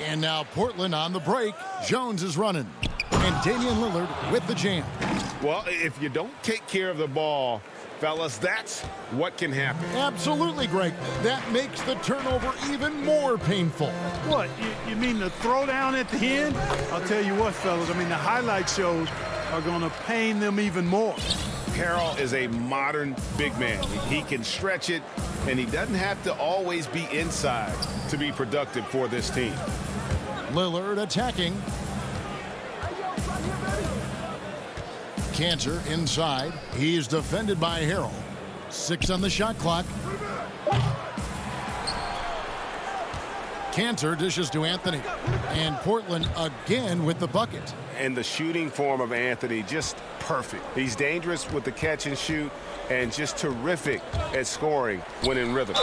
And now Portland on the break. Jones is running. And Damian Lillard with the jam. Well, if you don't take care of the ball, fellas, that's what can happen. Absolutely, Greg. That makes the turnover even more painful. What, you mean the throwdown at the end? I'll tell you what, fellas, I mean, the highlight shows are going to pain them even more. Harrell is a modern big man. He can stretch it, and he doesn't have to always be inside to be productive for this team. Lillard attacking. Cantor inside. He's defended by Harrell. 6 on the shot clock. Cantor dishes to Anthony. And Portland again with the bucket. And the shooting form of Anthony, just perfect. He's dangerous with the catch and shoot and just terrific at scoring when in rhythm.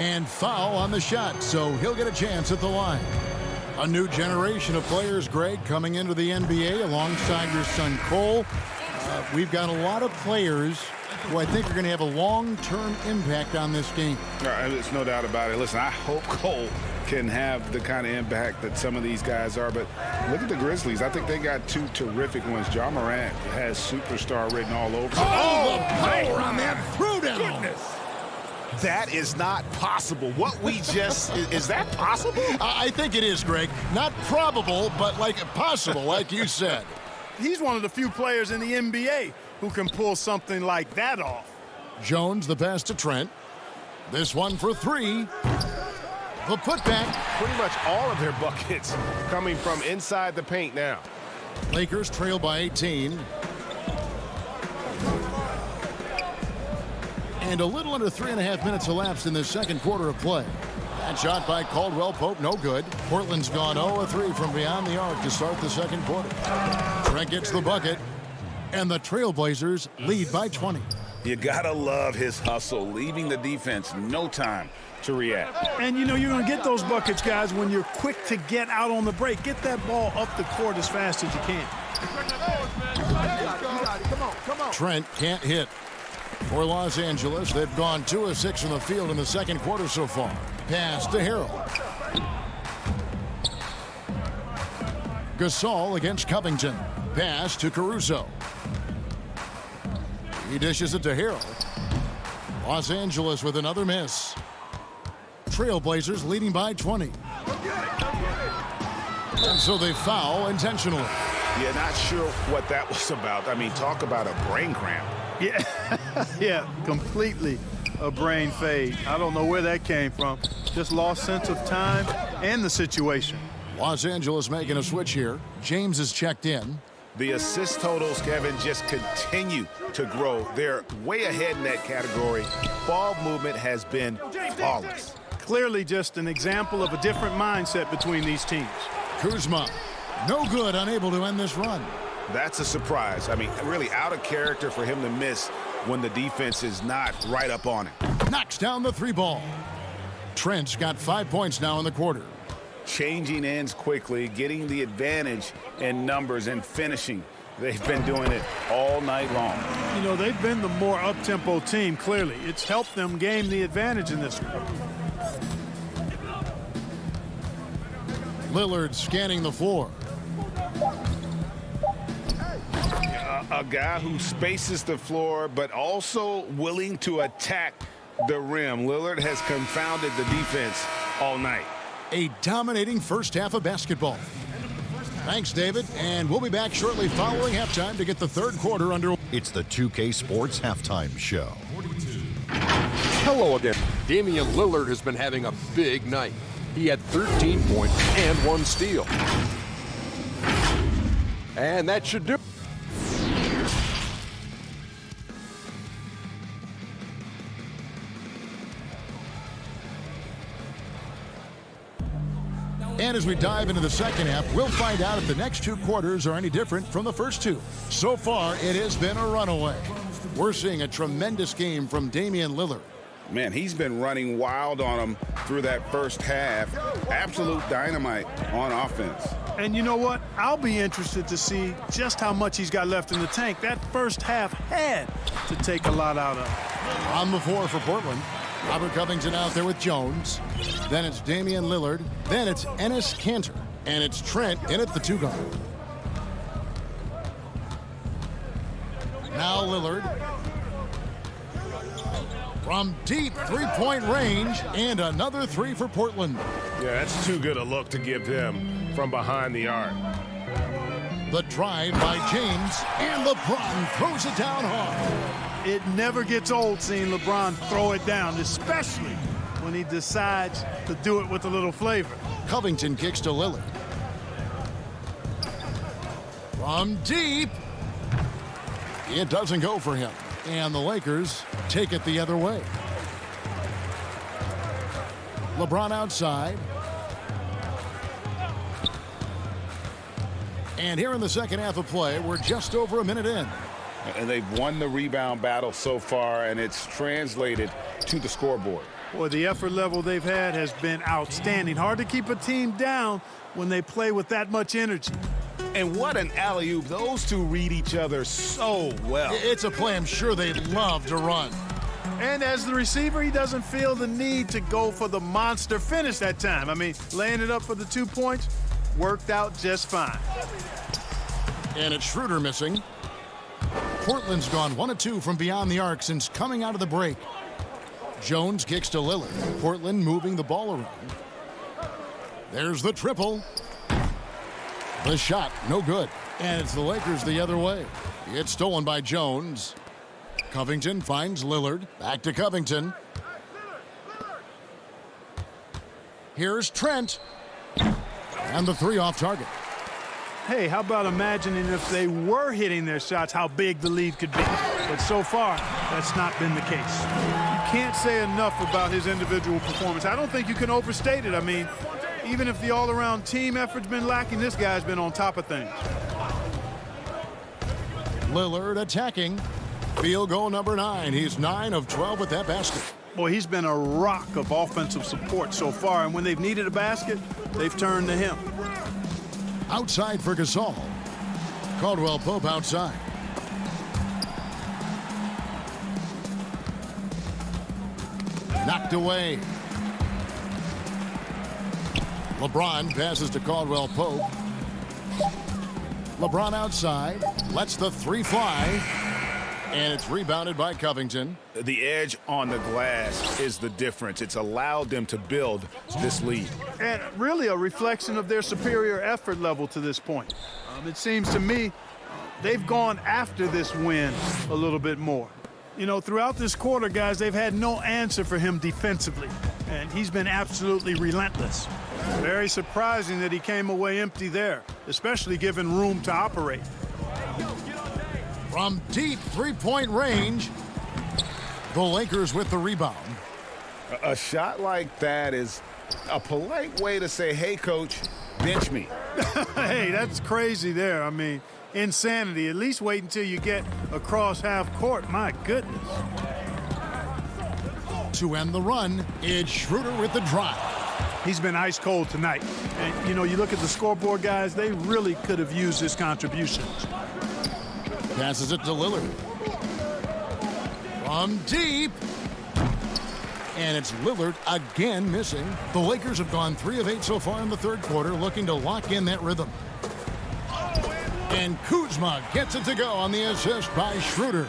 And foul on the shot, so he'll get a chance at the line. A new generation of players, Greg, coming into the NBA alongside your son Cole. We've got a lot of players who I think are going to have a long-term impact on this game. There's no doubt about it. Listen, I hope Cole can have the kind of impact that some of these guys are, but look at the Grizzlies. I think they got 2 terrific ones. Ja Morant has superstar written all over. Oh, the power on that throwdown. Goodness. That is not possible. What we just, is that possible? I think it is, Greg. Not probable, but like possible, like you said. He's one of the few players in the NBA who can pull something like that off. Jones, the pass to Trent. This one for 3. The putback. Pretty much all of their buckets coming from inside the paint now. Lakers trail by 18. And a little under 3.5 minutes elapsed in the second quarter of play. That shot by Caldwell Pope, no good. Portland's gone 0-3 from beyond the arc to start the second quarter. Trent gets the bucket, and the Trailblazers lead by 20. You gotta love his hustle, leaving the defense no time to react. And you know you're going to get those buckets, guys, when you're quick to get out on the break. Get that ball up the court as fast as you can. Trent can't hit. For Los Angeles, they've gone 2 of 6 from the field in the second quarter so far. Pass to Harrell. Gasol against Covington. Pass to Caruso. He dishes it to Harrell. Los Angeles with another miss. Trailblazers leading by 20. And so they foul intentionally. Yeah, not sure what that was about. I mean, talk about a brain cramp. Yeah, yeah, completely a brain fade. I don't know where that came from. Just lost sense of time and the situation. Los Angeles making a switch here. James is checked in. The assist totals, Kevin, just continue to grow. They're way ahead in that category. Ball movement has been flawless. Clearly just an example of a different mindset between these teams. Kuzma, no good, unable to end this run. That's a surprise. I mean, really out of character for him to miss when the defense is not right up on him. Knocks down the 3 ball. Trent's got 5 points now in the quarter. Changing ends quickly, getting the advantage in numbers and finishing. They've been doing it all night long. You know, they've been the more up-tempo team, clearly. It's helped them gain the advantage in this one. Lillard scanning the floor. A guy who spaces the floor, but also willing to attack the rim. Lillard has confounded the defense all night. A dominating first half of basketball. Thanks, David, and we'll be back shortly following halftime to get the third quarter under. It's the 2K Sports Halftime Show. Hello again. Damian Lillard has been having a big night. He had 13 points and 1 steal. And that should do. And as we dive into the second half, we'll find out if the next 2 quarters are any different from the first 2. So far, it has been a runaway. We're seeing a tremendous game from Damian Lillard. Man, he's been running wild on him through that first half. Absolute dynamite on offense. And you know what? I'll be interested to see just how much he's got left in the tank. That first half had to take a lot out of. On the floor for Portland. Robert Covington out there with Jones. Then it's Damian Lillard. Then it's Enes Kanter. And it's Trent in at the 2 guard. Now Lillard. From deep 3-point range, and another 3 for Portland. Yeah, that's too good a look to give them from behind the arc. The drive by James, and LeBron throws it down hard. It never gets old seeing LeBron throw it down, especially when he decides to do it with a little flavor. Covington kicks to Lillard. From deep. It doesn't go for him. And the Lakers take it the other way. LeBron outside. And here in the second half of play, we're just over a minute in. And they've won the rebound battle so far, and it's translated to the scoreboard. Boy, the effort level they've had has been outstanding. Hard to keep a team down when they play with that much energy. And what an alley-oop. Those two read each other so well. It's a play I'm sure they'd love to run. And as the receiver, he doesn't feel the need to go for the monster finish that time. I mean, laying it up for the 2 points worked out just fine. And it's Schroeder missing. Portland's gone 1 of 2 from beyond the arc since coming out of the break. Jones kicks to Lillard. Portland moving the ball around. There's the triple. The shot, no good. And it's the Lakers the other way. It's stolen by Jones. Covington finds Lillard. Back to Covington. Here's Trent. And the 3 off target. Hey, how about imagining if they were hitting their shots, how big the lead could be. But so far, that's not been the case. You can't say enough about his individual performance. I don't think you can overstate it. I mean, even if the all-around team effort's been lacking, this guy's been on top of things. Lillard attacking. Field goal number 9. He's 9 of 12 with that basket. Boy, he's been a rock of offensive support so far, and when they've needed a basket, they've turned to him. Outside for Gasol. Caldwell Pope outside. Knocked away. LeBron passes to Caldwell Pope. LeBron outside. Lets the three fly. And it's rebounded by Covington. The edge on the glass is the difference. It's allowed them to build this lead. And really a reflection of their superior effort level to this point. It seems to me they've gone after this win a little bit more. You know, throughout this quarter, guys, they've had no answer for him defensively. And he's been absolutely relentless. Very surprising that he came away empty there, especially given room to operate. From deep three-point range, the Lakers with the rebound. A shot like that is a polite way to say, hey, coach, bench me. Hey, that's crazy there. I mean, insanity. At least wait until you get across half court. My goodness. To end the run, it's Schroeder with the drive. He's been ice cold tonight. And, you know, you look at the scoreboard, guys, they really could have used his contributions. Passes it to Lillard. From deep. And it's Lillard again missing. The Lakers have gone 3 of 8 so far in the third quarter, looking to lock in that rhythm. And Kuzma gets it to go on the assist by Schroeder.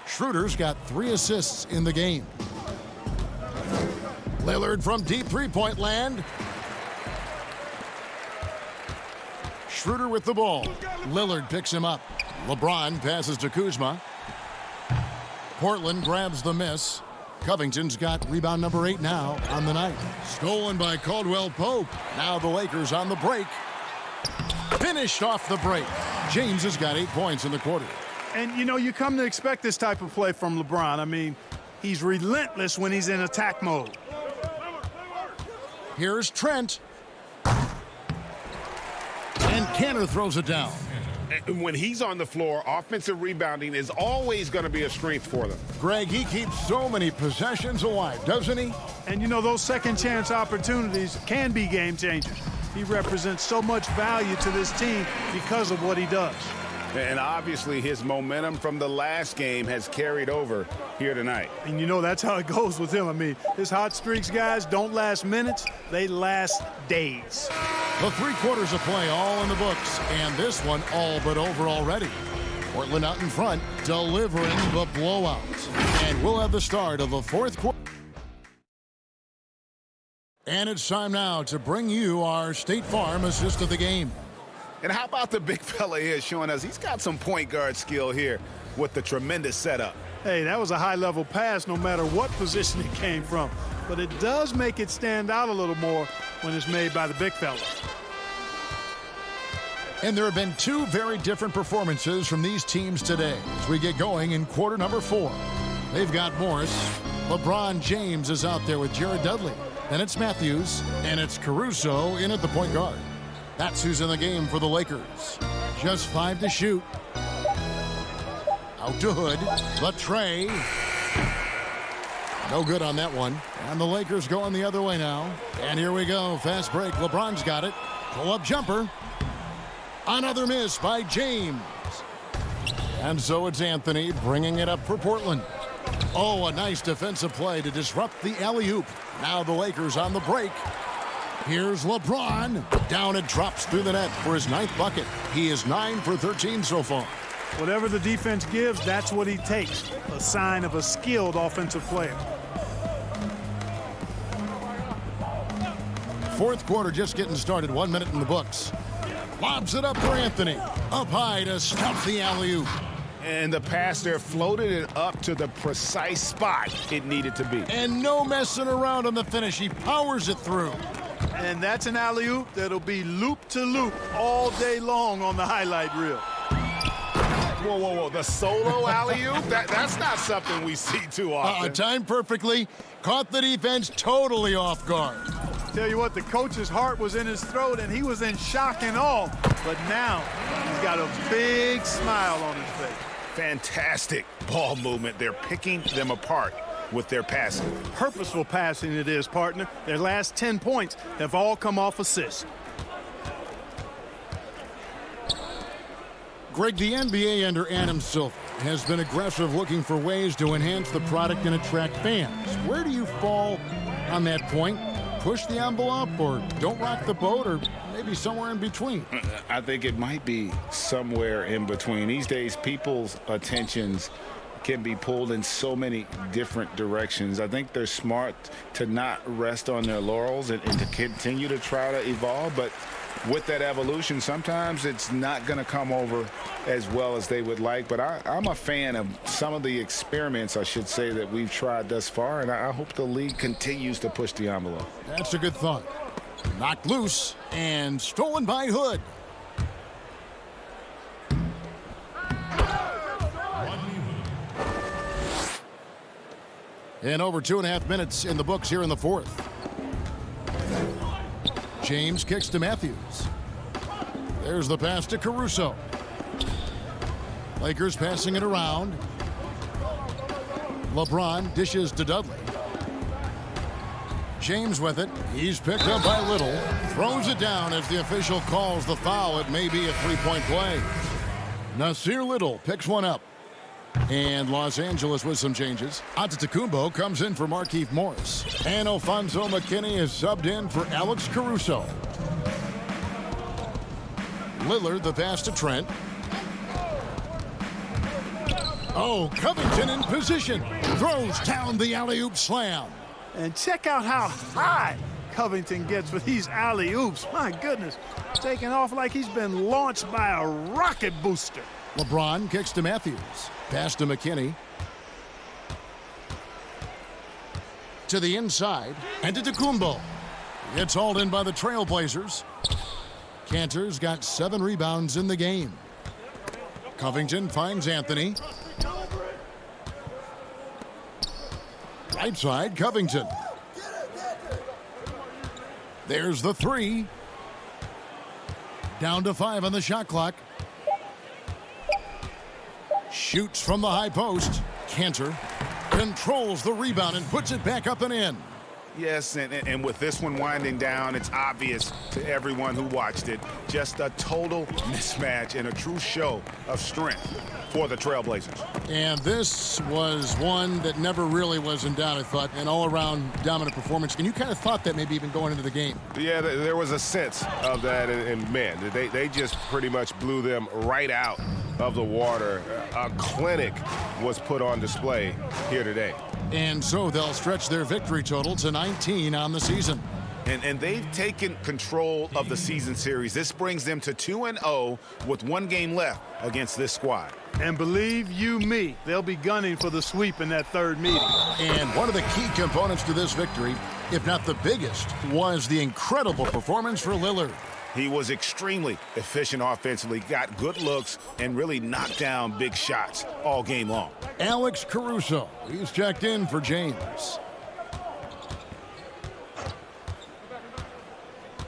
Schroeder's got 3 assists in the game. Lillard from deep three-point land. Schroeder with the ball. Lillard picks him up. LeBron passes to Kuzma. Portland grabs the miss. Covington's got rebound number 8 now on the night. Stolen by Caldwell Pope. Now the Lakers on the break. Finished off the break. James has got 8 points in the quarter. And, you know, you come to expect this type of play from LeBron. I mean, he's relentless when he's in attack mode. Here's Trent. And Cantor throws it down. When he's on the floor, offensive rebounding is always going to be a strength for them. Greg, he keeps so many possessions alive, doesn't he? And, you know, those second chance opportunities can be game changers. He represents so much value to this team because of what he does. And obviously his momentum from the last game has carried over here tonight. And you know that's how it goes with him. I mean, his hot streaks, guys, don't last minutes. They last days. The 3 quarters of play all in the books. And this one all but over already. Portland out in front, delivering the blowout. And we'll have the start of the 4th quarter. And it's time now to bring you our State Farm assist of the game. And how about the big fella here showing us he's got some point guard skill here with the tremendous setup. Hey, that was a high-level pass no matter what position it came from. But it does make it stand out a little more when it's made by the big fella. And there have been 2 very different performances from these teams today as we get going in quarter number 4. They've got Morris. LeBron James is out there with Jared Dudley. Then it's Matthews, and it's Caruso in at the point guard. That's who's in the game for the Lakers. Just 5 to shoot. Out to Hood. The tray. No good on that one. And the Lakers going the other way now. And here we go. Fast break. LeBron's got it. Pull-up jumper. Another miss by James. And so it's Anthony bringing it up for Portland. Oh, a nice defensive play to disrupt the alley-oop. Now the Lakers on the break. Here's LeBron. Down it drops through the net for his 9th bucket. He is 9 for 13 so far. Whatever the defense gives, that's what he takes. A sign of a skilled offensive player. 4th quarter just getting started. 1 minute in the books. Lobs it up for Anthony. Up high to stuff the alley-oop. And the pass there floated it up to the precise spot it needed to be. And no messing around on the finish. He powers it through. And that's an alley-oop that'll be loop to loop all day long on the highlight reel. Whoa, whoa, whoa. The solo alley-oop? That's not something we see too often. Timed perfectly. Caught the defense totally off guard. Tell you what, the coach's heart was in his throat, and he was in shock and awe. But now he's got a big smile on his face. Fantastic ball movement. They're picking them apart with their passing. Purposeful passing it is, partner. Their last 10 points have all come off assists. Greg, the NBA under Adam Silver has been aggressive, looking for ways to enhance the product and attract fans. Where do you fall on that point? Push the envelope or don't rock the boat, or maybe somewhere in between? I think it might be somewhere in between. These days, people's attentions can be pulled in so many different directions. I think they're smart to not rest on their laurels and to continue to try to evolve. But with that evolution, sometimes it's not going to come over as well as they would like. But I'm a fan of some of the experiments, I should say, that we've tried thus far, and I hope the league continues to push the envelope. That's a good thought. Knocked loose and stolen by Hood. And over 2.5 minutes in the books here in the fourth. James kicks to Matthews. There's the pass to Caruso. Lakers passing it around. LeBron dishes to Dudley. James with it. He's picked up by Little. Throws it down as the official calls the foul. It may be a three-point play. Nasir Little picks one up. And Los Angeles with some changes. Antetokounmpo comes in for Markieff Morris. And Alfonso McKinney is subbed in for Alex Caruso. Lillard the pass to Trent. Oh, Covington in position. Throws down the alley-oop slam. And check out how high Covington gets with these alley-oops. My goodness, taking off like he's been launched by a rocket booster. LeBron kicks to Matthews. Pass to McKinney. To the inside. And to Antetokounmpo. It's hauled in by the Trailblazers. Cantor's got 7 rebounds in the game. Covington finds Anthony. Right side, Covington. There's the 3. Down to 5 on the shot clock. Shoots from the high post. Cantor controls the rebound and puts it back up and in. Yes, and with this one winding down, it's obvious to everyone who watched it. Just a total mismatch and a true show of strength for the Trailblazers. And this was one that never really was in doubt, I thought, an all-around dominant performance. And you kind of thought that maybe even going into the game. Yeah, there was a sense of that, and man, they just pretty much blew them right out of the water. A clinic was put on display here today. And so they'll stretch their victory total to 19 on the season. And they've taken control of the season series. This brings them to 2-0 with 1 game left against this squad. And believe you me, they'll be gunning for the sweep in that third meeting. And one of the key components to this victory, if not the biggest, was the incredible performance for Lillard. He was extremely efficient offensively, got good looks, and really knocked down big shots all game long. Alex Caruso, he's checked in for James.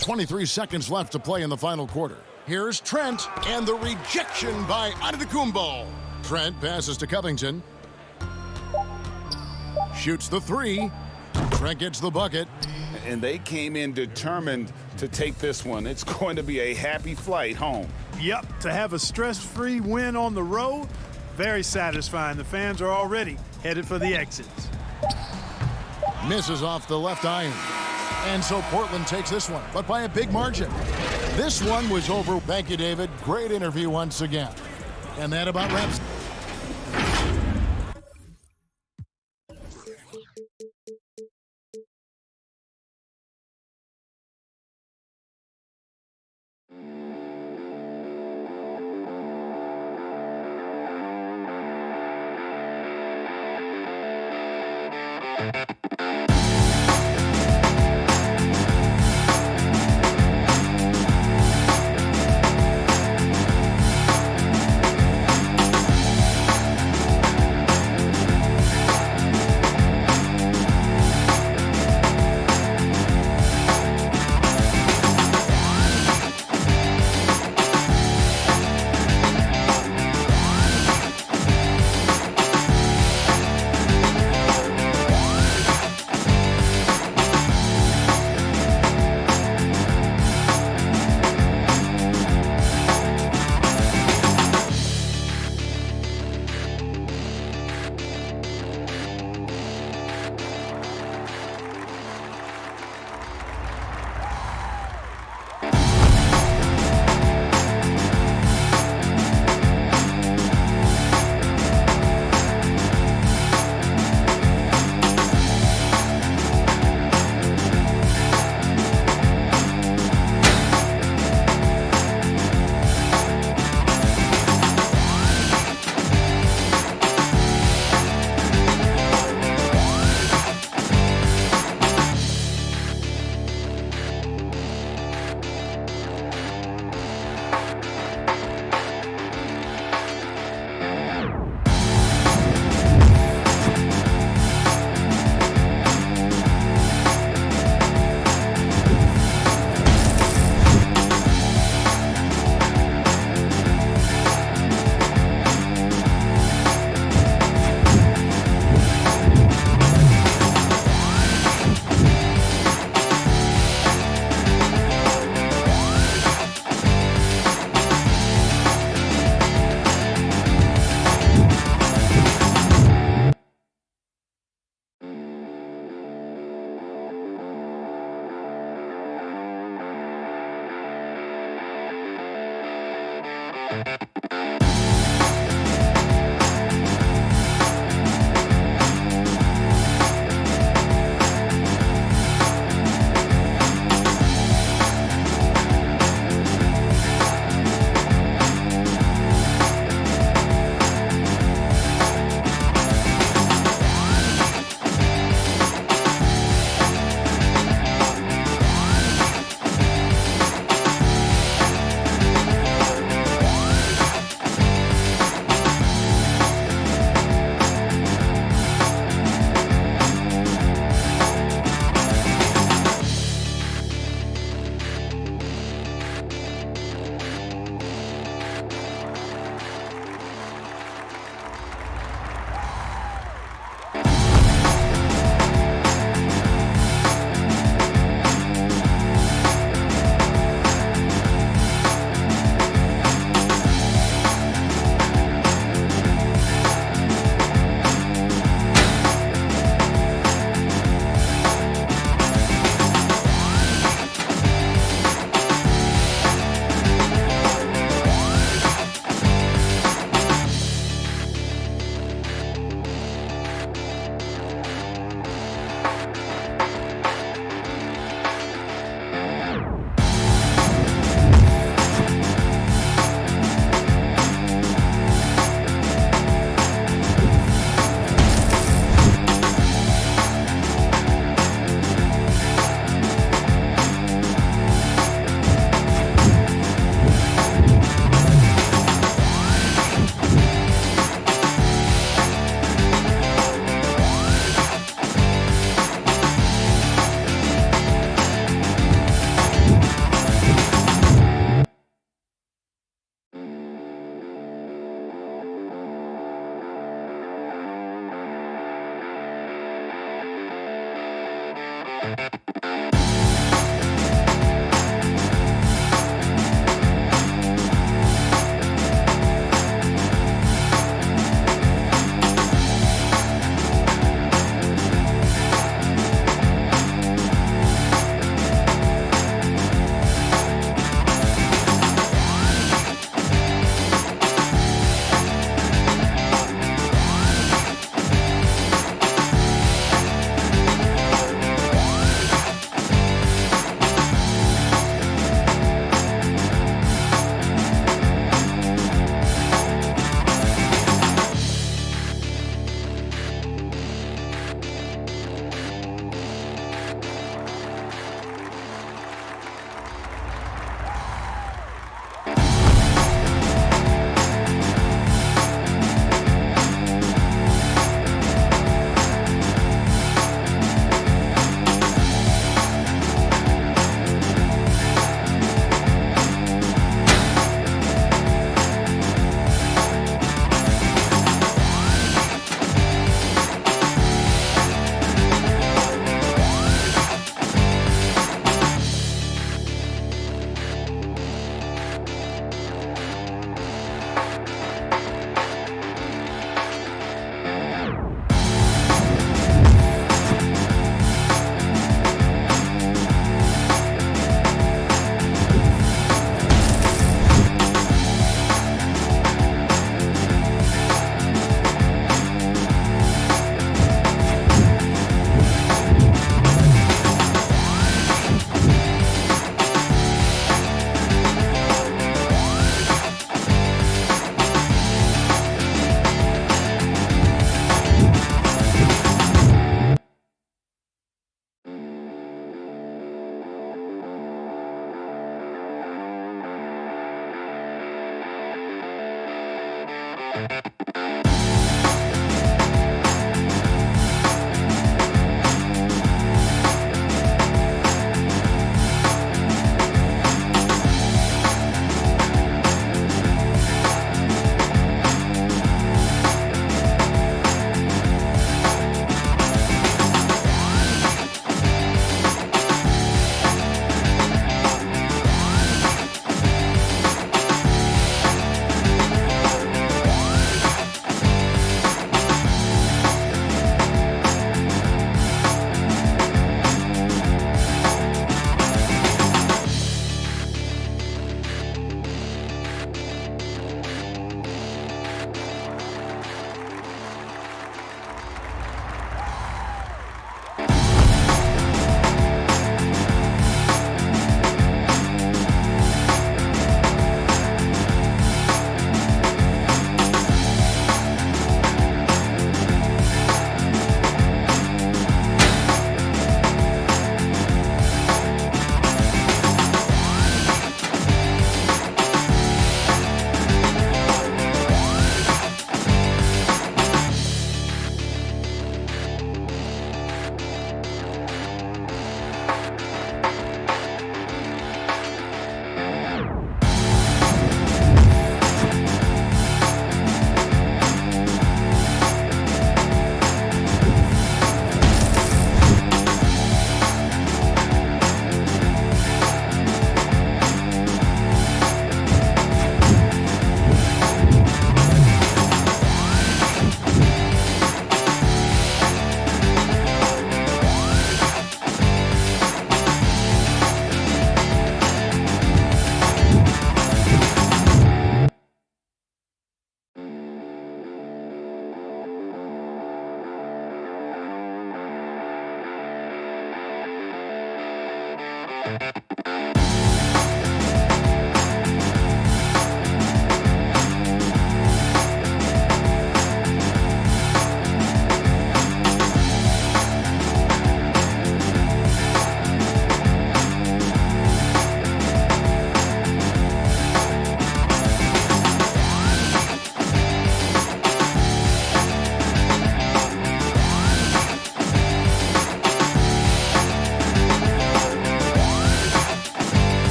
23 seconds left to play in the final quarter. Here's Trent, and the rejection by Antetokounmpo. Trent passes to Covington. Shoots the 3. Trent gets the bucket. And they came in determined to take this one. It's going to be a happy flight home. Yep, to have a stress-free win on the road, very satisfying. The fans are already headed for the exits. Misses off the left iron. And so Portland takes this one, but by a big margin. This one was over. Thank you, David. Great interview once again. And that about wraps.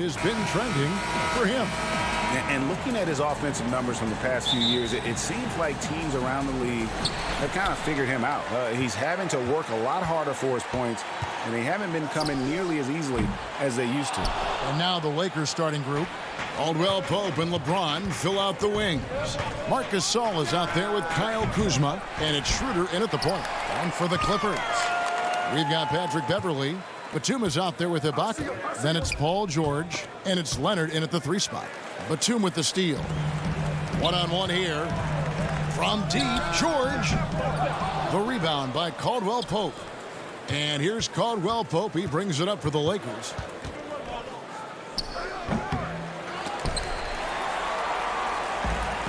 has been trending for him. And looking at his offensive numbers from the past few years, it seems like teams around the league have kind of figured him out. He's having to work a lot harder for his points, and they haven't been coming nearly as easily as they used to. And now the Lakers starting group. Caldwell Pope and LeBron fill out the wings. Marc Gasol is out there with Kyle Kuzma, and it's Schroeder in at the point. And for the Clippers, we've got Patrick Beverley. Batum is out there with Ibaka. Then it's Paul George, and it's Leonard in at the 3 spot. Batum with the steal. One-on-one here. From deep, George. The rebound by Caldwell Pope. And here's Caldwell Pope. He brings it up for the Lakers.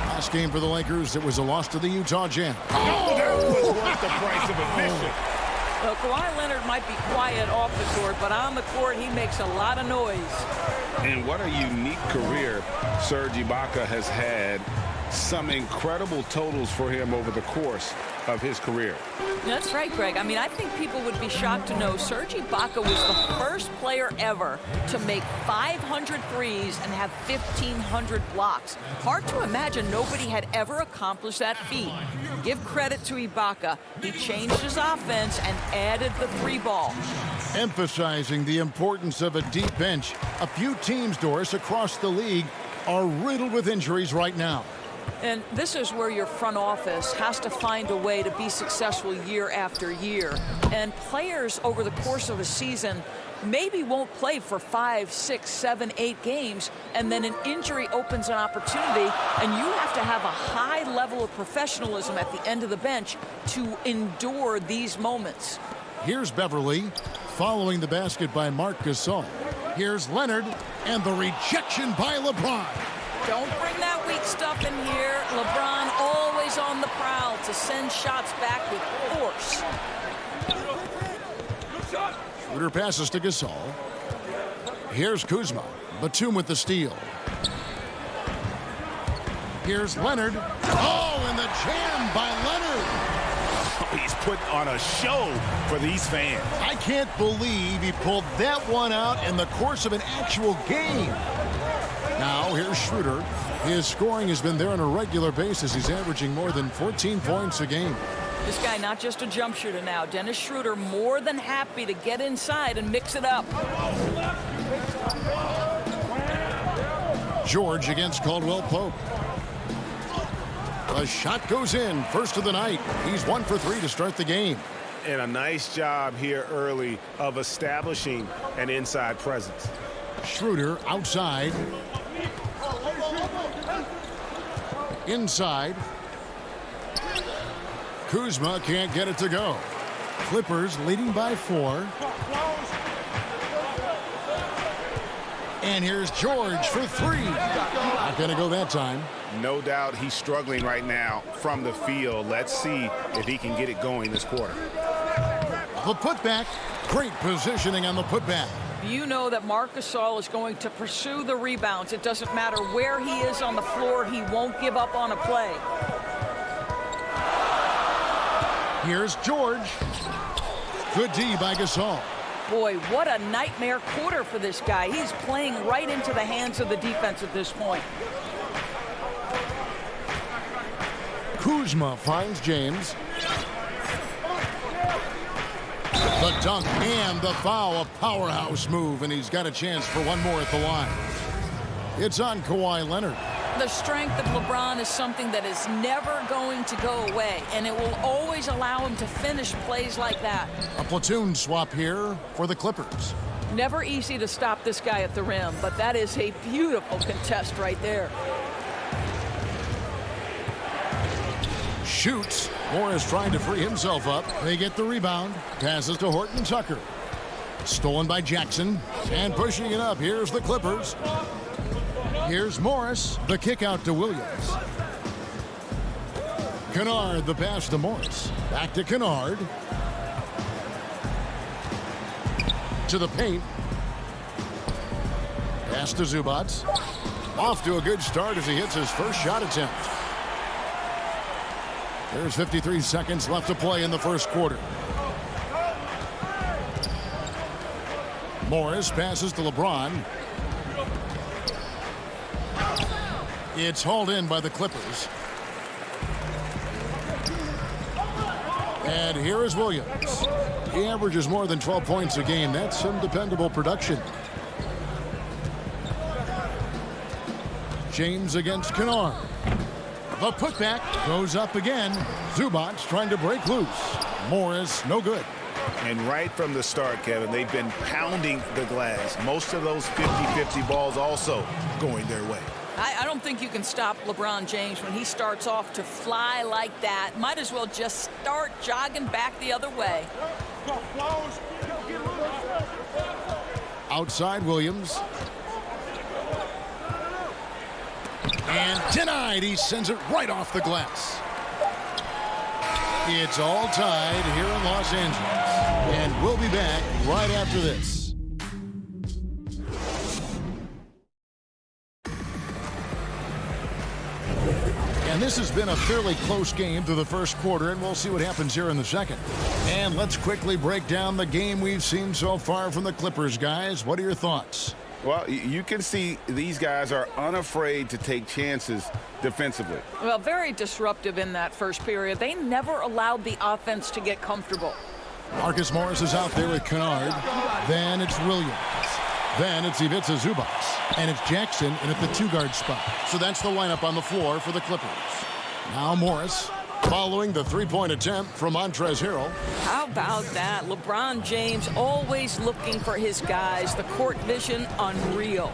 Last game for the Lakers, it was a loss to the Utah Jazz. Oh, that was worth the price of admission. Well, Kawhi Leonard might be quiet off the court, but on the court, he makes a lot of noise. And what a unique career Serge Ibaka has had. Some incredible totals for him over the course of his career. That's right, Greg. I mean, I think people would be shocked to know Serge Ibaka was the first player ever to make 500 threes and have 1,500 blocks. Hard to imagine nobody had ever accomplished that feat. Give credit to Ibaka. He changed his offense and added the 3-ball. Emphasizing the importance of a deep bench. A few teams, Doris, across the league are riddled with injuries right now. And this is where your front office has to find a way to be successful year after year. And players over the course of a season maybe won't play for 5, 6, 7, 8 games, and then an injury opens an opportunity, and you have to have a high level of professionalism at the end of the bench to endure these moments. Here's Beverly following the basket by Marc Gasol. Here's Leonard, and the rejection by LeBron. Don't bring that weak stuff in here. LeBron always on the prowl to send shots back with force. Schroeder passes to Gasol. Here's Kuzma. Batum with the steal. Here's Leonard. Oh, and the jam by Leonard. He's put on a show for these fans. I can't believe he pulled that one out in the course of an actual game. Now, here's Schroeder. His scoring has been there on a regular basis. He's averaging more than 14 points a game. This guy not just a jump shooter now. Dennis Schroeder more than happy to get inside and mix it up. George against Caldwell Pope. The shot goes in. First of the night. He's 1 for 3 to start the game. And a nice job here early of establishing an inside presence. Schroeder outside. Inside. Kuzma can't get it to go. Clippers leading by 4. And here's George for 3. Not going to go that time. No doubt he's struggling right now from the field. Let's see if he can get it going this quarter. The putback. Great positioning on the putback. You know that Marc Gasol is going to pursue the rebounds. It doesn't matter where he is on the floor. He won't give up on a play. Here's George. Good D by Gasol. Boy, what a nightmare quarter for this guy. He's playing right into the hands of the defense at this point. Kuzma finds James. The dunk and the foul, a powerhouse move, and he's got a chance for one more at the line. It's on Kawhi Leonard. The strength of LeBron is something that is never going to go away, and it will always allow him to finish plays like that. A platoon swap here for the Clippers. Never easy to stop this guy at the rim, but that is a beautiful contest right there. Shoots. Morris trying to free himself up. They get the rebound. Passes to Horton Tucker. Stolen by Jackson. And pushing it up. Here's the Clippers. Here's Morris. The kick out to Williams. Kennard, the pass to Morris. Back to Kennard. To the paint. Pass to Zubats. Off to a good start as he hits his first shot attempt. There's 53 seconds left to play in the first quarter. Morris passes to LeBron. It's hauled in by the Clippers. And here is Williams. He averages more than 12 points a game. That's some dependable production. James against Kennard. The putback goes up again. Zubac trying to break loose. Morris, no good. And right from the start, Kevin, they've been pounding the glass. Most of those 50-50 balls also going their way. I don't think you can stop LeBron James when he starts off to fly like that. Might as well just start jogging back the other way. Outside Williams. And denied. He sends it right off the glass. It's all tied here in Los Angeles. And we'll be back right after this. And this has been a fairly close game through the first quarter, and we'll see what happens here in the second. And let's quickly break down the game we've seen so far from the Clippers, guys. What are your thoughts? Well, you can see these guys are unafraid to take chances defensively. Well, very disruptive in that first period. They never allowed the offense to get comfortable. Marcus Morris is out there with Kennard. Then it's Williams. Then it's Ivica Zubac. And it's Jackson in at the two-guard spot. So that's the lineup on the floor for the Clippers. Now Morris following the three-point attempt from Montrezl Harrell. How about that? LeBron James always looking for his guys. The court vision, unreal.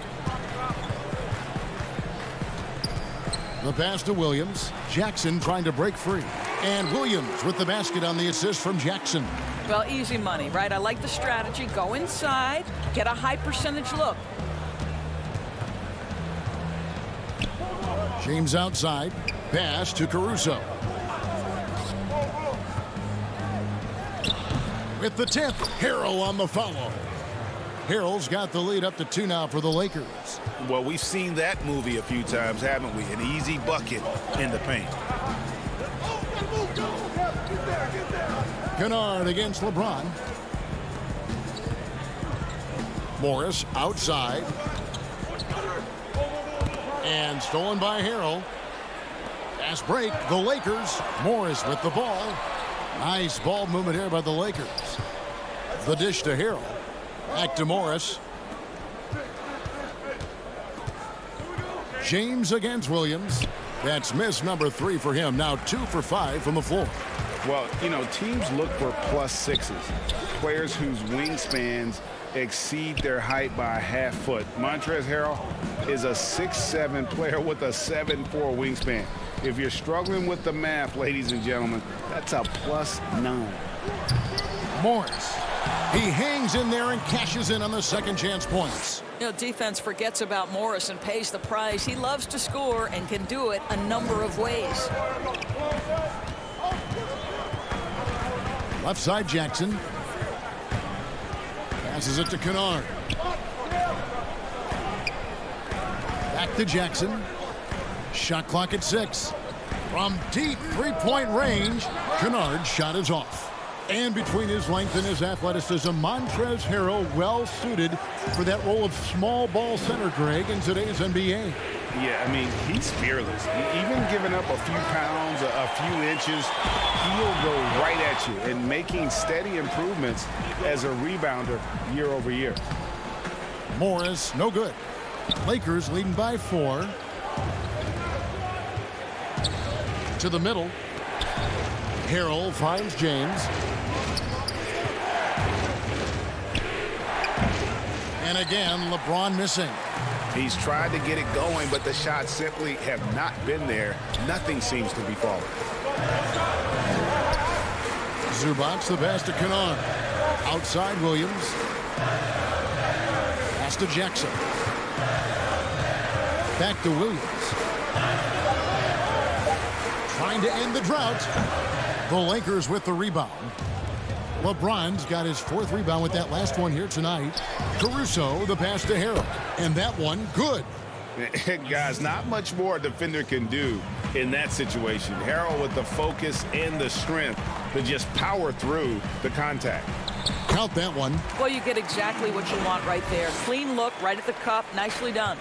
The pass to Williams. Jackson trying to break free. And Williams with the basket on the assist from Jackson. Well, easy money, right? I like the strategy. Go inside, get a high percentage look. James outside. Pass to Caruso. With the 10th, Harrell on the follow. Harrell's got the lead up to 2 now for the Lakers. Well, we've seen that movie a few times, haven't we? An easy bucket in the paint. Kennard against LeBron. Morris outside. And stolen by Harrell. Fast break, the Lakers. Morris with the ball. Nice ball movement here by the Lakers. The dish to Harrell. Back to Morris. James against Williams. That's miss number 3 for him. Now 2 for 5 from the floor. Well, you know, teams look for +6s. Players whose wingspans exceed their height by a half foot. Montrezl Harrell is a 6'7" player with a 7'4" wingspan. If you're struggling with the math, ladies and gentlemen, that's a +9. Morris. He hangs in there and cashes in on the second chance points. You know, defense forgets about Morris and pays the price. He loves to score and can do it a number of ways. Left side Jackson. Passes it to Kennard. Back to Jackson. Shot clock at 6. From deep three-point range, Kennard's shot is off. And between his length and his athleticism, Montrezl Harrell well suited for that role of small ball center, Greg, in today's NBA. Yeah, I mean, he's fearless. Even giving up a few pounds, a few inches, he'll go right at you and making steady improvements as a rebounder year over year. Morris, no good. Lakers leading by 4. To the middle. Harrell finds James. And again, LeBron missing. He's tried to get it going, but the shots simply have not been there. Nothing seems to be falling. Zubac, the pass to Kennard. Outside Williams. Pass to Jackson. Back to Williams. Trying to end the drought. The Lakers with the rebound. LeBron's got his 4th rebound with that last one here tonight. Caruso, the pass to Harrell. And that one, good. Guys, not much more a defender can do in that situation. Harrell with the focus and the strength to just power through the contact. Count that one. Well, you get exactly what you want right there. Clean look right at the cup. Nicely done.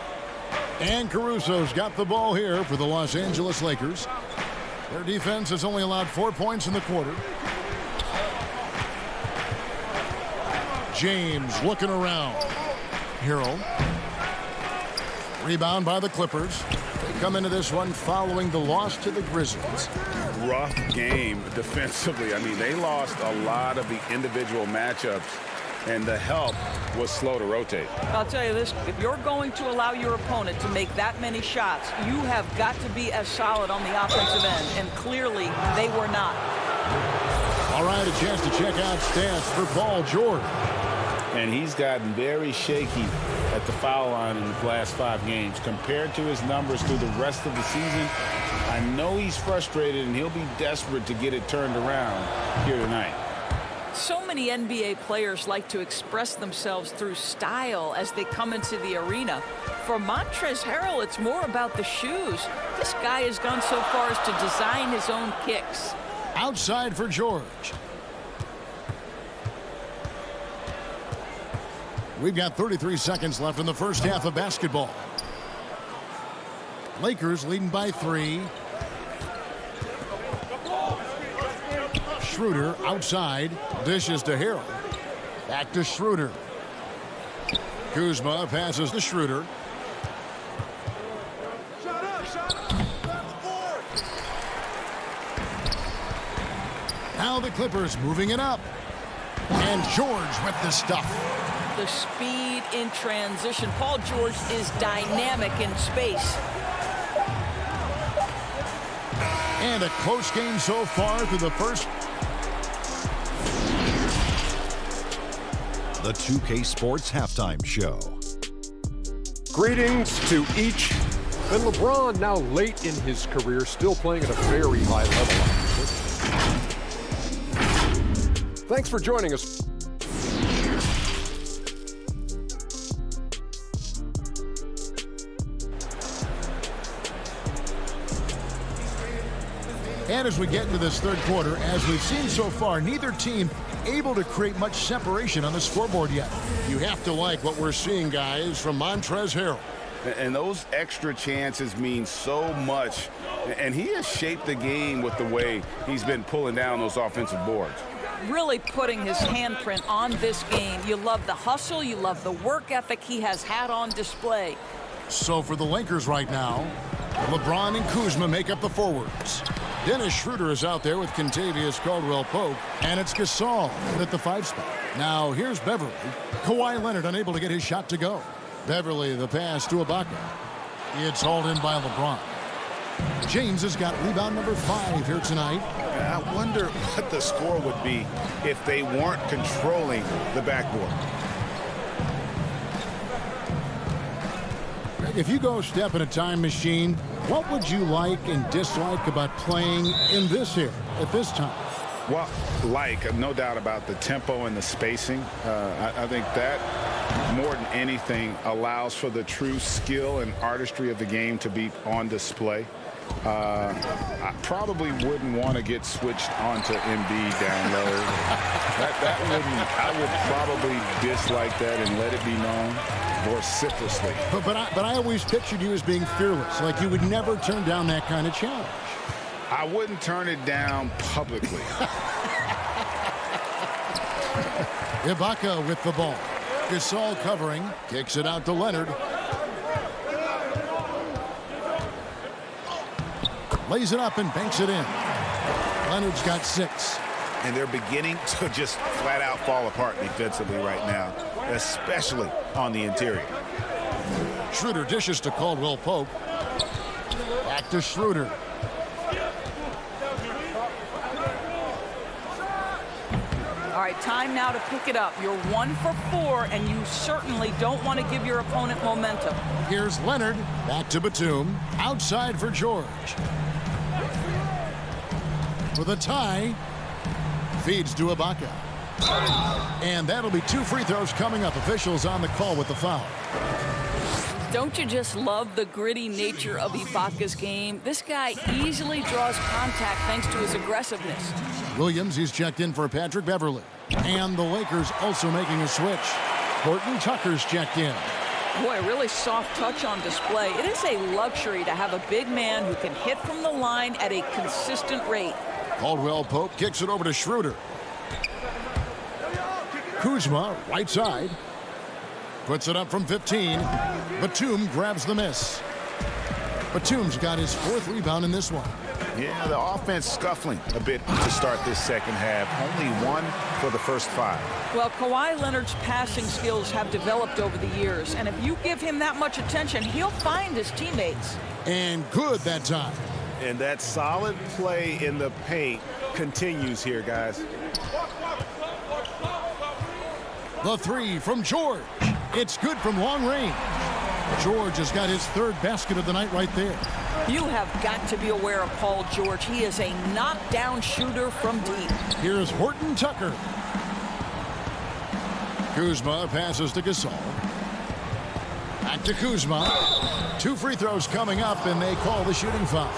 And Caruso's got the ball here for the Los Angeles Lakers. Their defense has only allowed 4 points in the quarter. James looking around. Harrell. Rebound by the Clippers. They come into this one following the loss to the Grizzlies. Rough game defensively. I mean, they lost a lot of the individual matchups, and the help was slow to rotate. I'll tell you this, if you're going to allow your opponent to make that many shots, you have got to be as solid on the offensive end, and clearly they were not. All right, a chance to check out stats for Paul George. And he's gotten very shaky at the foul line in the last 5 games. Compared to his numbers through the rest of the season, I know he's frustrated, and he'll be desperate to get it turned around here tonight. So many NBA players like to express themselves through style as they come into the arena. For Montrezl Harrell, it's more about the shoes. This guy has gone so far as to design his own kicks. Outside for George. We've got 33 seconds left in the first half of basketball. Lakers leading by 3. Schroeder outside. Dishes to Harrell. Back to Schroeder. Kuzma passes to Schroeder. Now the Clippers moving it up. And George with the stuff. The speed in transition. Paul George is dynamic in space. And a close game so far through the first. The 2K Sports Halftime Show. Greetings to each. And LeBron, now late in his career, still playing at a very high level. Thanks for joining us. And as we get into this third quarter, as we've seen so far, neither team able to create much separation on the scoreboard yet. You have to like what we're seeing, guys, from Montrezl Harrell. And those extra chances mean so much. And he has shaped the game with the way he's been pulling down those offensive boards. Really putting his handprint on this game. You love the hustle. You love the work ethic he has had on display. So for the Lakers right now, LeBron and Kuzma make up the forwards. Dennis Schroeder is out there with Kentavious Caldwell-Pope, and it's Gasol at the 5 spot. Now here's Beverly. Kawhi Leonard unable to get his shot to go. Beverly the pass to Ibaka. It's hauled in by LeBron. James has got rebound number 5 here tonight. I wonder what the score would be if they weren't controlling the backboard. If you go step in a time machine, what would you like and dislike about playing in this era at this time? Well, no doubt about the tempo and the spacing. I think that, more than anything, allows for the true skill and artistry of the game to be on display. I probably wouldn't want to get switched onto Embiid down low. I would probably dislike that and let it be known vociferously. But I always pictured you as being fearless, like you would never turn down that kind of challenge. I wouldn't turn it down publicly. Ibaka with the ball. Gasol covering, kicks it out to Leonard. Lays it up and banks it in. Leonard's got 6. And they're beginning to just flat out fall apart defensively right now, especially on the interior. Schroeder dishes to Caldwell-Pope. Back to Schroeder. All right, time now to pick it up. You're 1 for 4, and you certainly don't want to give your opponent momentum. Here's Leonard. Back to Batum. Outside for George. For the tie. Feeds to Ibaka. And that'll be 2 free throws coming up. Officials on the call with the foul. Don't you just love the gritty nature of Ibaka's game? This guy easily draws contact thanks to his aggressiveness. Williams, he's checked in for Patrick Beverly. And the Lakers also making a switch. Horton Tucker's checked in. Boy, really soft touch on display. It is a luxury to have a big man who can hit from the line at a consistent rate. Caldwell Pope kicks it over to Schroeder. Kuzma, right side. Puts it up from 15. Batum grabs the miss. Batum's got his 4th rebound in this one. Yeah, the offense scuffling a bit to start this second half. Only 1 for the first 5. Well, Kawhi Leonard's passing skills have developed over the years, and if you give him that much attention, he'll find his teammates. And good that time. And that solid play in the paint continues here, guys. The 3 from George. It's good from long range. George has got his 3rd basket of the night right there. You have got to be aware of Paul George. He is a knockdown shooter from deep. Here's Horton Tucker. Kuzma passes to Gasol. Back to Kuzma. 2 free throws coming up, and they call the shooting foul.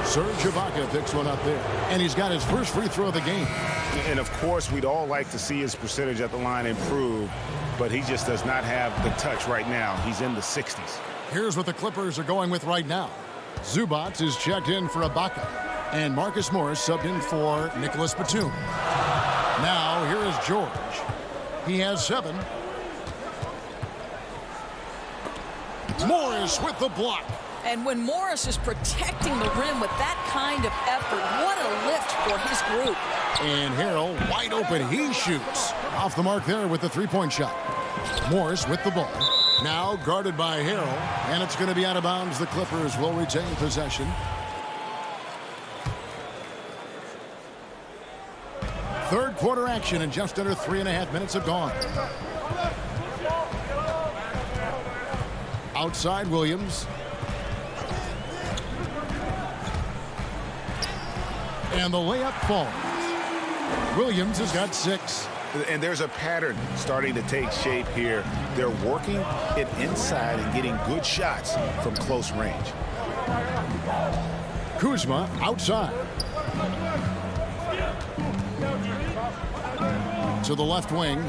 Serge Ibaka picks one up there, and he's got his first free throw of the game. And, of course, we'd all like to see his percentage at the line improve, but he just does not have the touch right now. He's in the 60s. Here's what the Clippers are going with right now. Zubac is checked in for Ibaka, and Marcus Morris subbed in for Nicholas Batum. Now, here is George. He has 7. Morris with the block. And when Morris is protecting the rim with that kind of effort, what a lift for his group. And Harrell wide open. He shoots. Off the mark there with the 3-point shot. Morris with the ball. Now guarded by Harrell. And it's going to be out of bounds. The Clippers will retain possession. Third quarter action, and just under 3.5 minutes have gone. Outside Williams. And the layup falls. Williams has got 6. And there's a pattern starting to take shape here. They're working it inside and getting good shots from close range. Kuzma outside. To the left wing.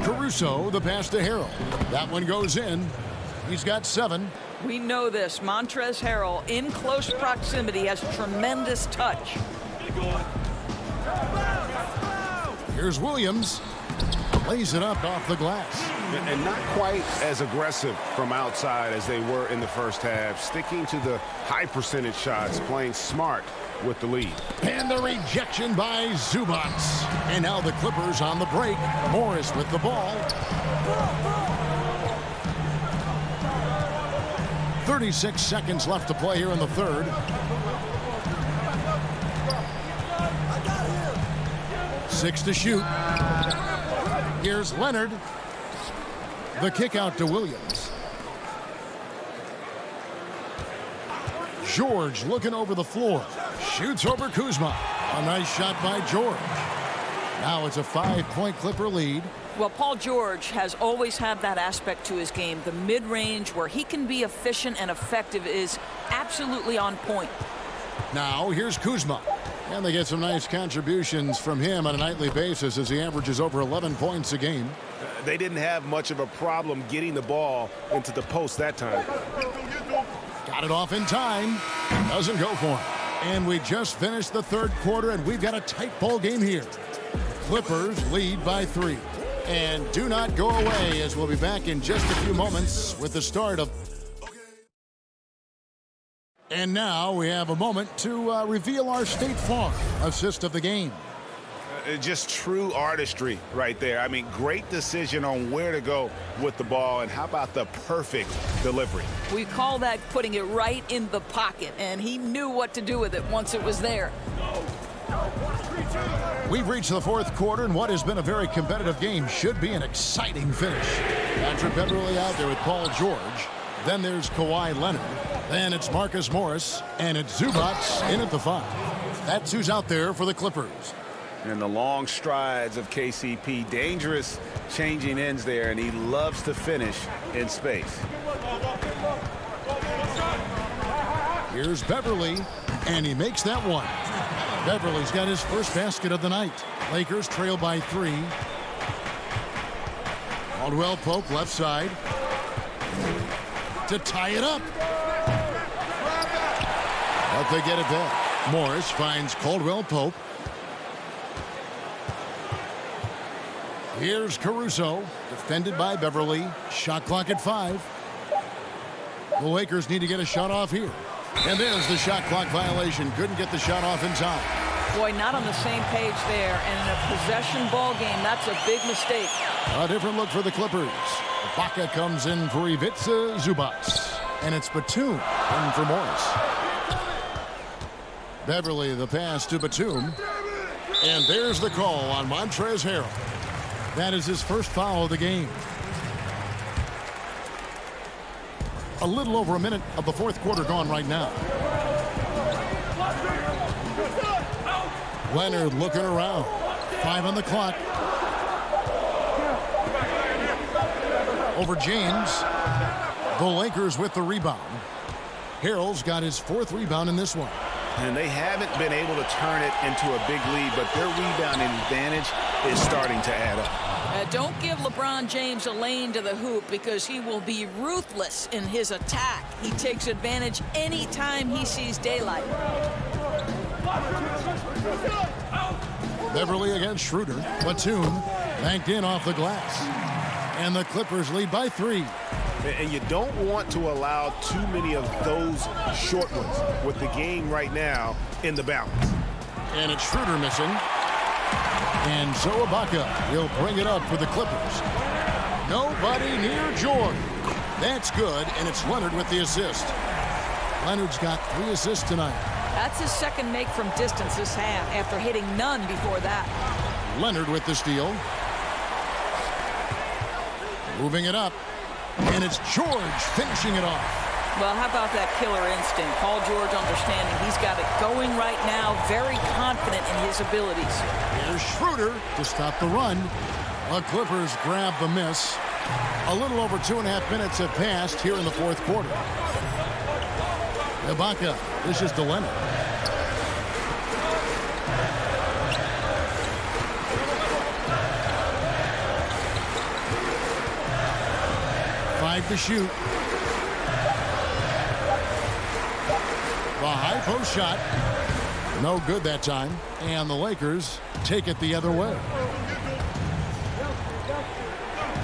Caruso, the pass to Harrell. That one goes in. He's got 7. We know this. Montrezl Harrell in close proximity has tremendous touch. Here's Williams. Lays it up off the glass. And not quite as aggressive from outside as they were in the first half. Sticking to the high percentage shots, playing smart with the lead. And the rejection by Zubac. And now the Clippers on the break. Morris with the ball. 36 seconds left to play here in the third. Six to shoot. Here's Leonard. The kick out to Williams. George looking over the floor. Shoots over Kuzma. A nice shot by George. Now it's a 5-point Clipper lead. Well, Paul George has always had that aspect to his game. The mid-range where he can be efficient and effective is absolutely on point. Now here's Kuzma. And they get some nice contributions from him on a nightly basis as he averages over 11 points a game. They didn't have much of a problem getting the ball into the post that time. Got it off in time. Doesn't go for him. And we just finished the third quarter, and we've got a tight ball game here. Clippers lead by 3. And do not go away, as we'll be back in just a few moments with the start of... And now we have a moment to reveal our State Farm assist of the game. Just true artistry right there. I mean, great decision on where to go with the ball, and how about the perfect delivery? We call that putting it right in the pocket, and he knew what to do with it once it was there. We've reached the fourth quarter, and what has been a very competitive game should be an exciting finish. Patrick Beverley out there with Paul George. Then there's Kawhi Leonard. Then it's Marcus Morris, and it's Zubac in at the 5. That's who's out there for the Clippers. And the long strides of KCP, dangerous changing ends there, and he loves to finish in space. Here's Beverley, and he makes that one. Beverley's got his first basket of the night. Lakers trail by 3. Caldwell Pope left side to tie it up. But they get it back. Morris finds Caldwell Pope. Here's Caruso, defended by Beverly. Shot clock at 5. The Lakers need to get a shot off here. And there's the shot clock violation. Couldn't get the shot off in time. Boy, not on the same page there. And in a possession ball game, that's a big mistake. A different look for the Clippers. Ibaka comes in for Ivica Zubac. And it's Batum in for Morris. Beverly, the pass to Batum. And there's the call on Montrezl Harrell. That is his first foul of the game. A little over a minute of the fourth quarter gone right now. Leonard looking around. 5 on the clock. Over James. The Lakers with the rebound. Harrell's got his 4th rebound in this one. And they haven't been able to turn it into a big lead, but their rebounding advantage is starting to add up. Don't give LeBron James a lane to the hoop because he will be ruthless in his attack. He takes advantage anytime he sees daylight. Beverly against Schroeder. Batum banked in off the glass. And the Clippers lead by 3. And you don't want to allow too many of those short ones with the game right now in the balance. And it's Schroeder missing. And so Ibaka will bring it up for the Clippers. Nobody near George. That's good, and it's Leonard with the assist. Leonard's got 3 assists tonight. That's his second make from distance this half after hitting none before that. Leonard with the steal. Moving it up. And it's George finishing it off. Well, how about that killer instinct? Paul George understanding he's got it going right now, very confident in his abilities. Here's Schroeder to stop the run. The Clippers grab the miss. A little over 2.5 minutes have passed here in the fourth quarter. Ibaka, this is to Leonard. To shoot. The high post shot. No good that time. And the Lakers take it the other way.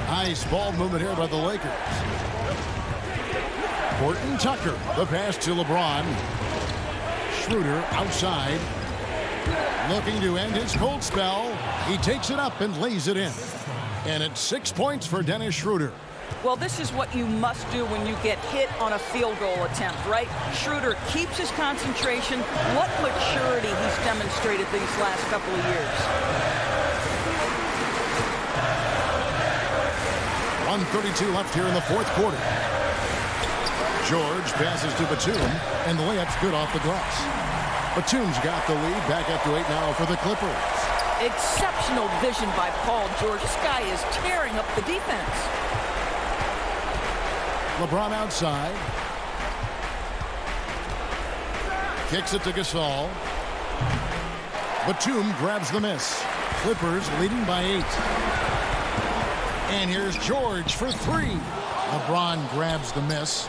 Nice ball movement here by the Lakers. Horton Tucker. The pass to LeBron. Schroeder outside. Looking to end his cold spell. He takes it up and lays it in. And it's 6 points for Dennis Schroeder. Well, this is what you must do when you get hit on a field goal attempt, right? Schroeder keeps his concentration. What maturity he's demonstrated these last couple of years. 1:32 left here in the fourth quarter. George passes to Batum, and the layup's good off the glass. Batum's got the lead, back up to 8 now for the Clippers. Exceptional vision by Paul George. This guy is tearing up the defense. LeBron outside. Kicks it to Gasol. Batum grabs the miss. Clippers leading by 8. And here's George for 3. LeBron grabs the miss.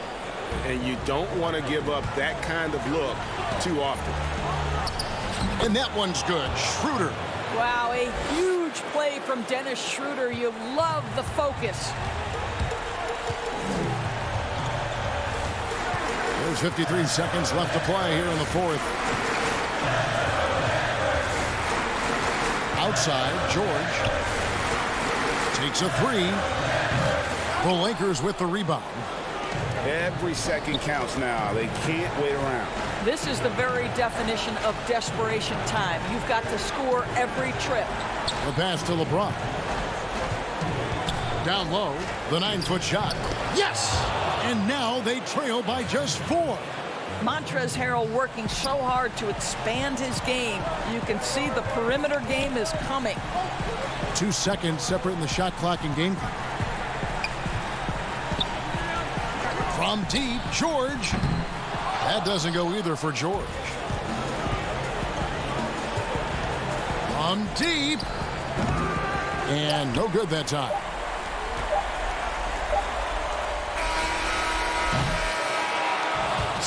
And you don't want to give up that kind of look too often. And that one's good. Schroeder. Wow, a huge play from Dennis Schroeder. You love the focus. There's 53 seconds left to play here in the fourth. Outside, George takes a 3. The Lakers with the rebound. Every second counts now. They can't wait around. This is the very definition of desperation time. You've got to score every trip. The pass to LeBron. Down low, the 9-foot shot. Yes! And now they trail by just 4. Montrezl Harrell working so hard to expand his game. You can see the perimeter game is coming. 2 seconds separating the shot clock and game clock. From deep, George. That doesn't go either for George. From deep. And no good that time.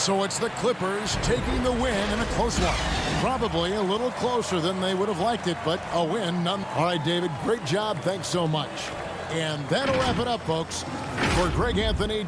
So it's the Clippers taking the win in a close one. Probably a little closer than they would have liked it, but a win none. All right, David, great job. Thanks so much. And that'll wrap it up, folks. For Greg Anthony.